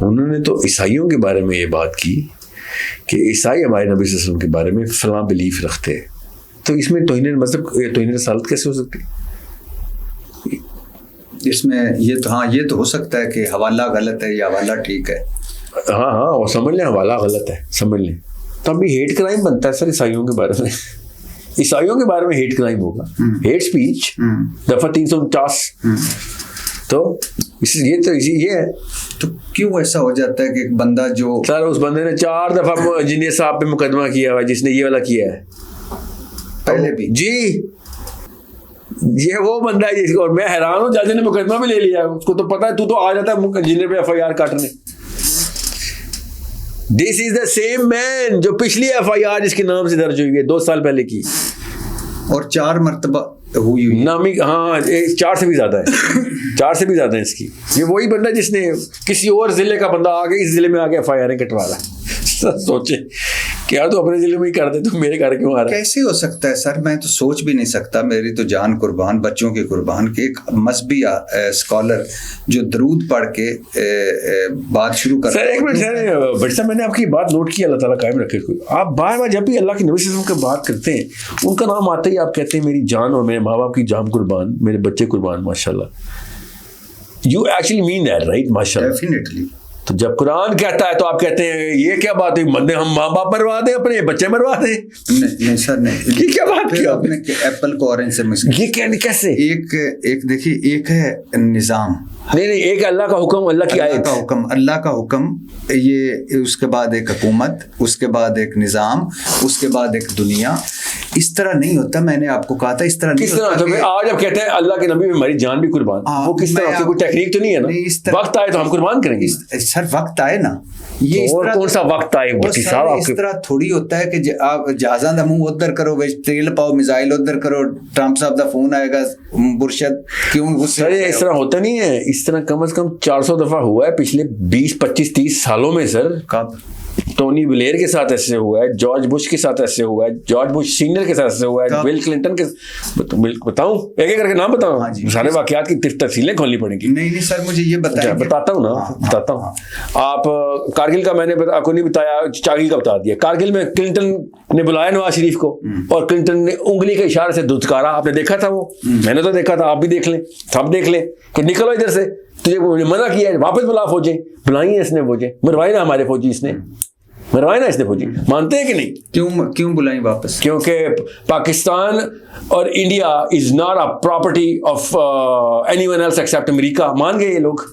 انہوں نے تو عیسائیوں کے بارے میں یہ بات کی کہ عیسائی ہمارے نبی صلی اللہ علیہ وسلم کے بارے میں فلاں بلیف رکھتے ہیں, تو اس میں توہین مذہب, توہین رسالت کیسے ہو سکتی؟ اس میں یہ تو ہاں یہ تو ہو سکتا ہے کہ حوالہ غلط ہے یا حوالہ ٹھیک ہے. ہاں وہ سمجھ لیں حوالہ غلط ہے, سمجھ لیں. تو ابھی ہیٹ کرائم بنتا ہے سر عیسائیوں کے بارے میں. عیسائیوں کے بارے میں ہیٹ کرائم ہوگا, ہیٹ سپیچ دفعہ 349. تو یہ ہے. تو کیوں ایسا ہو جاتا ہے کہ ایک بندہ جو سر اس بندے نے 4 دفعہ انجینئر صاحب پہ مقدمہ کیا ہوا جس نے یہ والا کیا ہے پہلے بھی. جی یہ وہ بندہ ہے جس کو, اور میں حیران ہوں جج نے مقدمہ بھی لے لیا, اس کو تو پتا ہے, تو آ جاتا ہے انجینئر پہ FIR کاٹنے. دس از دا سیم مین جو پچھلی FIR جس کے نام سے درج ہوئی ہے 2 سال پہلے کی, اور 4 مرتبہ ہوئی نامی. ہاں 4 سے بھی زیادہ ہے, 4 سے بھی زیادہ ہے اس کی. یہ وہی بندہ جس نے کسی اور ضلع کا بندہ آ کے اس ضلع میں آ کے FIR کٹوا رہا ہے. سوچے کیا تو اپنے ضلع میں ہی کر دے, تو میرے گھر کیوں آ رہا ہے؟ کیسے ہو سکتا ہے سر؟ میں تو سوچ بھی نہیں سکتا. میری تو جان قربان, بچوں کی قربان, کہ ایک مذہبی اسکالر جو درود پڑھ کے بات شروع کر. سر ایک منٹ سر, بٹ صاحب میں نے آپ کی بات نوٹ کی, اللہ تعالیٰ قائم رکھے. آپ بار بار جب بھی اللہ کے نبی صلی اللہ علیہ وسلم کی بات کرتے ہیں, ان کا نام آتے ہی آپ کہتے ہیں میری جان اور میرے ماں باپ کی جان قربان, میرے بچے قربان. ماشاء اللہ, you actually mean that right? ماشاء اللہ. ڈیفینیٹلی. تو جب قرآن کہتا ہے تو آپ کہتے ہیں یہ کیا بات ہے, بندے ہم ماں باپ مروا دیں, اپنے بچے مروا دیں؟ نہیں سر نہیں. یہ کیا بات کی آپ نے؟ ایپل کو اورنج سے مسک, یہ کیسے؟ ایک دیکھیے, ایک ہے نظام, نہیں ایک اللہ کا حکم, اللہ کی آیت, اللہ کا حکم, یہ اس کے بعد ایک حکومت, اس کے بعد ایک نظام, اس کے بعد ایک دنیا. اس طرح نہیں ہوتا. میں نے آپ کو کہا تھا اس طرح نہیں ہوتا. آج آپ کہتے ہیں اللہ کے نبی میں ہماری جان بھی قربان, وہ کس طرح؟ کوئی ٹیکنیک تو نہیں ہے نا, وقت آئے تو ہم قربان کریں گے. سر وقت آئے نا, یہ کون سا وقت آئے؟ اس طرح تھوڑی ہوتا ہے کہ آپ جہازاں دا منہ ادھر کرو, تیل پاؤ, میزائل ادھر کرو, ٹرمپ صاحب دا فون آئے گا, برشد کیوں. سر اس طرح ہوتا نہیں ہے. اس طرح کم از کم 400 دفعہ ہوا ہے پچھلے 20 25 30 سالوں میں سر. کب؟ ٹونی بلیئر کے ساتھ ایسے ہوا ہے, جارج بش کے ساتھ ایسے ہوا ہے, جارج بش سینئر کے ساتھ ایسے ہوا ہے, بل کلنٹن کے. بتاؤں ایک ایک کر کے نام بتاؤں؟ سارے واقعات کی تفصیلیں کھولنی پڑیں گی. نہیں سر مجھے یہ بتاتا ہوں نا, بتاتا ہوں. آپ کارگل کا میں نے آپ کو نہیں بتایا, چاگل کا بتا دیا. کارگل میں کلنٹن نے بلایا نواز شریف کو, اور کلنٹن نے انگلی کے اشارے سے دھتکارا. آپ نے دیکھا تھا وہ, میں نے تو دیکھا تھا, آپ بھی دیکھ لیں, سب دیکھ لیں کہ نکلو ادھر سے, تجھے منع کیا ہے, واپس بلا فوجیں. بلائی ہیں اس نے فوجیں, مروائی نا ہمارے فوجی, اس نے مروائی نا اس نے فوجی. مانتے ہیں کہ نہیں؟ کیوں بلائیں واپس؟ کیونکہ پاکستان اور India is not a property of any one else except America. مان گئے یہ لوگ.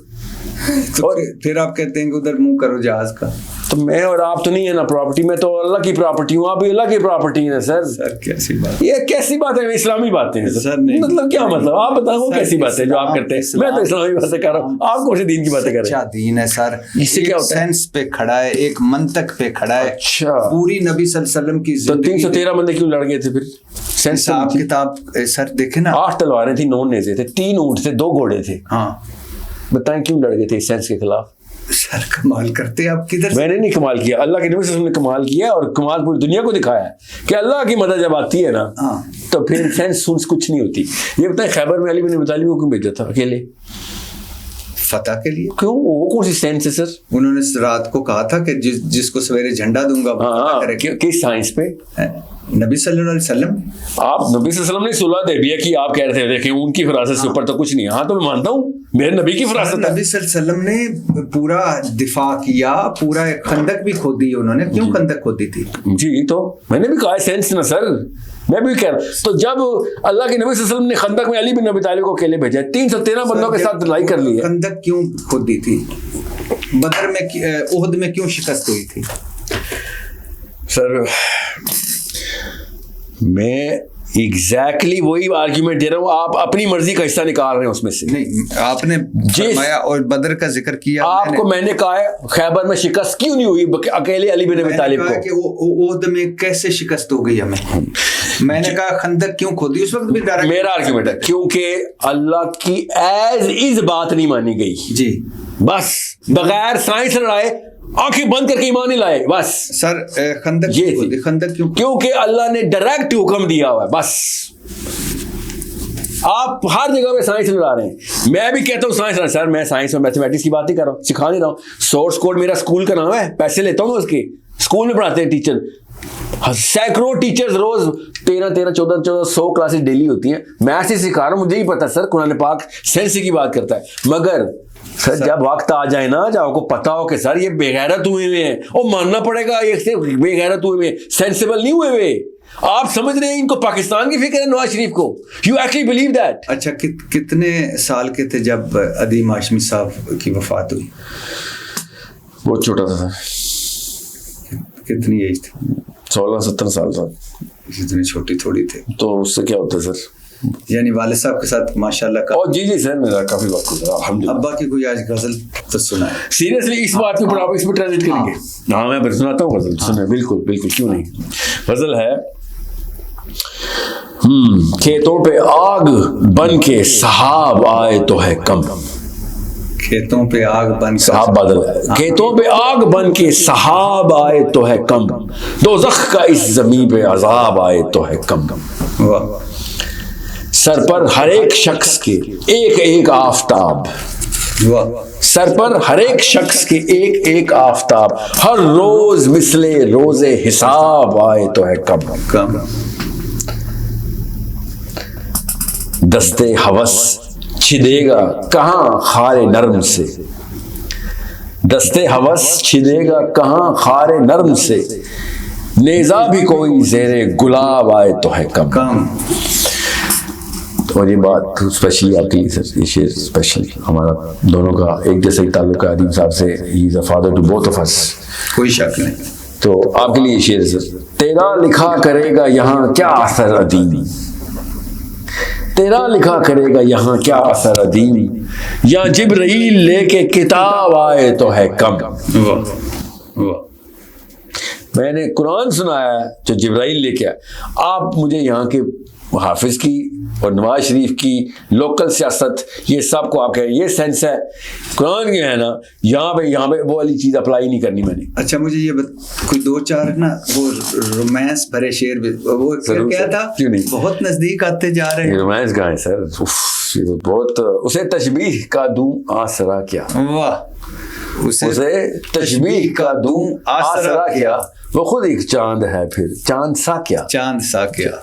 اور پھر آپ کہتے ہیں کہ ادھر منہ کرو جہاز کا. تو میں اور آپ تو نہیں ہے نا پراپرٹی, میں تو اللہ کی پراپرٹی ہوں, آپ بھی اللہ کی پراپرٹی ہیں. سر کیسی بات, یہ کیسی بات ہے؟ اسلامی باتیں سر. مطلب کیا مطلب؟ آپ بتائیں وہ کیسی بات ہے جو آپ کرتے ہیں؟ میں تو اسلامی باتیں کر رہا ہوں, آپ کون سے دین کی باتیں کر رہے ہیں؟ دین ہے سر, اس سے کیا ہوتا ہے؟ سینس پہ کھڑا ہے, ایک منطق پہ کھڑا ہے. اچھا, پوری نبی صلی اللہ علیہ وسلم کی زندگی. 313 بندے کیوں لڑ گئے تھے پھر؟ سینس حساب کتاب سر دیکھیں نا. 8 تلواریں تھیں, 9 نیزے تھے, 3 اونٹ تھے, 2 گھوڑے تھے. ہاں بتائیں کیوں لڑ گئے تھے اس سینس کے خلاف؟ سر کمال کرتے آپ کدھر؟ میں نے نہیں کمال کیا, اللہ کے نبی صلی اللہ علیہ وسلم نے کمال کیا, اور کمال پوری دنیا کو دکھایا ہے کہ اللہ کی مدد جب آتی ہے نا تو پھر سینس سونس کچھ نہیں ہوتی. یہ بتائیں خیبر میں علی بن ابی طالب کو کیوں بھیجا تھا اکیلے؟ فتح کے لیے. کیوں, وہ کون سی سینس ہے سر؟ انہوں نے رات کو کہا تھا کہ جس کو سویرے جھنڈا دوں گا. کس سائنس پہ؟ نبی صلی اللہ علیہ وسلم. آپ نبی صلی اللہ علیہ وسلم نے صلح حدیبیہ کی, آپ کہہ رہے تھے دیکھیں ان کی فراست سے اوپر تو کچھ نہیں. ہاں تو میں مانتا ہوں میرے نبی کی فراست ہے. نبی صلی اللہ علیہ وسلم نے پورا دفاع کیا, پورا ایک خندق بھی کھودی انہوں نے. کیوں خندق کھودی تھی؟ جی تو میں نے بھی کہا سینس نا سر, میں بھی کہہ رہا ہوں. تو جب اللہ کے نبی صلی اللہ علیہ وسلم نے خندق میں علی بن ابی طالب کو اکیلے بھیجا, 313 بندوں کے ساتھ لڑائی کر لی ہے. خندق کیوں کھودی تھی؟ بدر میں, احد میں کیوں شکست ہوئی تھی؟ سر میں ایگزیکٹلی وہی آرگیومنٹ دے رہا ہوں, آپ اپنی مرضی کا حصہ نکال رہے ہیں اس میں سے. نہیں, آپ نے فرمایا اور بدر کا ذکر کیا. آپ کو میں نے کہا ہے خیبر میں شکست کیوں نہیں ہوئی اکیلے علی بن ابی طالب کو؟ کہ احد میں کیسے شکست ہو گئی ہمیں. میں نے کہا خندق کیوں کھودی اس وقت بھی. میرا آرگیومنٹ ہے کیونکہ اللہ کی ایز از بات نہیں مانی گئی. جی بس بغیر سائنس لڑائے آنکھیں بند کر کے ایمان نہیں لائے بس. سر خندق یہ تھی. خندق کیوں؟ کیونکہ اللہ نے ڈائریکٹ حکم دیا ہوا ہے بس. آپ ہر جگہ پہ سائنس لڑا رہے ہیں. میں بھی کہتا ہوں سائنس. سر میں سائنس اور میتھمیٹکس کی بات نہیں کر رہا ہوں, سکھا نہیں رہا ہوں. سورس کوڈ میرا اسکول کا نام ہے, پیسے لیتا ہوں اس کے, اسکول میں پڑھاتے ہیں ٹیچر. سینکڑوں ٹیچرز روز 13-14-100 کلاسز ڈیلی ہوتی ہیں. میں ایسے سکھا رہا ہوں, مجھے ہی پتا سر قرآن پاک سینس کی بات کرتا ہے. مگر سر جب وقت آ جائے نا, جب آپ کو پتا ہو کہ سر یہ بے غیرت ہوئے ہوئے ہیں, اور ماننا پڑے گا یہ صرف بے غیرت ہوئے ہوئے, سینسیبل نہیں ہوئے ہوئے. آپ سمجھ رہے ہیں ان کو پاکستان کی فکر ہے نواز شریف کو. You actually believe that. اچھا کتنے سال کے تھے جب عدیم ہاشمی صاحب کی وفات ہوئی؟ بہت چھوٹا تھا سر. کتنی ایج تھی؟ 16-17 سال تھا. اتنی چھوٹی تھوڑی تھی تو اس سے کیا ہوتا ہے سر؟ یعنی والد صاحب کے ساتھ ماشاءاللہ کا. جی سر میرا کافی وقت گزرا الحمدللہ. ابا کی کوئی آج غزل تو سنا ہے؟ سیریسلی اس بات کے اوپر آپ اس میں ٹرانزٹ کریں گے؟ ہاں میں پھر سناتا ہوں غزل. سنیں بالکل بالکل, کیوں نہیں. غزل ہے کھیتوں پہ آگ بن کے سحاب آئے تو ہے کم. کھیتوں پہ آگ بن صحاب بادل ہے. کھیتوں پہ آگ بن کے سحاب آئے تو ہے کم, دوزخ کا اس زمین پہ عذاب آئے تو ہے کم. واہ. سر پر ہر ایک شخص کے ایک ایک آفتاب, سر پر ہر ایک شخص کے ایک ایک آفتاب, ہر روز مثل روز حساب آئے تو ہے کم. دستے ہوس چھدے گا کہاں خار نرم سے, دستے ہوس چھدے گا کہاں خار نرم سے, نیزہ بھی کوئی زیر گلاب آئے تو ہے کم. اور یہ بات اسپیشلی آپ کے لیے سر, یہ شعر اسپیشلی ہمارا دونوں کا ایک جیسا ہی تعلق ہے عدیم صاحب سے. He is a father to both of us. کوئی شک نہیں. تو آپ کے لیے یہ شعر سر. تیرا لکھا کرے گا یہاں کیا اثر عدیم, تیرا لکھا کرے گا یہاں کیا اثر عدیم, یا جبرائیل لے کے کتاب آئے تو ہے کم. میں نے قرآن سنایا جو جبرائیل لے کے آئے. آپ مجھے یہاں کے حافظ کی اور نواز شریف کی لوکل سیاست یہ سب کو آپ کہہ رہے ہیں یہ سینس ہے. قرآن کے ہے نا, یہاں پہ وہ والی چیز اپلائی نہیں کرنی میں نے. اچھا مجھے یہ کوئی 2-4 نا وہ رومانس بھرے شعر بھی, وہ کیا تھا, بہت نزدیک آتے جا رہے ہیں. رومانس کا ہے سر, بہت. اسے تشبیہ کا دوں آسرا کیا. واہ. اسے تشبیہ کا دوں آسرا کیا, وہ خود ایک چاند ہے پھر چاند سا کیا. چاند سا کیا.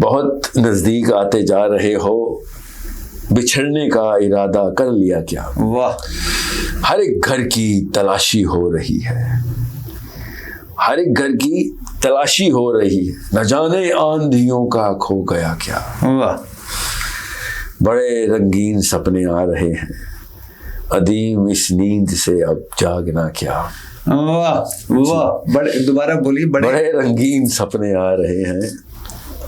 بہت نزدیک آتے جا رہے ہو, بچھڑنے کا ارادہ کر لیا کیا. واہ. ہر ایک گھر کی تلاشی ہو رہی ہے, ہر ایک گھر کی تلاشی ہو رہی ہے, نہ جانے آندھیوں کا کھو گیا کیا. واہ. بڑے رنگین سپنے آ رہے ہیں, عدیم اس نیند سے اب جاگنا کیا. واہ واہ. بڑے دوبارہ بولیے. بڑے رنگین سپنے آ رہے ہیں,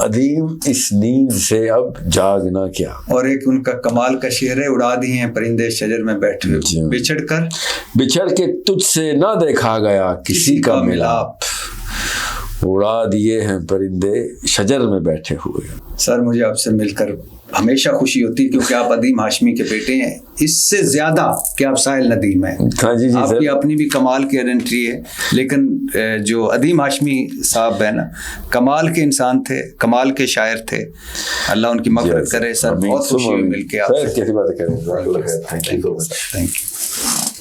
عدیم اس نیند سے اب جاگنا کیا. اور ایک ان کا کمال کا شعر ہے, اڑا دیے ہیں پرندے شجر میں بیٹھے ہوئے, بچھڑ کے تجھ سے نہ دیکھا گیا کسی کا ملاپ, اڑا دیے ہیں پرندے شجر میں بیٹھے ہوئے. سر مجھے آپ سے مل کر ہمیشہ خوشی ہوتی ہے کیونکہ آپ عدیم ہاشمی کے بیٹے ہیں, اس سے زیادہ کہ آپ ساحل ندیم ہیں. آپ کی اپنی بھی کمال کی آئیڈینٹی ہے, لیکن جو عدیم ہاشمی صاحب ہیں نا, کمال کے انسان تھے, کمال کے شاعر تھے. اللہ ان کی مغفرت کرے. سر بہت خوشی ہوئی مل کے آپ سے. کیسی بات کریں. Thank you.